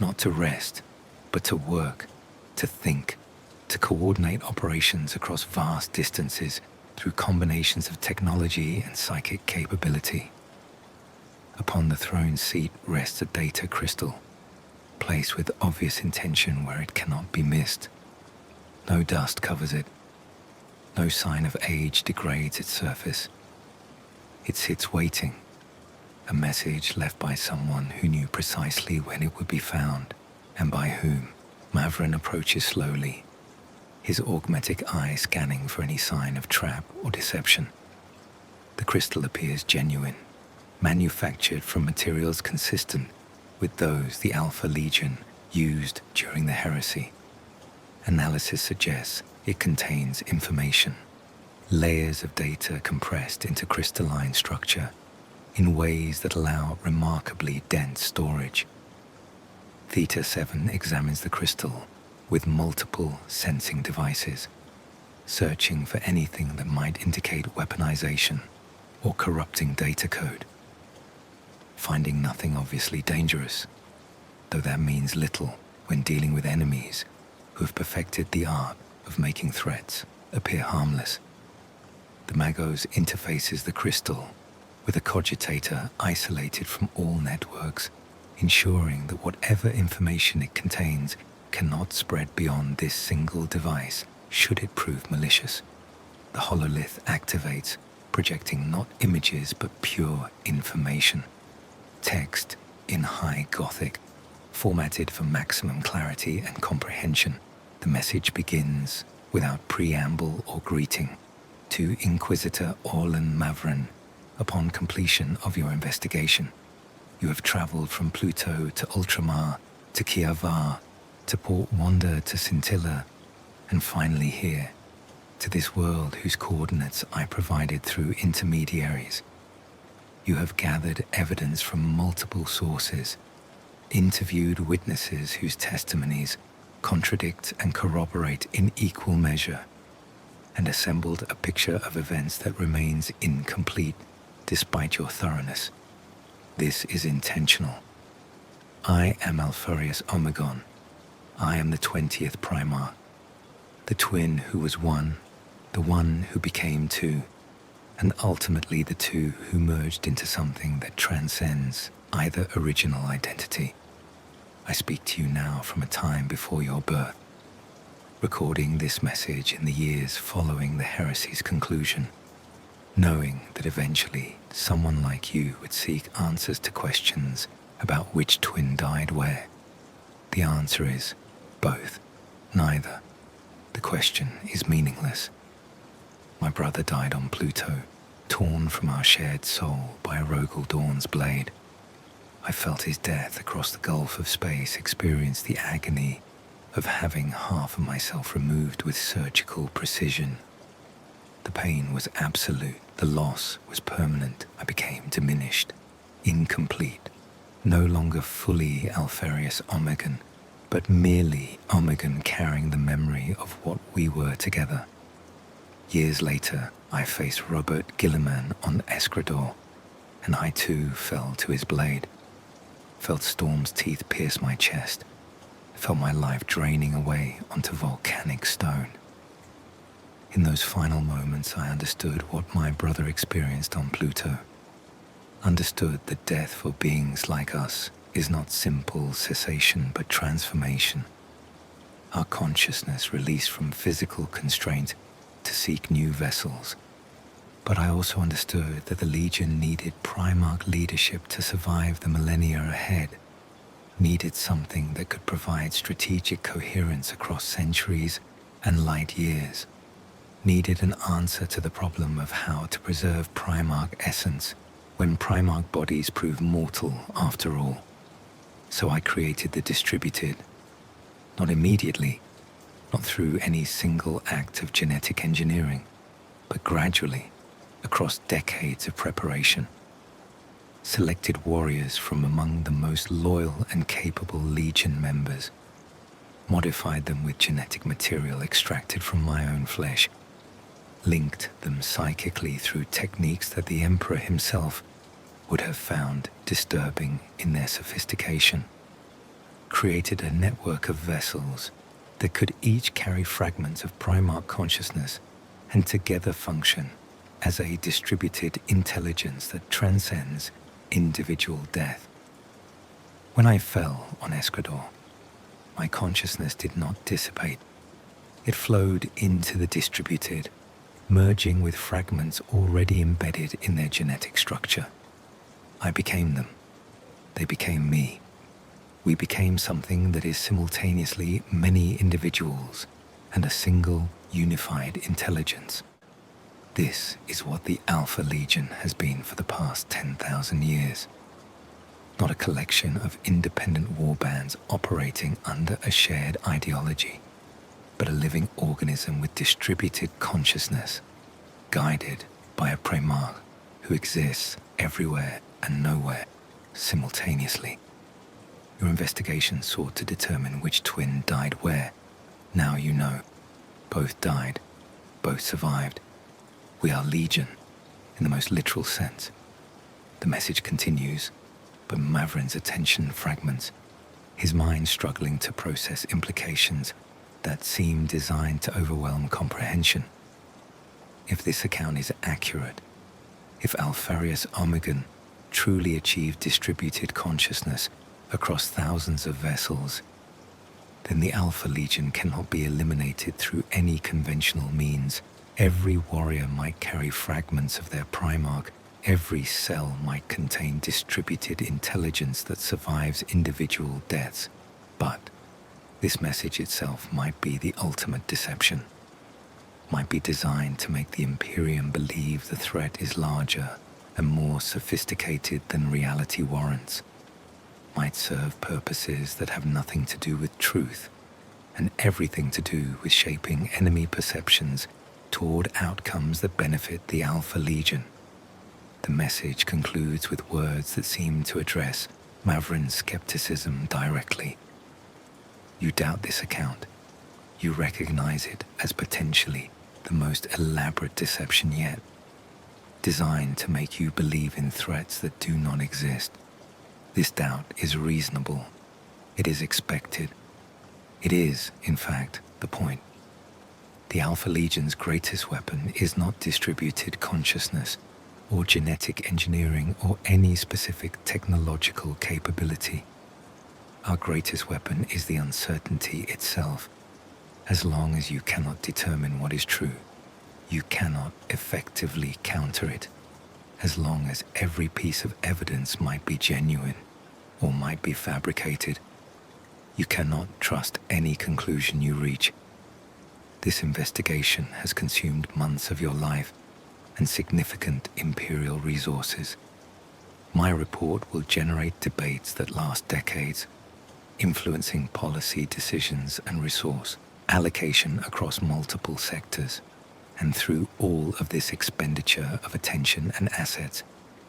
not to rest, but to work, to think, to coordinate operations across vast distances through combinations of technology and psychic capability. Upon the throne seat rests a data crystal, placed with obvious intention where it cannot be missed. No dust covers it. No sign of age degrades its surface. It sits waiting, a message left by someone who knew precisely when it would be found, and by whom. Mavren approaches slowly, his augmetic eye scanning for any sign of trap or deception. The crystal appears genuine, manufactured from materials consistent with those the Alpha Legion used during the Heresy. Analysis suggests it contains information, layers of data compressed into crystalline structure in ways that allow remarkably dense storage. Theta 7 examines the crystal with multiple sensing devices, searching for anything that might indicate weaponization or corrupting data code. Finding nothing obviously dangerous, though that means little when dealing with enemies who have perfected the art of making threats appear harmless. The Magos interfaces the crystal with a cogitator isolated from all networks, ensuring that whatever information it contains cannot spread beyond this single device should it prove malicious. The hololith activates, projecting not images but pure information. Text in High Gothic, formatted for maximum clarity and comprehension. The message begins without preamble or greeting. To Inquisitor Mavren, upon completion of your investigation, you have traveled from Pluto to Ultramar to Kiavar to Port Wanda to Scintilla, and finally here, to this world whose coordinates I provided through intermediaries. You have gathered evidence from multiple sources, interviewed witnesses whose testimonies contradict and corroborate in equal measure, and assembled a picture of events that remains incomplete despite your thoroughness. This is intentional. I am Alpharius Omegon. I am the 20th Primarch, the twin who was one, the one who became two, and ultimately the two who merged into something that transcends either original identity. I speak to you now from a time before your birth, recording this message in the years following the heresy's conclusion, knowing that eventually someone like you would seek answers to questions about which twin died where. The answer is both, neither. The question is meaningless. My brother died on Pluto, torn from our shared soul by a Rogal Dorn's blade. I felt his death across the gulf of space, experienced the agony of having half of myself removed with surgical precision. The pain was absolute. The loss was permanent. I became diminished, incomplete, no longer fully Alpharius Omegon, but merely Omegon carrying the memory of what we were together. Years later, I faced Roboute Guilliman on Eskrador, and I too fell to his blade. Felt Storm's teeth pierce my chest. Felt my life draining away onto volcanic stone. In those final moments, I understood what my brother experienced on Pluto. Understood that death for beings like us is not simple cessation but transformation. Our consciousness released from physical constraint to seek new vessels. But I also understood that the Legion needed Primarch leadership to survive the millennia ahead, needed something that could provide strategic coherence across centuries and light years, needed an answer to the problem of how to preserve Primarch essence when Primarch bodies prove mortal after all. So I created the Distributed, not immediately, not through any single act of genetic engineering, but gradually, across decades of preparation. Selected warriors from among the most loyal and capable Legion members, modified them with genetic material extracted from my own flesh, linked them psychically through techniques that the Emperor himself would have found disturbing in their sophistication, created a network of vessels that could each carry fragments of Primarch consciousness and together function as a distributed intelligence that transcends individual death. When I fell on Eskrador, my consciousness did not dissipate. It flowed into the Distributed, merging with fragments already embedded in their genetic structure. I became them. They became me. We became something that is simultaneously many individuals and a single, unified intelligence. This is what the Alpha Legion has been for the past 10,000 years. Not a collection of independent warbands operating under a shared ideology, but a living organism with distributed consciousness, guided by a primarch who exists everywhere and nowhere simultaneously. Your investigation sought to determine which twin died where. Now you know. Both died. Both survived. We are Legion, in the most literal sense. The message continues, but Mavren's attention fragments, his mind struggling to process implications that seem designed to overwhelm comprehension. If this account is accurate, if Alpharius Omegon truly achieved distributed consciousness across thousands of vessels, then the Alpha Legion cannot be eliminated through any conventional means. Every warrior might carry fragments of their Primarch. Every cell might contain distributed intelligence that survives individual deaths. But this message itself might be the ultimate deception, might be designed to make the Imperium believe the threat is larger and more sophisticated than reality warrants, might serve purposes that have nothing to do with truth and everything to do with shaping enemy perceptions toward outcomes that benefit the Alpha Legion. The message concludes with words that seem to address Mavren's skepticism directly. You doubt this account. You recognize it as potentially the most elaborate deception yet, designed to make you believe in threats that do not exist. This doubt is reasonable. It is expected. It is, in fact, the point. The Alpha Legion's greatest weapon is not distributed consciousness or genetic engineering or any specific technological capability. Our greatest weapon is the uncertainty itself. As long as you cannot determine what is true, you cannot effectively counter it. As long as every piece of evidence might be genuine or might be fabricated, you cannot trust any conclusion you reach. This investigation has consumed months of your life and significant Imperial resources. My report will generate debates that last decades, influencing policy decisions and resource allocation across multiple sectors. And through all of this expenditure of attention and assets,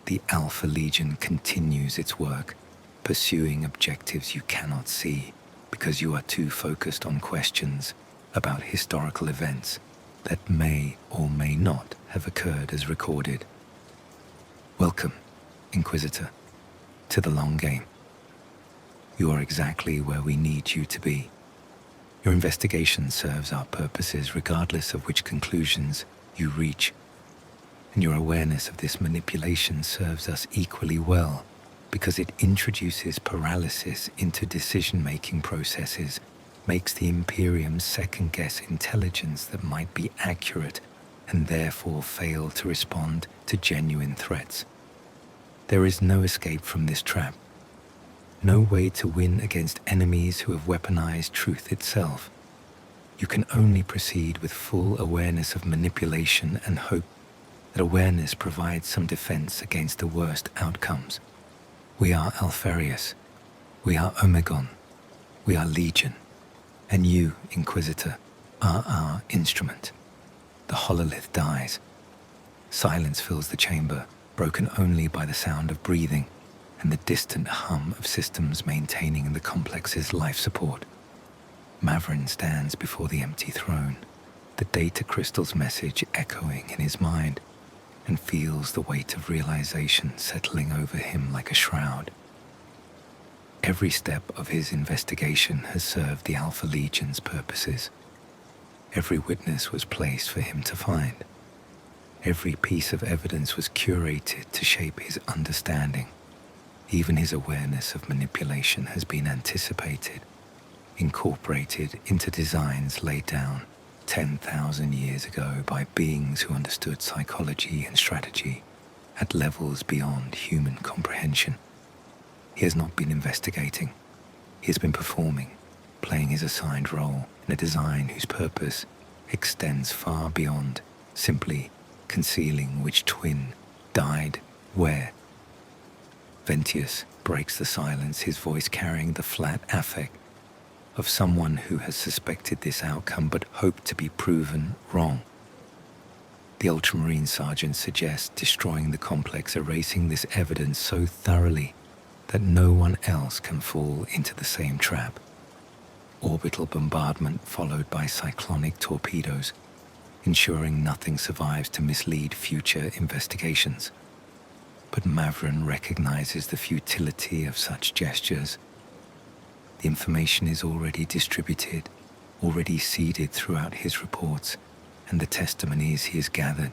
the Alpha Legion continues its work, pursuing objectives you cannot see because you are too focused on questions about historical events that may or may not have occurred as recorded. Welcome, Inquisitor, to the long game. You are exactly where we need you to be. Your investigation serves our purposes regardless of which conclusions you reach, and your awareness of this manipulation serves us equally well because it introduces paralysis into decision-making processes, makes the Imperium second-guess intelligence that might be accurate and therefore fail to respond to genuine threats. There is no escape from this trap, no way to win against enemies who have weaponized truth itself. You can only proceed with full awareness of manipulation and hope that awareness provides some defense against the worst outcomes. We are Alpharius. We are Omegon. We are Legion. And you, Inquisitor, are our instrument. The hololith dies. Silence fills the chamber, broken only by the sound of breathing and the distant hum of systems maintaining the complex's life support. Mavren stands before the empty throne, the data crystal's message echoing in his mind, and feels the weight of realization settling over him like a shroud. Every step of his investigation has served the Alpha Legion's purposes. Every witness was placed for him to find. Every piece of evidence was curated to shape his understanding. Even his awareness of manipulation has been anticipated, incorporated into designs laid down 10,000 years ago by beings who understood psychology and strategy at levels beyond human comprehension. He has not been investigating. He has been performing, playing his assigned role in a design whose purpose extends far beyond simply concealing which twin died where. Ventius breaks the silence, his voice carrying the flat affect of someone who has suspected this outcome but hoped to be proven wrong. The Ultramarine Sergeant suggests destroying the complex, erasing this evidence so thoroughly that no one else can fall into the same trap. Orbital bombardment followed by cyclonic torpedoes, ensuring nothing survives to mislead future investigations. But Mavren recognizes the futility of such gestures. The information is already distributed, already seeded throughout his reports and the testimonies he has gathered.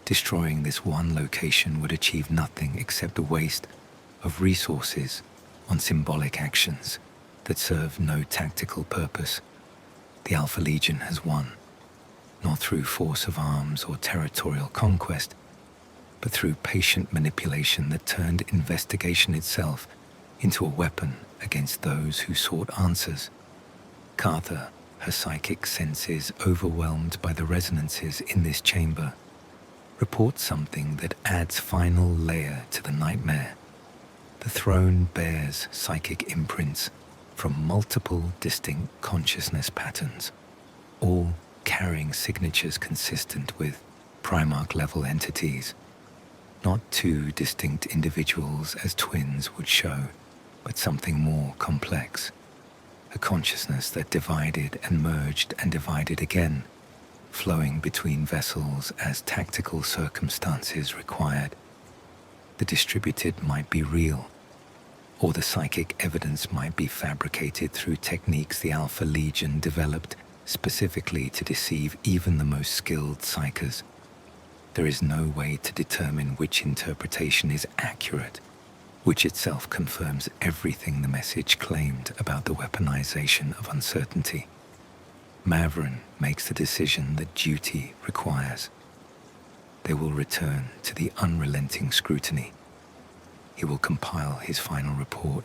Destroying this one location would achieve nothing except a waste of resources on symbolic actions that serve no tactical purpose. The Alpha Legion has won, not through force of arms or territorial conquest, but through patient manipulation that turned investigation itself into a weapon against those who sought answers. Cartha, her psychic senses overwhelmed by the resonances in this chamber, reports something that adds final layer to the nightmare. The throne bears psychic imprints from multiple distinct consciousness patterns, all carrying signatures consistent with primarch-level entities. Not two distinct individuals as twins would show, but something more complex. A consciousness that divided and merged and divided again, flowing between vessels as tactical circumstances required. The distributed might be real, or the psychic evidence might be fabricated through techniques the Alpha Legion developed specifically to deceive even the most skilled psychers. There is no way to determine which interpretation is accurate, which itself confirms everything the message claimed about the weaponization of uncertainty. Mavren makes the decision that duty requires. They will return to the unrelenting scrutiny. He will compile his final report.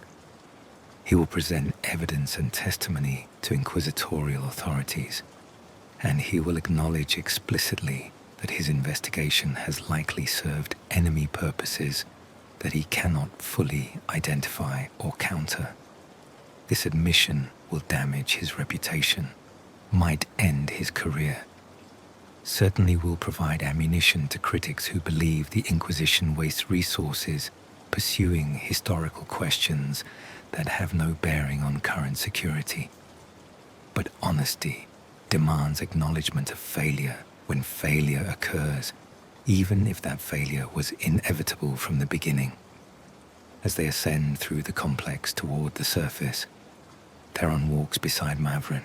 He will present evidence and testimony to inquisitorial authorities, and he will acknowledge explicitly that his investigation has likely served enemy purposes that he cannot fully identify or counter. This admission will damage his reputation, might end his career, certainly will provide ammunition to critics who believe the Inquisition wastes resources pursuing historical questions that have no bearing on current security. But honesty demands acknowledgement of failure when failure occurs, even if that failure was inevitable from the beginning. As they ascend through the complex toward the surface, Theron walks beside Mavren,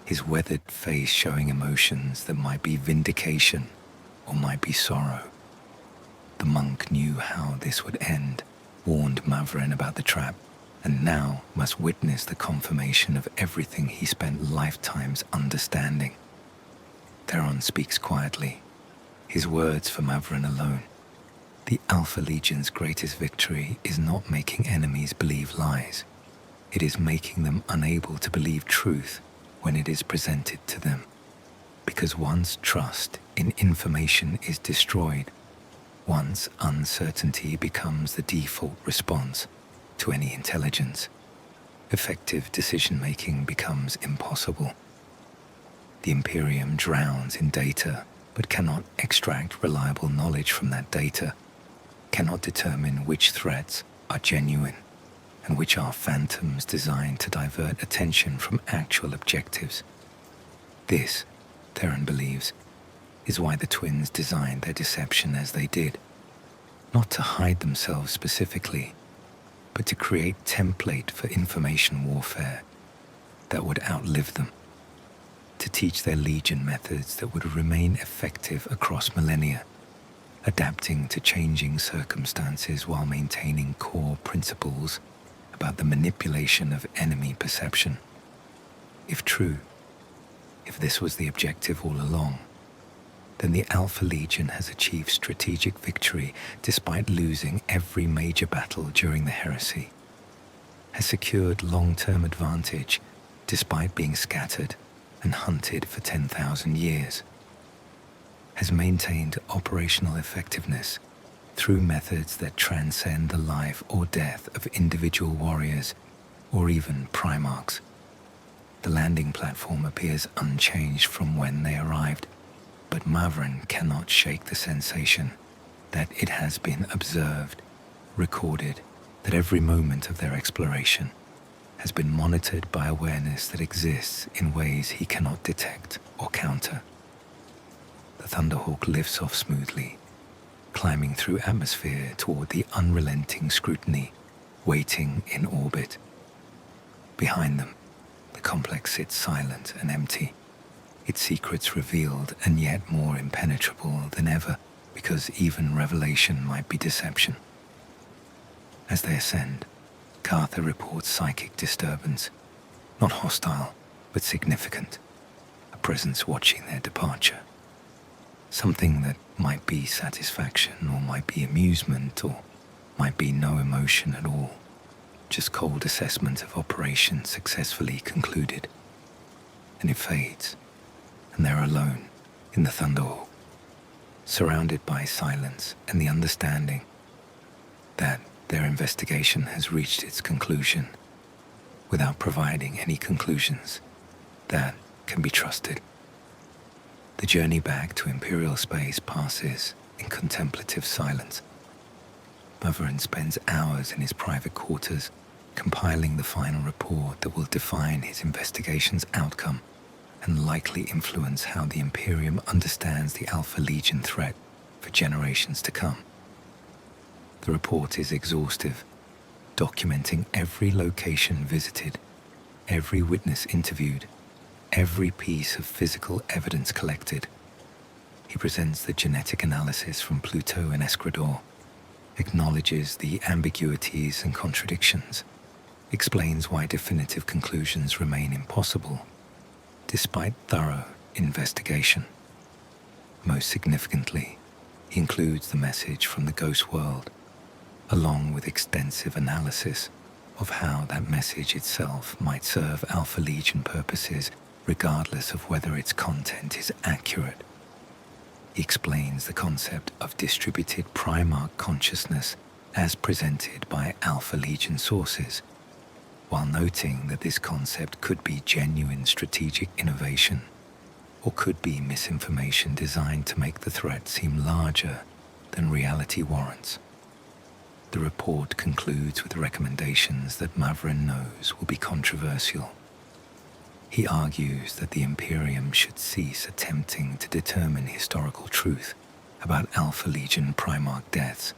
his weathered face showing emotions that might be vindication or might be sorrow. The monk knew how this would end, warned Mavren about the trap, and now must witness the confirmation of everything he spent lifetimes understanding. Theron speaks quietly, his words for Mavren alone. The Alpha Legion's greatest victory is not making enemies believe lies. It is making them unable to believe truth when it is presented to them. Because once trust in information is destroyed, once uncertainty becomes the default response to any intelligence, effective decision-making becomes impossible. The Imperium drowns in data, but cannot extract reliable knowledge from that data, cannot determine which threats are genuine and which are phantoms designed to divert attention from actual objectives. This, Theron believes, is why the twins designed their deception as they did, not to hide themselves specifically, but to create template for information warfare that would outlive them, to teach their Legion methods that would remain effective across millennia, adapting to changing circumstances while maintaining core principles about the manipulation of enemy perception. If true, if this was the objective all along, then the Alpha Legion has achieved strategic victory despite losing every major battle during the Heresy, has secured long-term advantage despite being scattered and hunted for 10,000 years, has maintained operational effectiveness through methods that transcend the life or death of individual warriors or even primarchs. The landing platform appears unchanged from when they arrived, but Mavren cannot shake the sensation that it has been observed, recorded, that every moment of their exploration has been monitored by awareness that exists in ways he cannot detect or counter. The Thunderhawk lifts off smoothly, climbing through atmosphere toward the unrelenting scrutiny waiting in orbit. Behind them, the complex sits silent and empty, its secrets revealed and yet more impenetrable than ever, because even revelation might be deception. As they ascend, Cartha reports psychic disturbance, not hostile, but significant, a presence watching their departure. Something that might be satisfaction or might be amusement or might be no emotion at all, just cold assessment of operation successfully concluded. And it fades, and they're alone in the Thunderhawk, surrounded by silence and the understanding that their investigation has reached its conclusion without providing any conclusions that can be trusted. The journey back to Imperial space passes in contemplative silence. Mavren spends hours in his private quarters compiling the final report that will define his investigation's outcome and likely influence how the Imperium understands the Alpha Legion threat for generations to come. The report is exhaustive, documenting every location visited, every witness interviewed, every piece of physical evidence collected. He presents the genetic analysis from Pluto and Eskrador, acknowledges the ambiguities and contradictions, explains why definitive conclusions remain impossible, despite thorough investigation. Most significantly, he includes the message from the Ghost World, along with extensive analysis of how that message itself might serve Alpha Legion purposes, regardless of whether its content is accurate. He explains the concept of distributed primarch consciousness as presented by Alpha Legion sources, while noting that this concept could be genuine strategic innovation or could be misinformation designed to make the threat seem larger than reality warrants. The report concludes with recommendations that Mavren knows will be controversial. He argues that the Imperium should cease attempting to determine historical truth about Alpha Legion primarch deaths,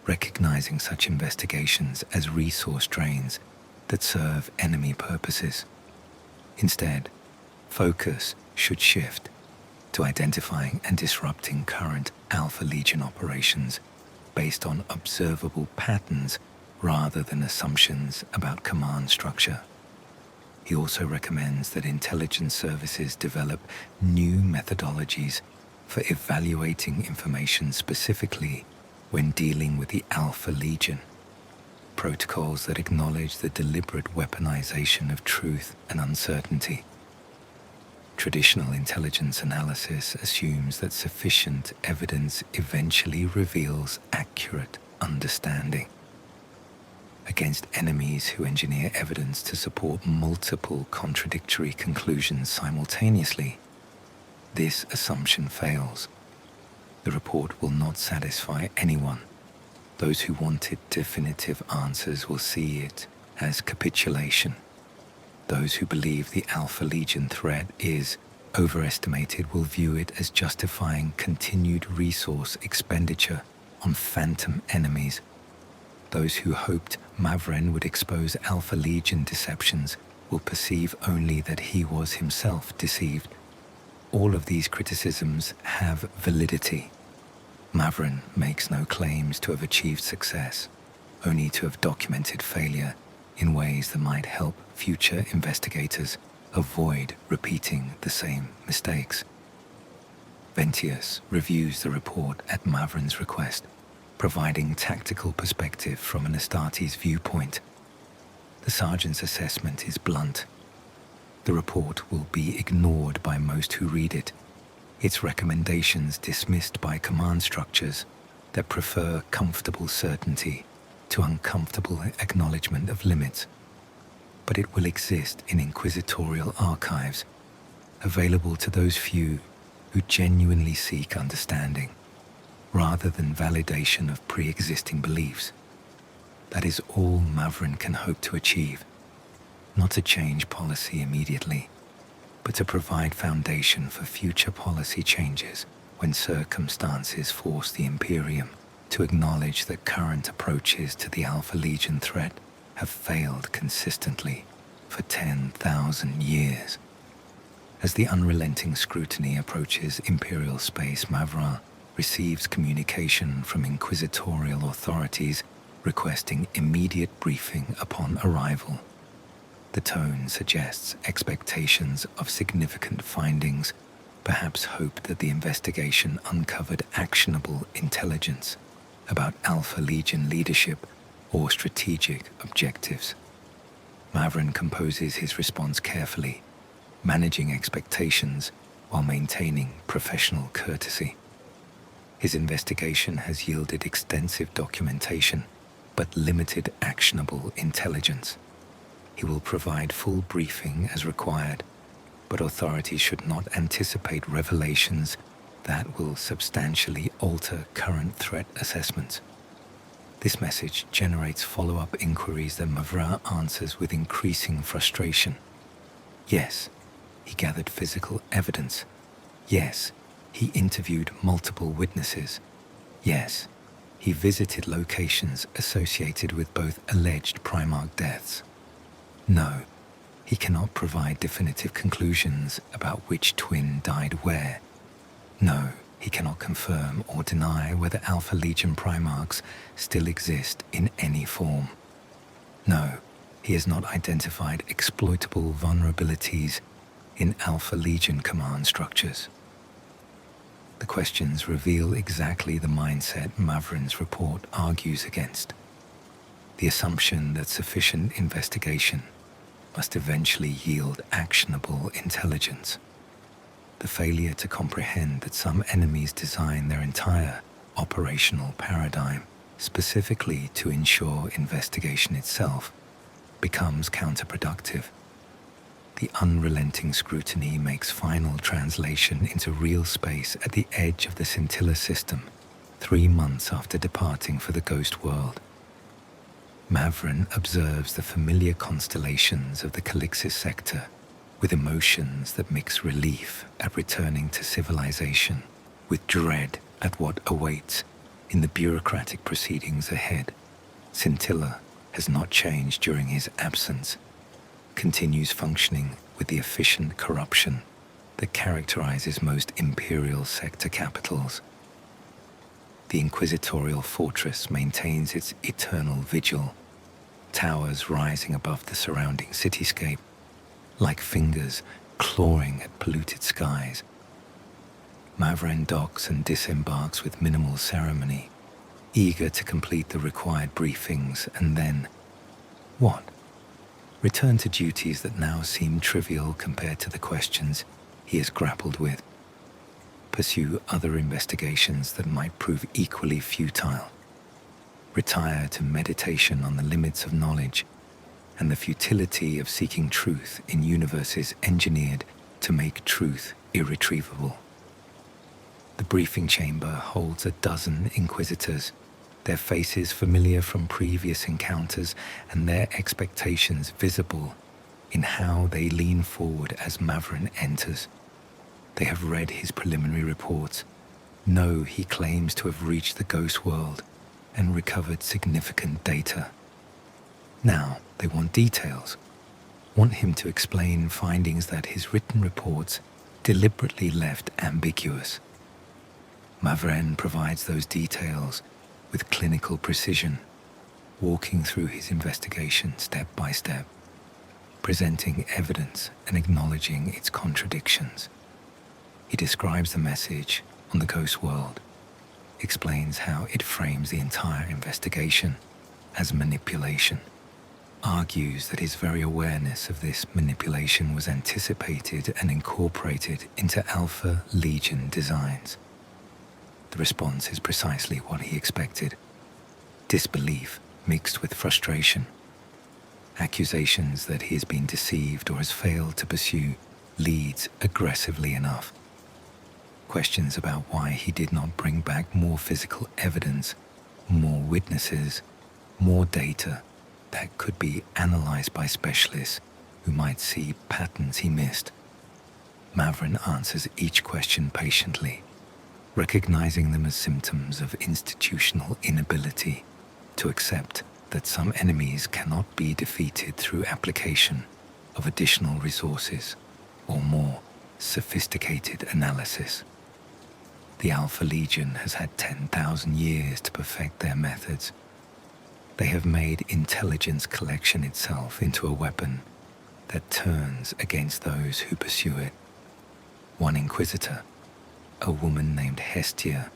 recognizing such investigations as resource drains that serve enemy purposes. Instead, focus should shift to identifying and disrupting current Alpha Legion operations based on observable patterns rather than assumptions about command structure. He also recommends that intelligence services develop new methodologies for evaluating information specifically when dealing with the Alpha Legion, protocols that acknowledge the deliberate weaponization of truth and uncertainty. Traditional intelligence analysis assumes that sufficient evidence eventually reveals accurate understanding. Against enemies who engineer evidence to support multiple contradictory conclusions simultaneously, this assumption fails. The report will not satisfy anyone. Those who wanted definitive answers will see it as capitulation. Those who believe the Alpha Legion threat is overestimated will view it as justifying continued resource expenditure on phantom enemies. Those who hoped Mavren would expose Alpha Legion deceptions will perceive only that he was himself deceived. All of these criticisms have validity. Mavren makes no claims to have achieved success, only to have documented failure in ways that might help future investigators avoid repeating the same mistakes. Ventius reviews the report at Mavren's request, providing tactical perspective from an Astartes viewpoint. The sergeant's assessment is blunt. The report will be ignored by most who read it, its recommendations dismissed by command structures that prefer comfortable certainty to uncomfortable acknowledgement of limits. But it will exist in inquisitorial archives, available to those few who genuinely seek understanding, rather than validation of pre-existing beliefs. That is all Mavren can hope to achieve, not to change policy immediately, but to provide foundation for future policy changes when circumstances force the Imperium to acknowledge that current approaches to the Alpha Legion threat have failed consistently for 10,000 years. As the unrelenting scrutiny approaches Imperial space, Mavren receives communication from inquisitorial authorities requesting immediate briefing upon arrival. The tone suggests expectations of significant findings, perhaps hope that the investigation uncovered actionable intelligence about Alpha Legion leadership or strategic objectives. Mavren composes his response carefully, managing expectations while maintaining professional courtesy. His investigation has yielded extensive documentation, but limited actionable intelligence. He will provide full briefing as required, but authorities should not anticipate revelations that will substantially alter current threat assessments. This message generates follow-up inquiries that Mavren answers with increasing frustration. Yes, he gathered physical evidence. Yes, he interviewed multiple witnesses. Yes, he visited locations associated with both alleged primarch deaths. No, he cannot provide definitive conclusions about which twin died where. No, he cannot confirm or deny whether Alpha Legion primarchs still exist in any form. No, he has not identified exploitable vulnerabilities in Alpha Legion command structures. The questions reveal exactly the mindset Mavren's report argues against. The assumption that sufficient investigation must eventually yield actionable intelligence. The failure to comprehend that some enemies design their entire operational paradigm specifically to ensure investigation itself becomes counterproductive. The unrelenting scrutiny makes final translation into real space at the edge of the scintilla system, 3 months after departing for the ghost world. Mavren observes the familiar constellations of the Calixis sector with emotions that mix relief at returning to civilization with dread at what awaits in the bureaucratic proceedings ahead. Scintilla has not changed during his absence, continues functioning with the efficient corruption that characterizes most imperial sector capitals. The inquisitorial fortress maintains its eternal vigil, towers rising above the surrounding cityscape, like fingers clawing at polluted skies. Mavren docks and disembarks with minimal ceremony, eager to complete the required briefings and then, what? Return to duties that now seem trivial compared to the questions he has grappled with. Pursue other investigations that might prove equally futile. Retire to meditation on the limits of knowledge and the futility of seeking truth in universes engineered to make truth irretrievable. The briefing chamber holds a dozen Inquisitors, their faces familiar from previous encounters and their expectations visible in how they lean forward as Mavren enters. They have read his preliminary reports, know he claims to have reached the ghost world and recovered significant data. Now they want details, want him to explain findings that his written reports deliberately left ambiguous. Mavren provides those details with clinical precision, walking through his investigation step by step, presenting evidence and acknowledging its contradictions. He describes the message on the ghost world, explains how it frames the entire investigation as manipulation, argues that his very awareness of this manipulation was anticipated and incorporated into Alpha Legion designs. The response is precisely what he expected. Disbelief mixed with frustration. Accusations that he has been deceived or has failed to pursue leads aggressively enough. Questions about why he did not bring back more physical evidence, more witnesses, more data that could be analyzed by specialists who might see patterns he missed. Mavren answers each question patiently, recognizing them as symptoms of institutional inability to accept that some enemies cannot be defeated through application of additional resources or more sophisticated analysis. The Alpha Legion has had 10,000 years to perfect their methods. They have made intelligence collection itself into a weapon that turns against those who pursue it. One Inquisitor, a woman named Hestia,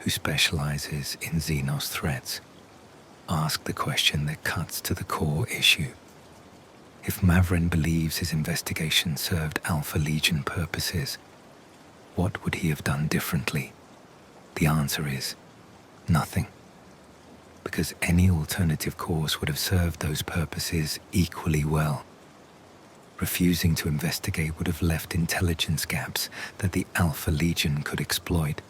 who specializes in Xenos threats, asked the question that cuts to the core issue. If Mavren believes his investigation served Alpha Legion purposes, what would he have done differently? The answer is nothing, because any alternative course would have served those purposes equally well. Refusing to investigate would have left intelligence gaps that the Alpha Legion could exploit.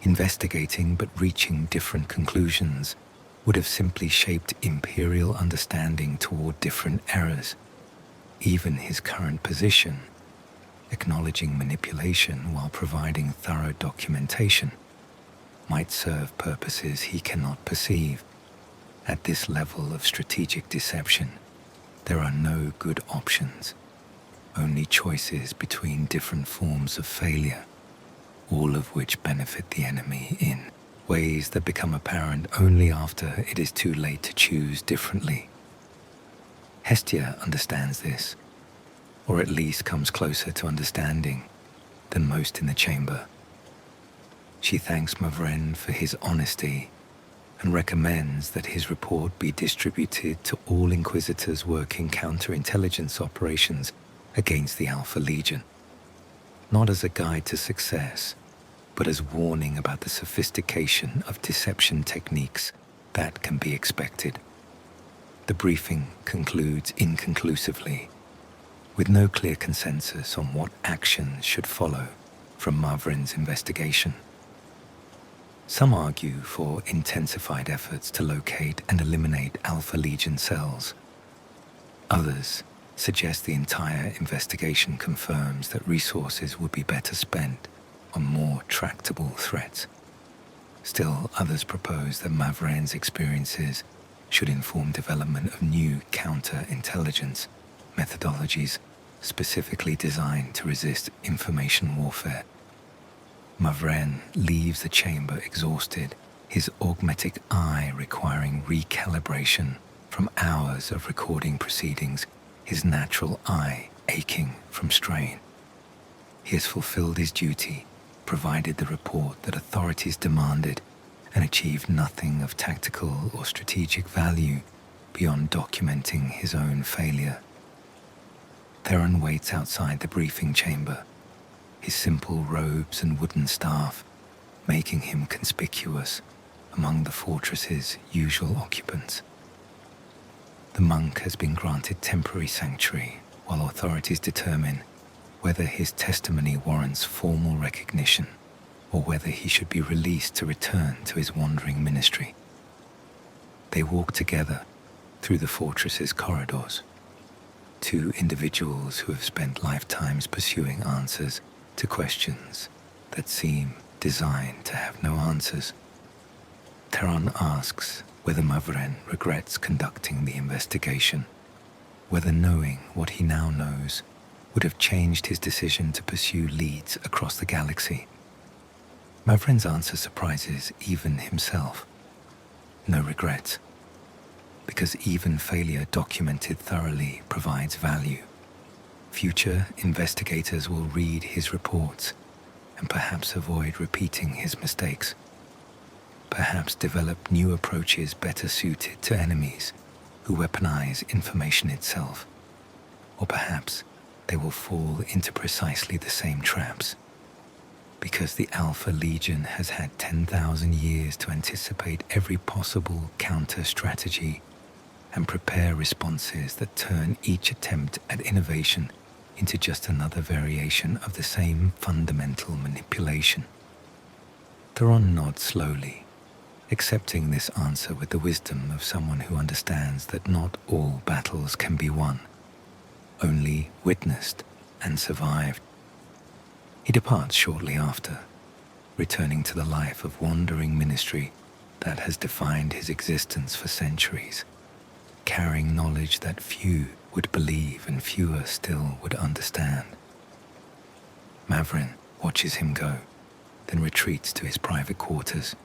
Investigating but reaching different conclusions would have simply shaped Imperial understanding toward different errors. Even his current position, acknowledging manipulation while providing thorough documentation, might serve purposes he cannot perceive. At this level of strategic deception, there are no good options, only choices between different forms of failure, all of which benefit the enemy in ways that become apparent only after it is too late to choose differently. Hestia understands this, or at least comes closer to understanding than most in the chamber. She thanks Mavren for his honesty and recommends that his report be distributed to all Inquisitors working counterintelligence operations against the Alpha Legion, not as a guide to success, but as warning about the sophistication of deception techniques that can be expected. The briefing concludes inconclusively, with no clear consensus on what actions should follow from Mavren's investigation. Some argue for intensified efforts to locate and eliminate Alpha Legion cells. Others suggest the entire investigation confirms that resources would be better spent on more tractable threats. Still, others propose that Mavren's experiences should inform development of new counterintelligence methodologies specifically designed to resist information warfare. Mavren leaves the chamber exhausted, his augmetic eye requiring recalibration from hours of recording proceedings, his natural eye aching from strain. He has fulfilled his duty, provided the report that authorities demanded, and achieved nothing of tactical or strategic value beyond documenting his own failure. Theron waits outside the briefing chamber, his simple robes and wooden staff making him conspicuous among the fortress's usual occupants. The monk has been granted temporary sanctuary while authorities determine whether his testimony warrants formal recognition or whether he should be released to return to his wandering ministry. They walk together through the fortress's corridors, two individuals who have spent lifetimes pursuing answers to questions that seem designed to have no answers. Theron asks whether Mavren regrets conducting the investigation, whether knowing what he now knows would have changed his decision to pursue leads across the galaxy. Mavren's answer surprises even himself. No regrets, because even failure documented thoroughly provides value. Future investigators will read his reports and perhaps avoid repeating his mistakes. Perhaps develop new approaches better suited to enemies who weaponize information itself. Or perhaps they will fall into precisely the same traps. Because the Alpha Legion has had 10,000 years to anticipate every possible counter-strategy and prepare responses that turn each attempt at innovation into just another variation of the same fundamental manipulation. Theron nods slowly, accepting this answer with the wisdom of someone who understands that not all battles can be won, only witnessed and survived. He departs shortly after, returning to the life of wandering ministry that has defined his existence for centuries, carrying knowledge that few would believe and fewer still would understand. Mavren watches him go, then retreats to his private quarters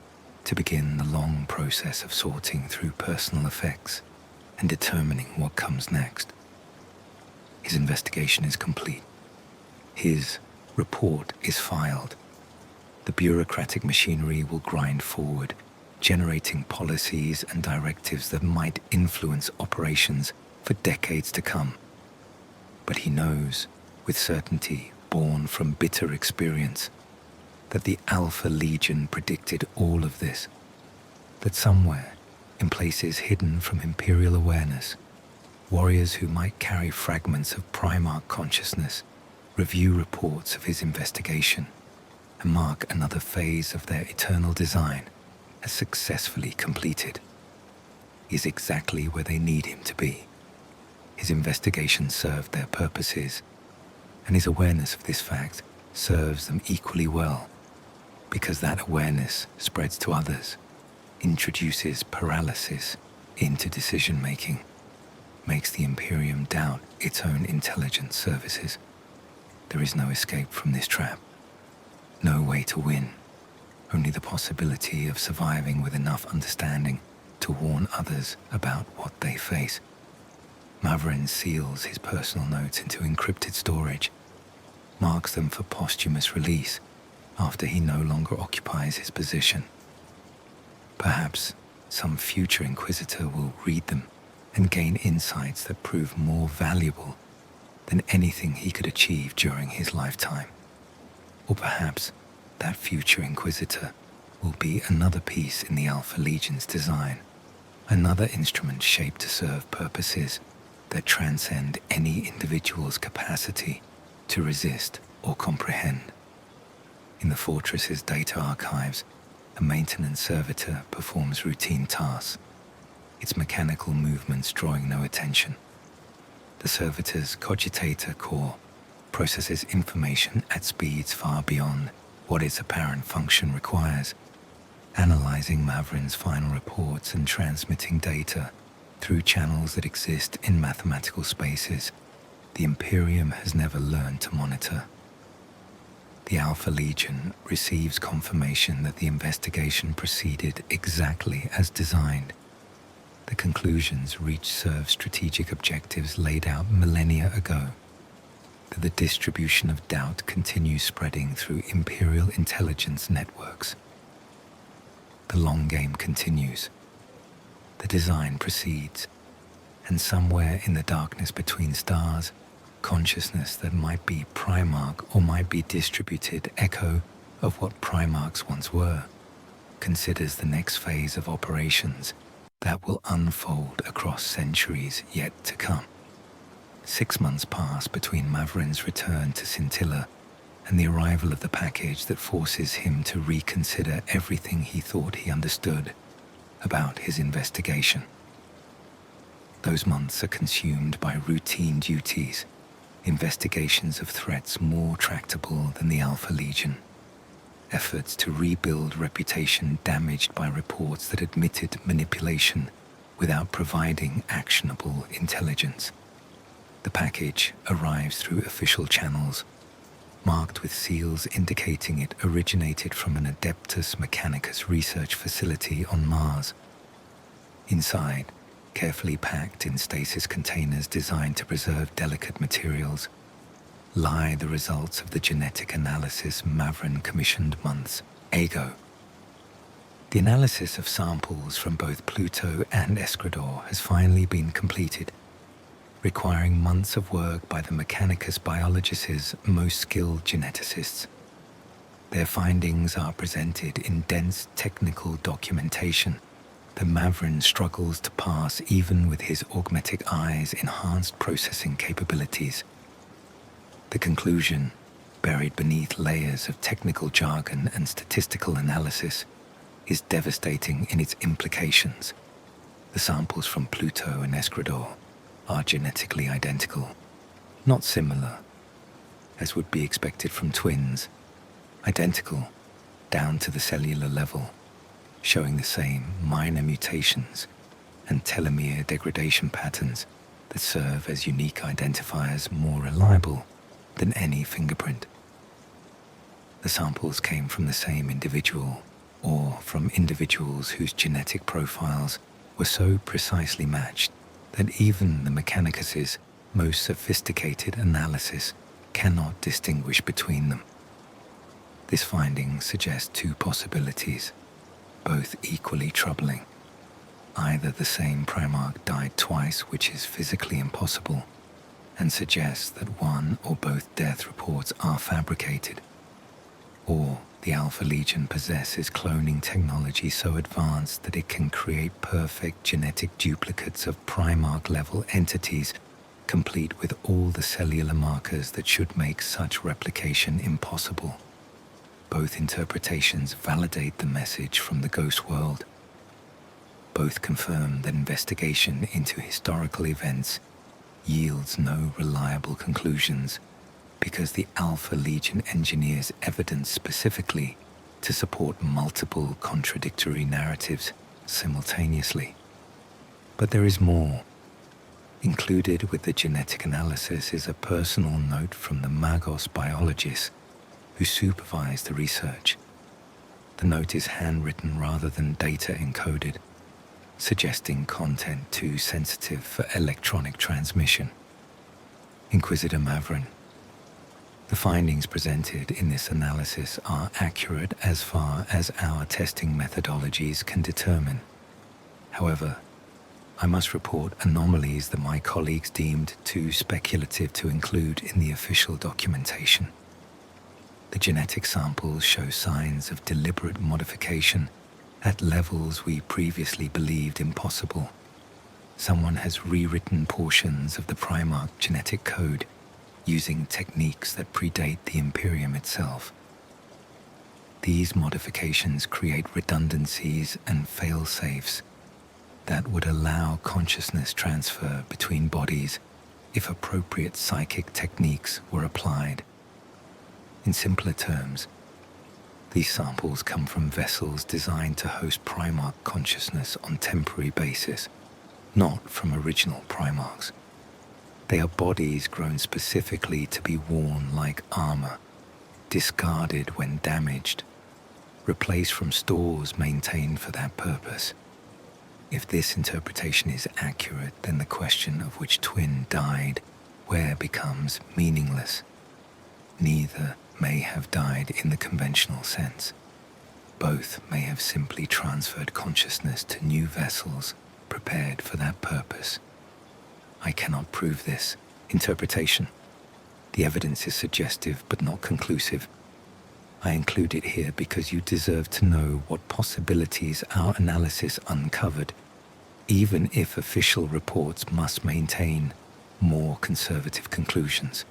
to begin the long process of sorting through personal effects and determining what comes next. His investigation is complete. His report is filed. The bureaucratic machinery will grind forward, generating policies and directives that might influence operations for decades to come. But he knows, with certainty born from bitter experience, that the Alpha Legion predicted all of this, that somewhere, in places hidden from Imperial awareness, warriors who might carry fragments of primarch consciousness review reports of his investigation and mark another phase of their eternal design as successfully completed. He is exactly where they need him to be. His investigation served their purposes, and his awareness of this fact serves them equally well, because that awareness spreads to others, introduces paralysis into decision-making, makes the Imperium doubt its own intelligence services. There is no escape from this trap, no way to win, only the possibility of surviving with enough understanding to warn others about what they face. Mavren seals his personal notes into encrypted storage, marks them for posthumous release after he no longer occupies his position. Perhaps some future Inquisitor will read them and gain insights that prove more valuable than anything he could achieve during his lifetime. Or perhaps that future Inquisitor will be another piece in the Alpha Legion's design, another instrument shaped to serve purposes that transcend any individual's capacity to resist or comprehend. In the fortress's data archives, a maintenance servitor performs routine tasks, its mechanical movements drawing no attention. The servitor's cogitator core processes information at speeds far beyond what its apparent function requires, analyzing Mavren's final reports and transmitting data through channels that exist in mathematical spaces the Imperium has never learned to monitor. The Alpha Legion receives confirmation that the investigation proceeded exactly as designed. The conclusions reached serve strategic objectives laid out millennia ago, that the distribution of doubt continues spreading through Imperial intelligence networks. The long game continues. The design proceeds, and somewhere in the darkness between stars, consciousness that might be primarch or might be distributed echo of what primarchs once were, considers the next phase of operations that will unfold across centuries yet to come. 6 months pass between Mavren's return to Scintilla and the arrival of the package that forces him to reconsider everything he thought he understood about his investigation. Those months are consumed by routine duties, investigations of threats more tractable than the Alpha Legion, efforts to rebuild reputation damaged by reports that admitted manipulation without providing actionable intelligence. The package arrives through official channels, marked with seals indicating it originated from an Adeptus Mechanicus research facility on Mars. Inside, carefully packed in stasis containers designed to preserve delicate materials, lie the results of the genetic analysis Mavren commissioned months ago. The analysis of samples from both Pluto and Eskrador has finally been completed, requiring months of work by the Mechanicus biologists' most skilled geneticists. Their findings are presented in dense technical documentation that Mavren struggles to pass even with his augmetic eye's enhanced processing capabilities. The conclusion, buried beneath layers of technical jargon and statistical analysis, is devastating in its implications. The samples from Pluto and Eskrador are genetically identical, not similar, as would be expected from twins, identical down to the cellular level, showing the same minor mutations and telomere degradation patterns that serve as unique identifiers more reliable than any fingerprint. The samples came from the same individual or from individuals whose genetic profiles were so precisely matched that even the Mechanicus' most sophisticated analysis cannot distinguish between them. This finding suggests two possibilities, both equally troubling. Either the same primarch died twice, which is physically impossible, and suggests that one or both death reports are fabricated, or the Alpha Legion possesses cloning technology so advanced that it can create perfect genetic duplicates of primarch-level entities, complete with all the cellular markers that should make such replication impossible. Both interpretations validate the message from the ghost world. Both confirm that investigation into historical events yields no reliable conclusions, because the Alpha Legion engineers evidence specifically to support multiple contradictory narratives simultaneously. But there is more. Included with the genetic analysis is a personal note from the Magos biologists who supervise the research. The note is handwritten rather than data encoded, suggesting content too sensitive for electronic transmission. Inquisitor Mavren: the findings presented in this analysis are accurate as far as our testing methodologies can determine. However, I must report anomalies that my colleagues deemed too speculative to include in the official documentation. The genetic samples show signs of deliberate modification at levels we previously believed impossible. Someone has rewritten portions of the primarch genetic code using techniques that predate the Imperium itself. These modifications create redundancies and fail-safes that would allow consciousness transfer between bodies if appropriate psychic techniques were applied. In simpler terms, these samples come from vessels designed to host primarch consciousness on temporary basis, not from original primarchs. They are bodies grown specifically to be worn like armor, discarded when damaged, replaced from stores maintained for that purpose. If this interpretation is accurate, then the question of which twin died where becomes meaningless. Neither may have died in the conventional sense. Both may have simply transferred consciousness to new vessels prepared for that purpose. I cannot prove this interpretation. The evidence is suggestive but not conclusive. I include it here because you deserve to know what possibilities our analysis uncovered, even if official reports must maintain more conservative conclusions.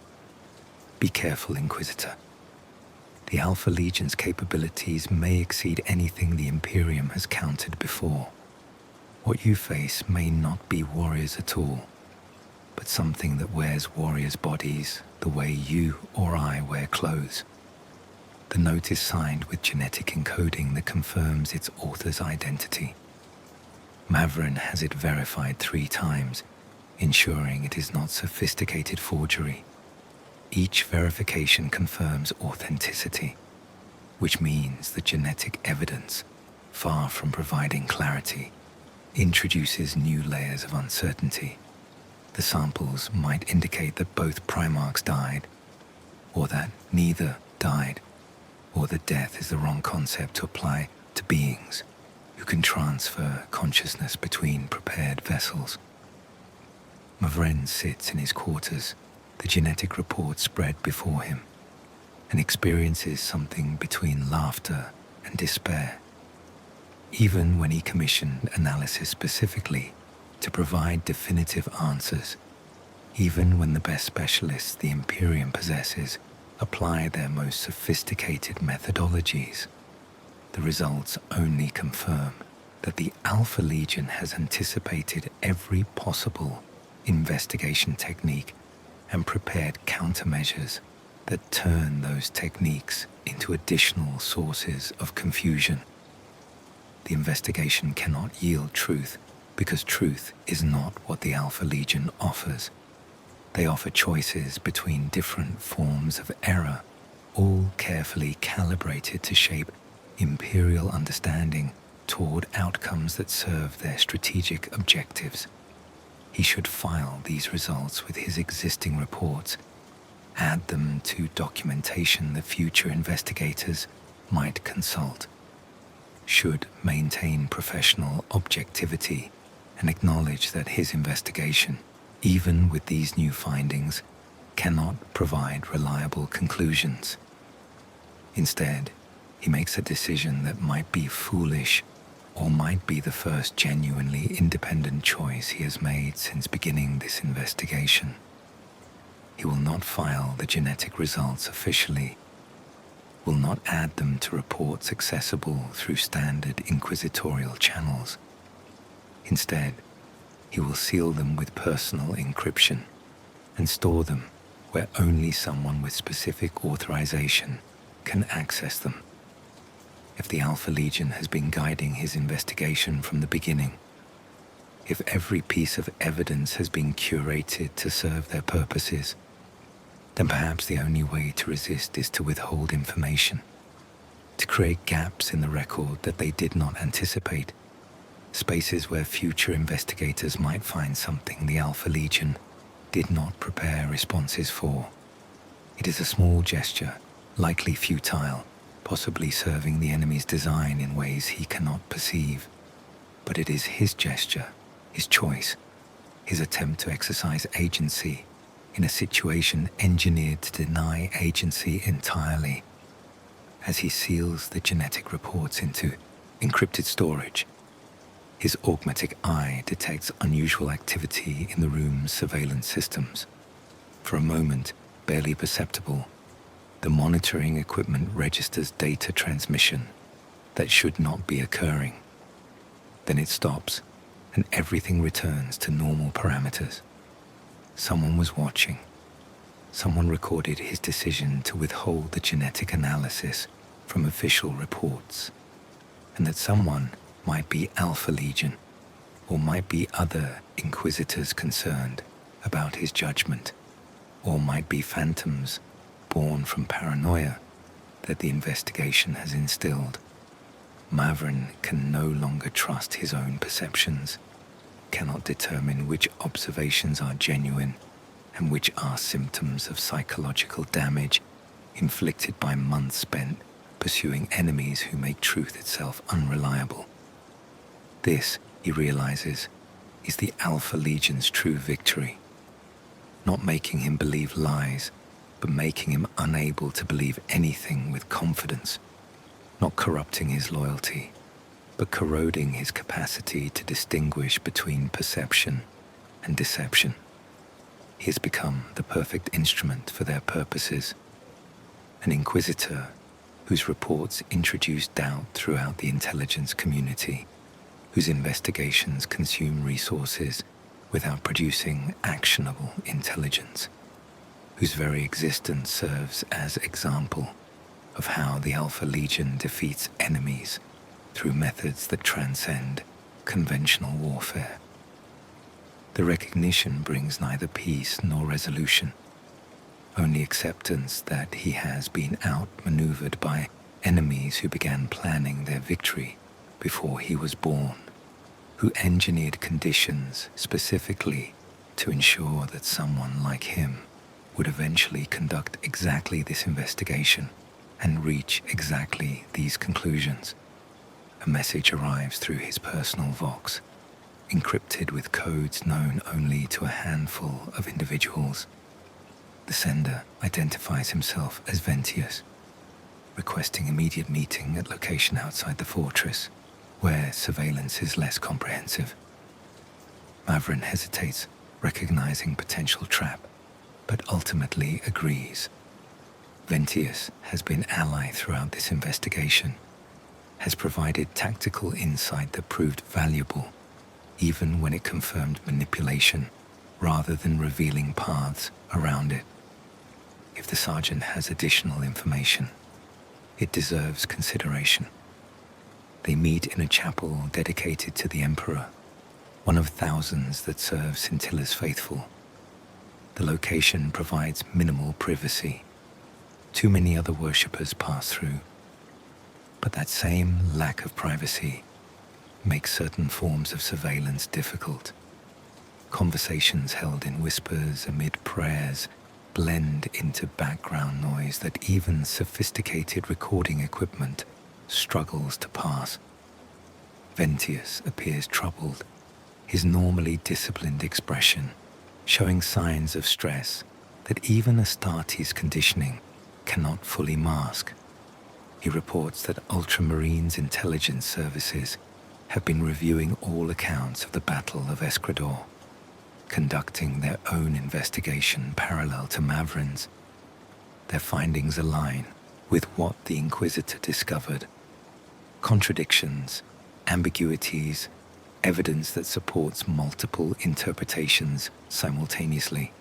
Be careful, Inquisitor. The Alpha Legion's capabilities may exceed anything the Imperium has countered before. What you face may not be warriors at all, but something that wears warriors' bodies the way you or I wear clothes. The note is signed with genetic encoding that confirms its author's identity. Mavren has it verified 3 times, ensuring it is not sophisticated forgery. Each verification confirms authenticity, which means the genetic evidence, far from providing clarity, introduces new layers of uncertainty. The samples might indicate that both primarchs died, or that neither died, or that death is the wrong concept to apply to beings who can transfer consciousness between prepared vessels. Mavren sits in his quarters, the genetic report spread before him, and experiences something between laughter and despair. Even when he commissioned analysis specifically to provide definitive answers, even when the best specialists the Imperium possesses apply their most sophisticated methodologies, the results only confirm that the Alpha Legion has anticipated every possible investigation technique and prepared countermeasures that turn those techniques into additional sources of confusion. The investigation cannot yield truth because truth is not what the Alpha Legion offers. They offer choices between different forms of error, all carefully calibrated to shape Imperial understanding toward outcomes that serve their strategic objectives. He should file these results with his existing reports, add them to documentation that future investigators might consult, should maintain professional objectivity and acknowledge that his investigation, even with these new findings, cannot provide reliable conclusions. Instead, he makes a decision that might be foolish or might be the first genuinely independent choice he has made since beginning this investigation. He will not file the genetic results officially, will not add them to reports accessible through standard inquisitorial channels. Instead, he will seal them with personal encryption and store them where only someone with specific authorization can access them. If the Alpha Legion has been guiding his investigation from the beginning, if every piece of evidence has been curated to serve their purposes, then perhaps the only way to resist is to withhold information, to create gaps in the record that they did not anticipate, spaces where future investigators might find something the Alpha Legion did not prepare responses for. It is a small gesture, likely futile, possibly serving the enemy's design in ways he cannot perceive. But it is his gesture, his choice, his attempt to exercise agency in a situation engineered to deny agency entirely. As he seals the genetic reports into encrypted storage, his augmetic eye detects unusual activity in the room's surveillance systems. For a moment, barely perceptible, the monitoring equipment registers data transmission that should not be occurring. Then it stops, and everything returns to normal parameters. Someone was watching. Someone recorded his decision to withhold the genetic analysis from official reports, and that someone might be Alpha Legion, or might be other Inquisitors concerned about his judgment, or might be phantoms born from paranoia that the investigation has instilled. Mavren can no longer trust his own perceptions, cannot determine which observations are genuine and which are symptoms of psychological damage inflicted by months spent pursuing enemies who make truth itself unreliable. This, he realizes, is the Alpha Legion's true victory. Not making him believe lies, but making him unable to believe anything with confidence. Not corrupting his loyalty, but corroding his capacity to distinguish between perception and deception. He has become the perfect instrument for their purposes. An Inquisitor whose reports introduce doubt throughout the intelligence community, whose investigations consume resources without producing actionable intelligence, whose very existence serves as example of how the Alpha Legion defeats enemies through methods that transcend conventional warfare. The recognition brings neither peace nor resolution, only acceptance that he has been outmaneuvered by enemies who began planning their victory before he was born, who engineered conditions specifically to ensure that someone like him would eventually conduct exactly this investigation and reach exactly these conclusions. A message arrives through his personal Vox, encrypted with codes known only to a handful of individuals. The sender identifies himself as Ventius, requesting immediate meeting at location outside the fortress, where surveillance is less comprehensive. Mavren hesitates, recognizing potential trap, but ultimately agrees. Ventius has been ally throughout this investigation, has provided tactical insight that proved valuable, even when it confirmed manipulation rather than revealing paths around it. If the sergeant has additional information, it deserves consideration. They meet in a chapel dedicated to the Emperor, one of thousands that serve Scintilla's faithful. The location provides minimal privacy. Too many other worshippers pass through. But that same lack of privacy makes certain forms of surveillance difficult. Conversations held in whispers amid prayers blend into background noise that even sophisticated recording equipment struggles to pass. Ventius appears troubled, his normally disciplined expression showing signs of stress that even Astartes conditioning cannot fully mask. He reports that Ultramarines intelligence services have been reviewing all accounts of the Battle of Eskrador, conducting their own investigation parallel to Mavren's. Their findings align with what the Inquisitor discovered. Contradictions, ambiguities, evidence that supports multiple interpretations simultaneously.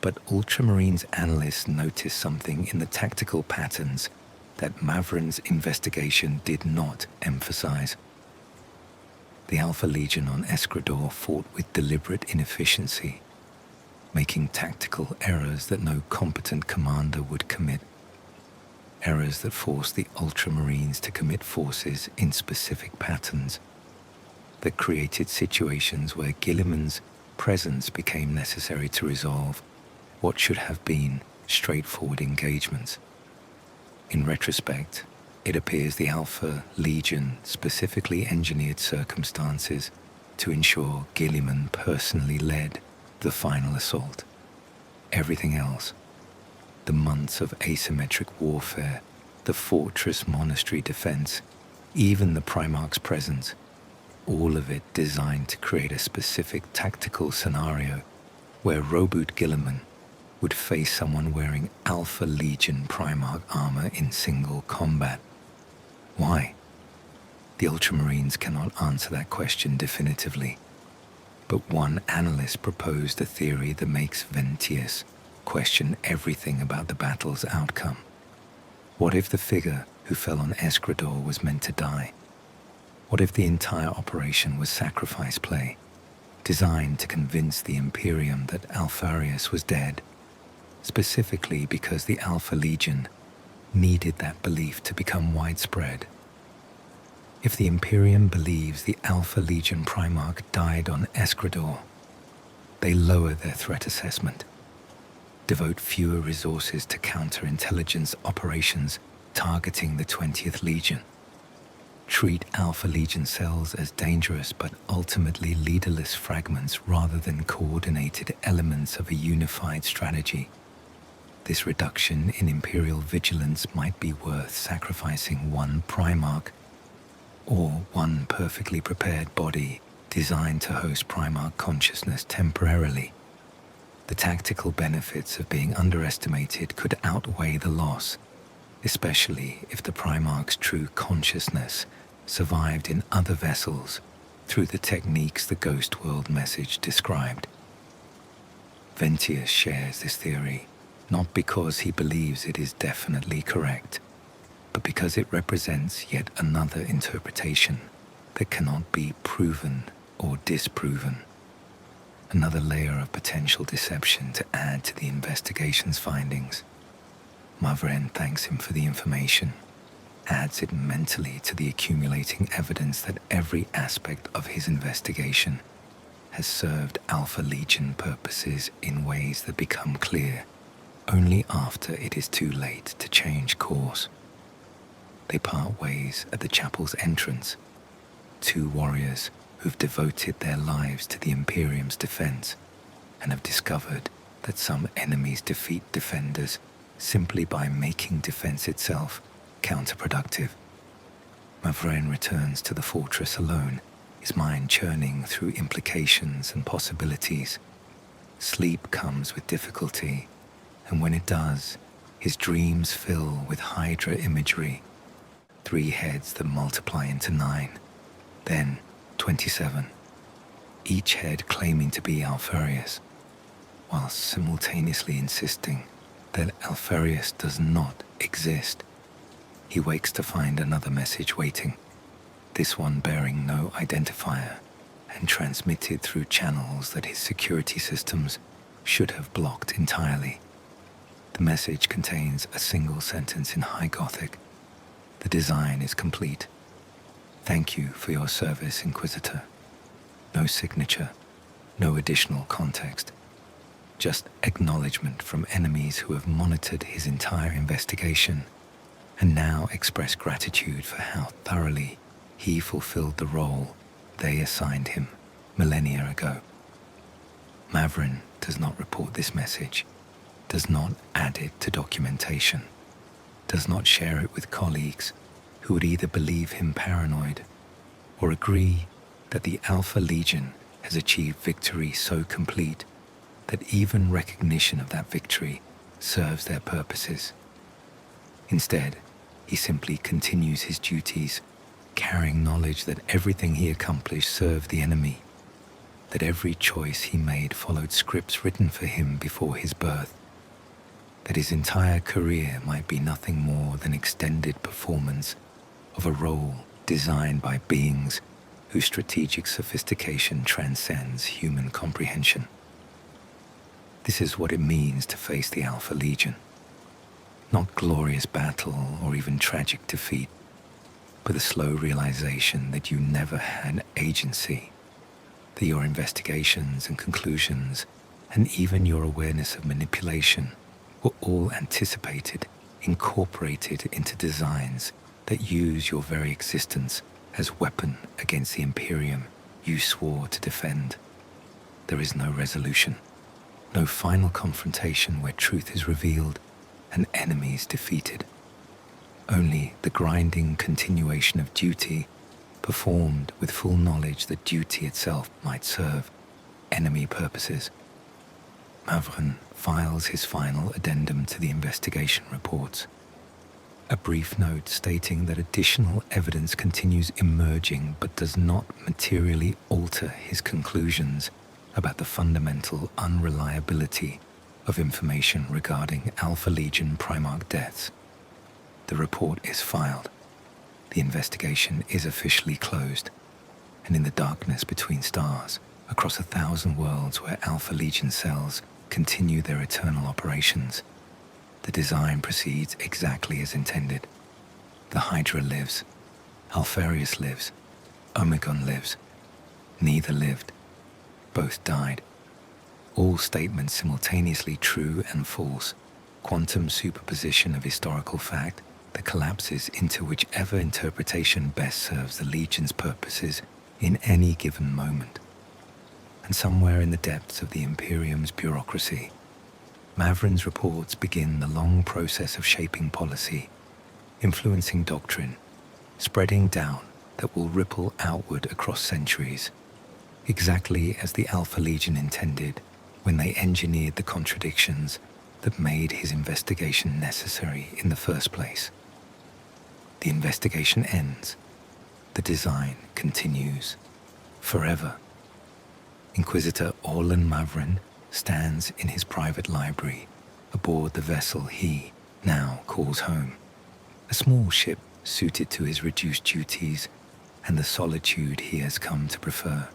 But Ultramarines analysts notice something in the tactical patterns that Mavren's investigation did not emphasize. The Alpha Legion on Eskrador fought with deliberate inefficiency, making tactical errors that no competent commander would commit. Errors that forced the Ultramarines to commit forces in specific patterns, that created situations where Guilliman's presence became necessary to resolve what should have been straightforward engagements. In retrospect, it appears the Alpha Legion specifically engineered circumstances to ensure Guilliman personally led the final assault. Everything else, the months of asymmetric warfare, the fortress monastery defense, even the primarch's presence, all of it designed to create a specific tactical scenario where Roboute Guilliman would face someone wearing Alpha Legion primarch armor in single combat. Why? The Ultramarines cannot answer that question definitively, but one analyst proposed a theory that makes Ventius question everything about the battle's outcome. What if the figure who fell on Eskrador was meant to die? What if the entire operation was sacrifice play, designed to convince the Imperium that Alpharius was dead, specifically because the Alpha Legion needed that belief to become widespread? If the Imperium believes the Alpha Legion Primarch died on Eskrador, they lower their threat assessment, devote fewer resources to counterintelligence operations targeting the 20th Legion. Treat Alpha Legion cells as dangerous but ultimately leaderless fragments rather than coordinated elements of a unified strategy. This reduction in Imperial vigilance might be worth sacrificing one primarch or one perfectly prepared body designed to host primarch consciousness temporarily. The tactical benefits of being underestimated could outweigh the loss, especially if the primarch's true consciousness survived in other vessels through the techniques the Ghost World message described. Ventius shares this theory, not because he believes it is definitely correct, but because it represents yet another interpretation that cannot be proven or disproven. Another layer of potential deception to add to the investigation's findings. Mavren thanks him for the information, adds it mentally to the accumulating evidence that every aspect of his investigation has served Alpha Legion purposes in ways that become clear only after it is too late to change course. They part ways at the chapel's entrance, two warriors who've devoted their lives to the Imperium's defense and have discovered that some enemies defeat defenders simply by making defense itself counterproductive. Mavren returns to the fortress alone, his mind churning through implications and possibilities. Sleep comes with difficulty, and when it does, his dreams fill with Hydra imagery, 3 heads that multiply into 9, then 27, each head claiming to be Alpharius, while simultaneously insisting that Alpharius does not exist. He wakes to find another message waiting, this one bearing no identifier and transmitted through channels that his security systems should have blocked entirely. The message contains a single sentence in High Gothic. The design is complete. Thank you for your service, Inquisitor. No signature, no additional context. Just acknowledgement from enemies who have monitored his entire investigation and now express gratitude for how thoroughly he fulfilled the role they assigned him millennia ago. Mavren does not report this message, does not add it to documentation, does not share it with colleagues who would either believe him paranoid or agree that the Alpha Legion has achieved victory so complete that even recognition of that victory serves their purposes. Instead, he simply continues his duties, carrying knowledge that everything he accomplished served the enemy, that every choice he made followed scripts written for him before his birth, that his entire career might be nothing more than extended performance of a role designed by beings whose strategic sophistication transcends human comprehension. This is what it means to face the Alpha Legion. Not glorious battle or even tragic defeat, but the slow realization that you never had agency, that your investigations and conclusions, and even your awareness of manipulation, were all anticipated, incorporated into designs that use your very existence as weapon against the Imperium you swore to defend. There is no resolution, no final confrontation where truth is revealed and enemies defeated. Only the grinding continuation of duty performed with full knowledge that duty itself might serve enemy purposes. Mavren files his final addendum to the investigation reports. A brief note stating that additional evidence continues emerging but does not materially alter his conclusions about the fundamental unreliability of information regarding Alpha Legion Primarch deaths. The report is filed. The investigation is officially closed, and in the darkness between stars, across 1,000 worlds where Alpha Legion cells continue their eternal operations, the design proceeds exactly as intended. The Hydra lives, Alpharius lives, Omegon lives. Neither lived. Both died. all statements simultaneously true and false, quantum superposition of historical fact that collapses into whichever interpretation best serves the Legion's purposes in any given moment. And somewhere in the depths of the Imperium's bureaucracy, Mavren's reports begin the long process of shaping policy, influencing doctrine, spreading doubt that will ripple outward across centuries, exactly as the Alpha Legion intended when they engineered the contradictions that made his investigation necessary in the first place. The investigation ends. The design continues. Forever. Inquisitor Orlan Mavren stands in his private library aboard the vessel he now calls home. A small ship suited to his reduced duties and the solitude he has come to prefer.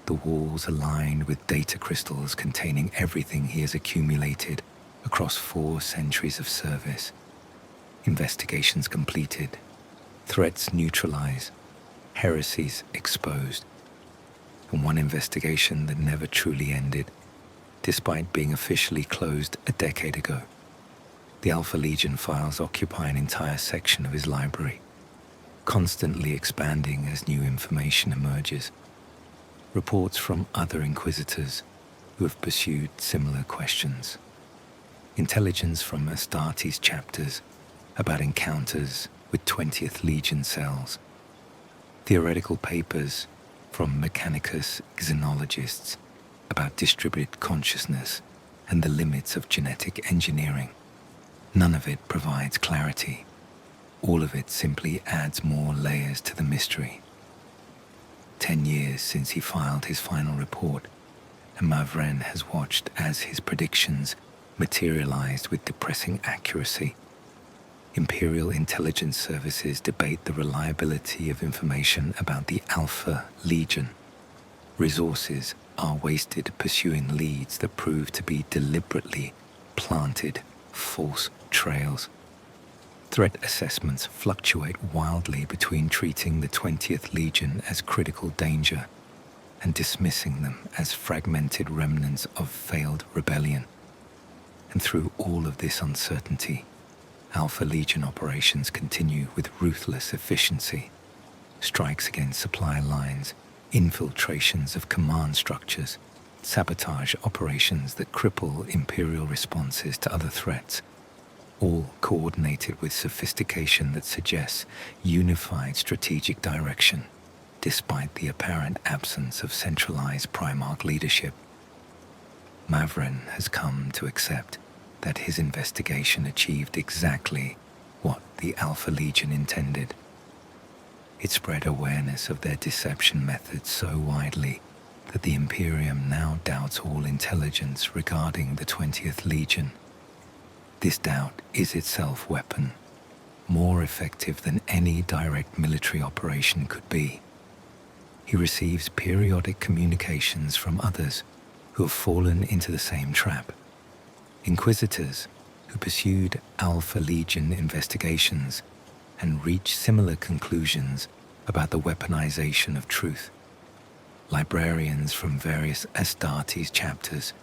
The walls are lined with data crystals containing everything he has accumulated across 4 centuries of service. Investigations completed, threats neutralized, heresies exposed, and one investigation that never truly ended, despite being officially closed a decade ago. The Alpha Legion files occupy an entire section of his library, constantly expanding as new information emerges. Reports from other Inquisitors who have pursued similar questions. Intelligence from Astartes chapters about encounters with 20th Legion cells. Theoretical papers from Mechanicus xenologists about distributed consciousness and the limits of genetic engineering. None of it provides clarity. All of it simply adds more layers to the mystery. 10 years since he filed his final report, and Mavren has watched as his predictions materialized with depressing accuracy. Imperial intelligence services debate the reliability of information about the Alpha Legion. Resources are wasted pursuing leads that prove to be deliberately planted false trails. Threat assessments fluctuate wildly between treating the 20th Legion as critical danger and dismissing them as fragmented remnants of failed rebellion. And through all of this uncertainty, Alpha Legion operations continue with ruthless efficiency. Strikes against supply lines, infiltrations of command structures, sabotage operations that cripple Imperial responses to other threats, all coordinated with sophistication that suggests unified strategic direction, despite the apparent absence of centralized primarch leadership. Mavren has come to accept that his investigation achieved exactly what the Alpha Legion intended. It spread awareness of their deception methods so widely that the Imperium now doubts all intelligence regarding the 20th Legion. This doubt is itself weapon, more effective than any direct military operation could be. He receives periodic communications from others who have fallen into the same trap. Inquisitors who pursued Alpha Legion investigations and reached similar conclusions about the weaponization of truth. Librarians from various Astartes chapters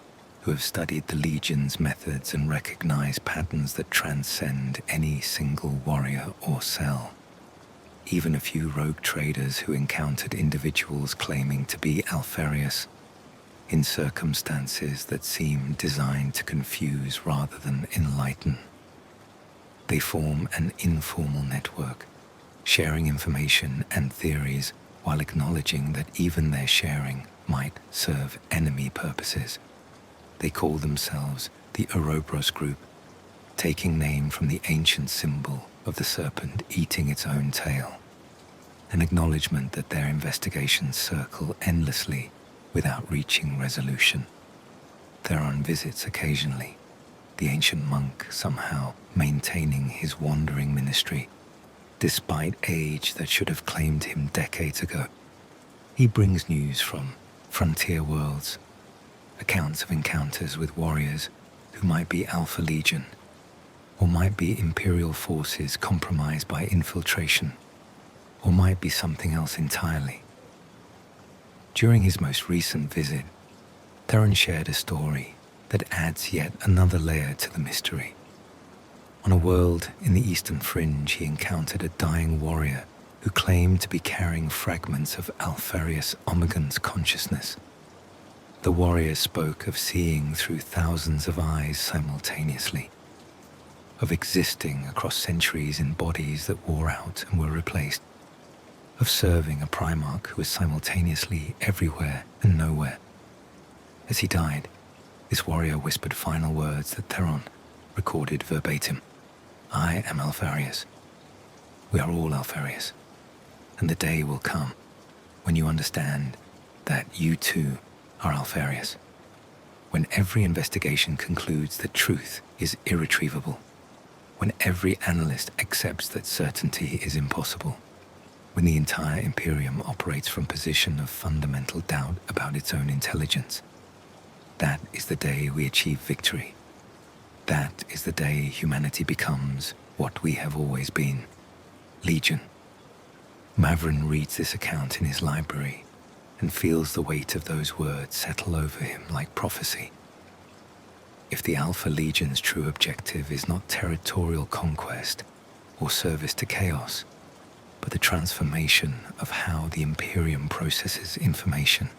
who have studied the Legion's methods and recognize patterns that transcend any single warrior or cell. Even a few rogue traders who encountered individuals claiming to be Alpharius in circumstances that seem designed to confuse rather than enlighten. They form an informal network, sharing information and theories while acknowledging that even their sharing might serve enemy purposes. They call themselves the Ouroboros Group, taking name from the ancient symbol of the serpent eating its own tail, an acknowledgement that their investigations circle endlessly without reaching resolution. They're on visits occasionally, the ancient monk somehow maintaining his wandering ministry, despite age that should have claimed him decades ago. He brings news from frontier worlds, accounts of encounters with warriors who might be Alpha Legion, or might be Imperial forces compromised by infiltration, or might be something else entirely. During his most recent visit, Theron shared a story that adds yet another layer to the mystery. On a world in the Eastern Fringe, he encountered a dying warrior who claimed to be carrying fragments of Alpharius Omegon's consciousness. The warrior spoke of seeing through thousands of eyes simultaneously, of existing across centuries in bodies that wore out and were replaced, of serving a primarch who was simultaneously everywhere and nowhere. As he died, this warrior whispered final words that Theron recorded verbatim. "I am Alpharius. We are all Alpharius. And the day will come when you understand that you too are Alpharius. When every investigation concludes that truth is irretrievable. When every analyst accepts that certainty is impossible. When the entire Imperium operates from a position of fundamental doubt about its own intelligence. That is the day we achieve victory. That is the day humanity becomes what we have always been. Legion." Mavren reads this account in his library and feels the weight of those words settle over him like prophecy. If the Alpha Legion's true objective is not territorial conquest or service to chaos, but the transformation of how the Imperium processes information,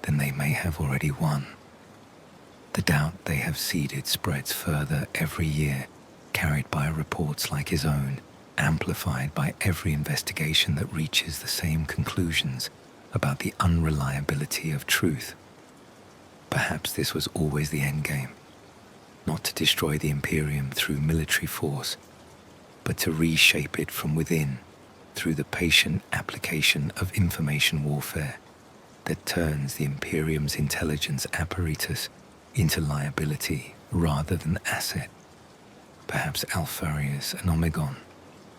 then they may have already won. The doubt they have seeded spreads further every year, carried by reports like his own, amplified by every investigation that reaches the same conclusions about the unreliability of truth. Perhaps this was always the endgame, not to destroy the Imperium through military force, but to reshape it from within through the patient application of information warfare that turns the Imperium's intelligence apparatus into liability rather than asset. Perhaps Alpharius and Omegon,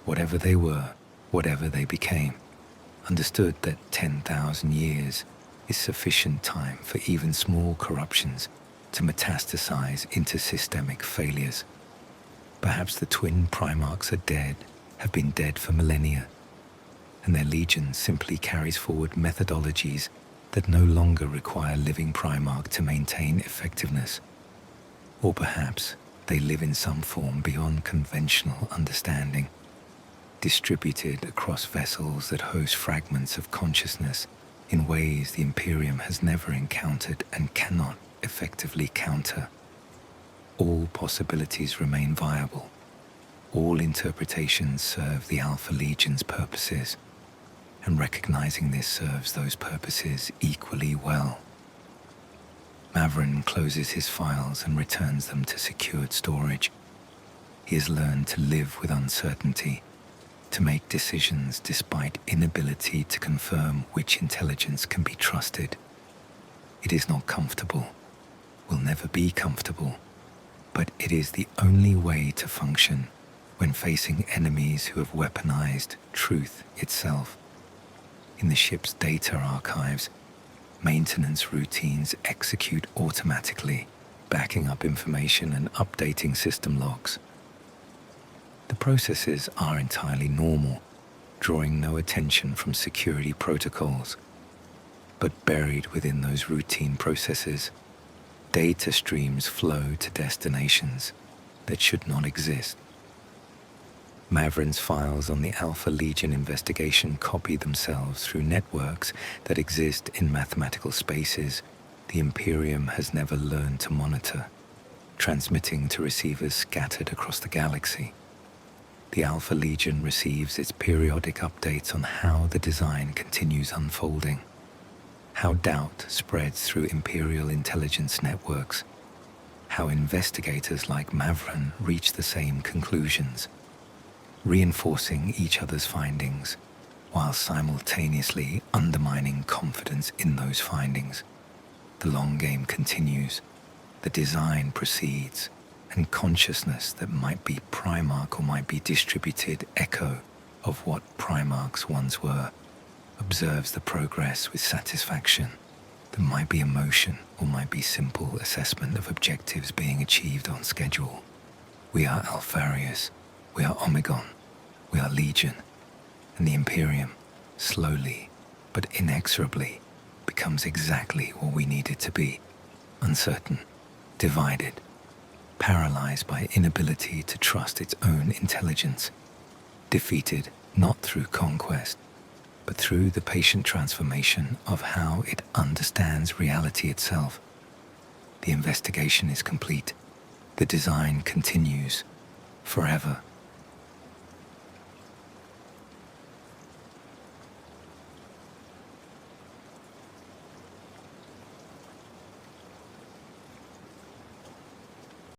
whatever they were, whatever they became, understood that 10,000 years is sufficient time for even small corruptions to metastasize into systemic failures. Perhaps the twin primarchs are dead, have been dead for millennia, and their legion simply carries forward methodologies that no longer require living primarch to maintain effectiveness. Or perhaps they live in some form beyond conventional understanding, distributed across vessels that host fragments of consciousness in ways the Imperium has never encountered and cannot effectively counter. All possibilities remain viable. All interpretations serve the Alpha Legion's purposes, and recognizing this serves those purposes equally well. Mavren closes his files and returns them to secured storage. He has learned to live with uncertainty, to make decisions despite inability to confirm which intelligence can be trusted. It is not comfortable, will never be comfortable, but it is the only way to function when facing enemies who have weaponized truth itself. In the ship's data archives, maintenance routines execute automatically, backing up information and updating system logs. The processes are entirely normal, drawing no attention from security protocols. But buried within those routine processes, data streams flow to destinations that should not exist. Mavren's files on the Alpha Legion investigation copy themselves through networks that exist in mathematical spaces the Imperium has never learned to monitor, transmitting to receivers scattered across the galaxy. The Alpha Legion receives its periodic updates on how the design continues unfolding, how doubt spreads through Imperial intelligence networks, how investigators like Mavren reach the same conclusions, reinforcing each other's findings while simultaneously undermining confidence in those findings. The long game continues, the design proceeds, and consciousness that might be primarch or might be distributed echo of what primarchs once were, observes the progress with satisfaction. There might be emotion or might be simple assessment of objectives being achieved on schedule. We are Alpharius, we are Omegon, we are Legion, and the Imperium, slowly but inexorably, becomes exactly what we need it to be: uncertain, divided, paralyzed by inability to trust its own intelligence, defeated not through conquest, but through the patient transformation of how it understands reality itself. The investigation is complete. The design continues forever.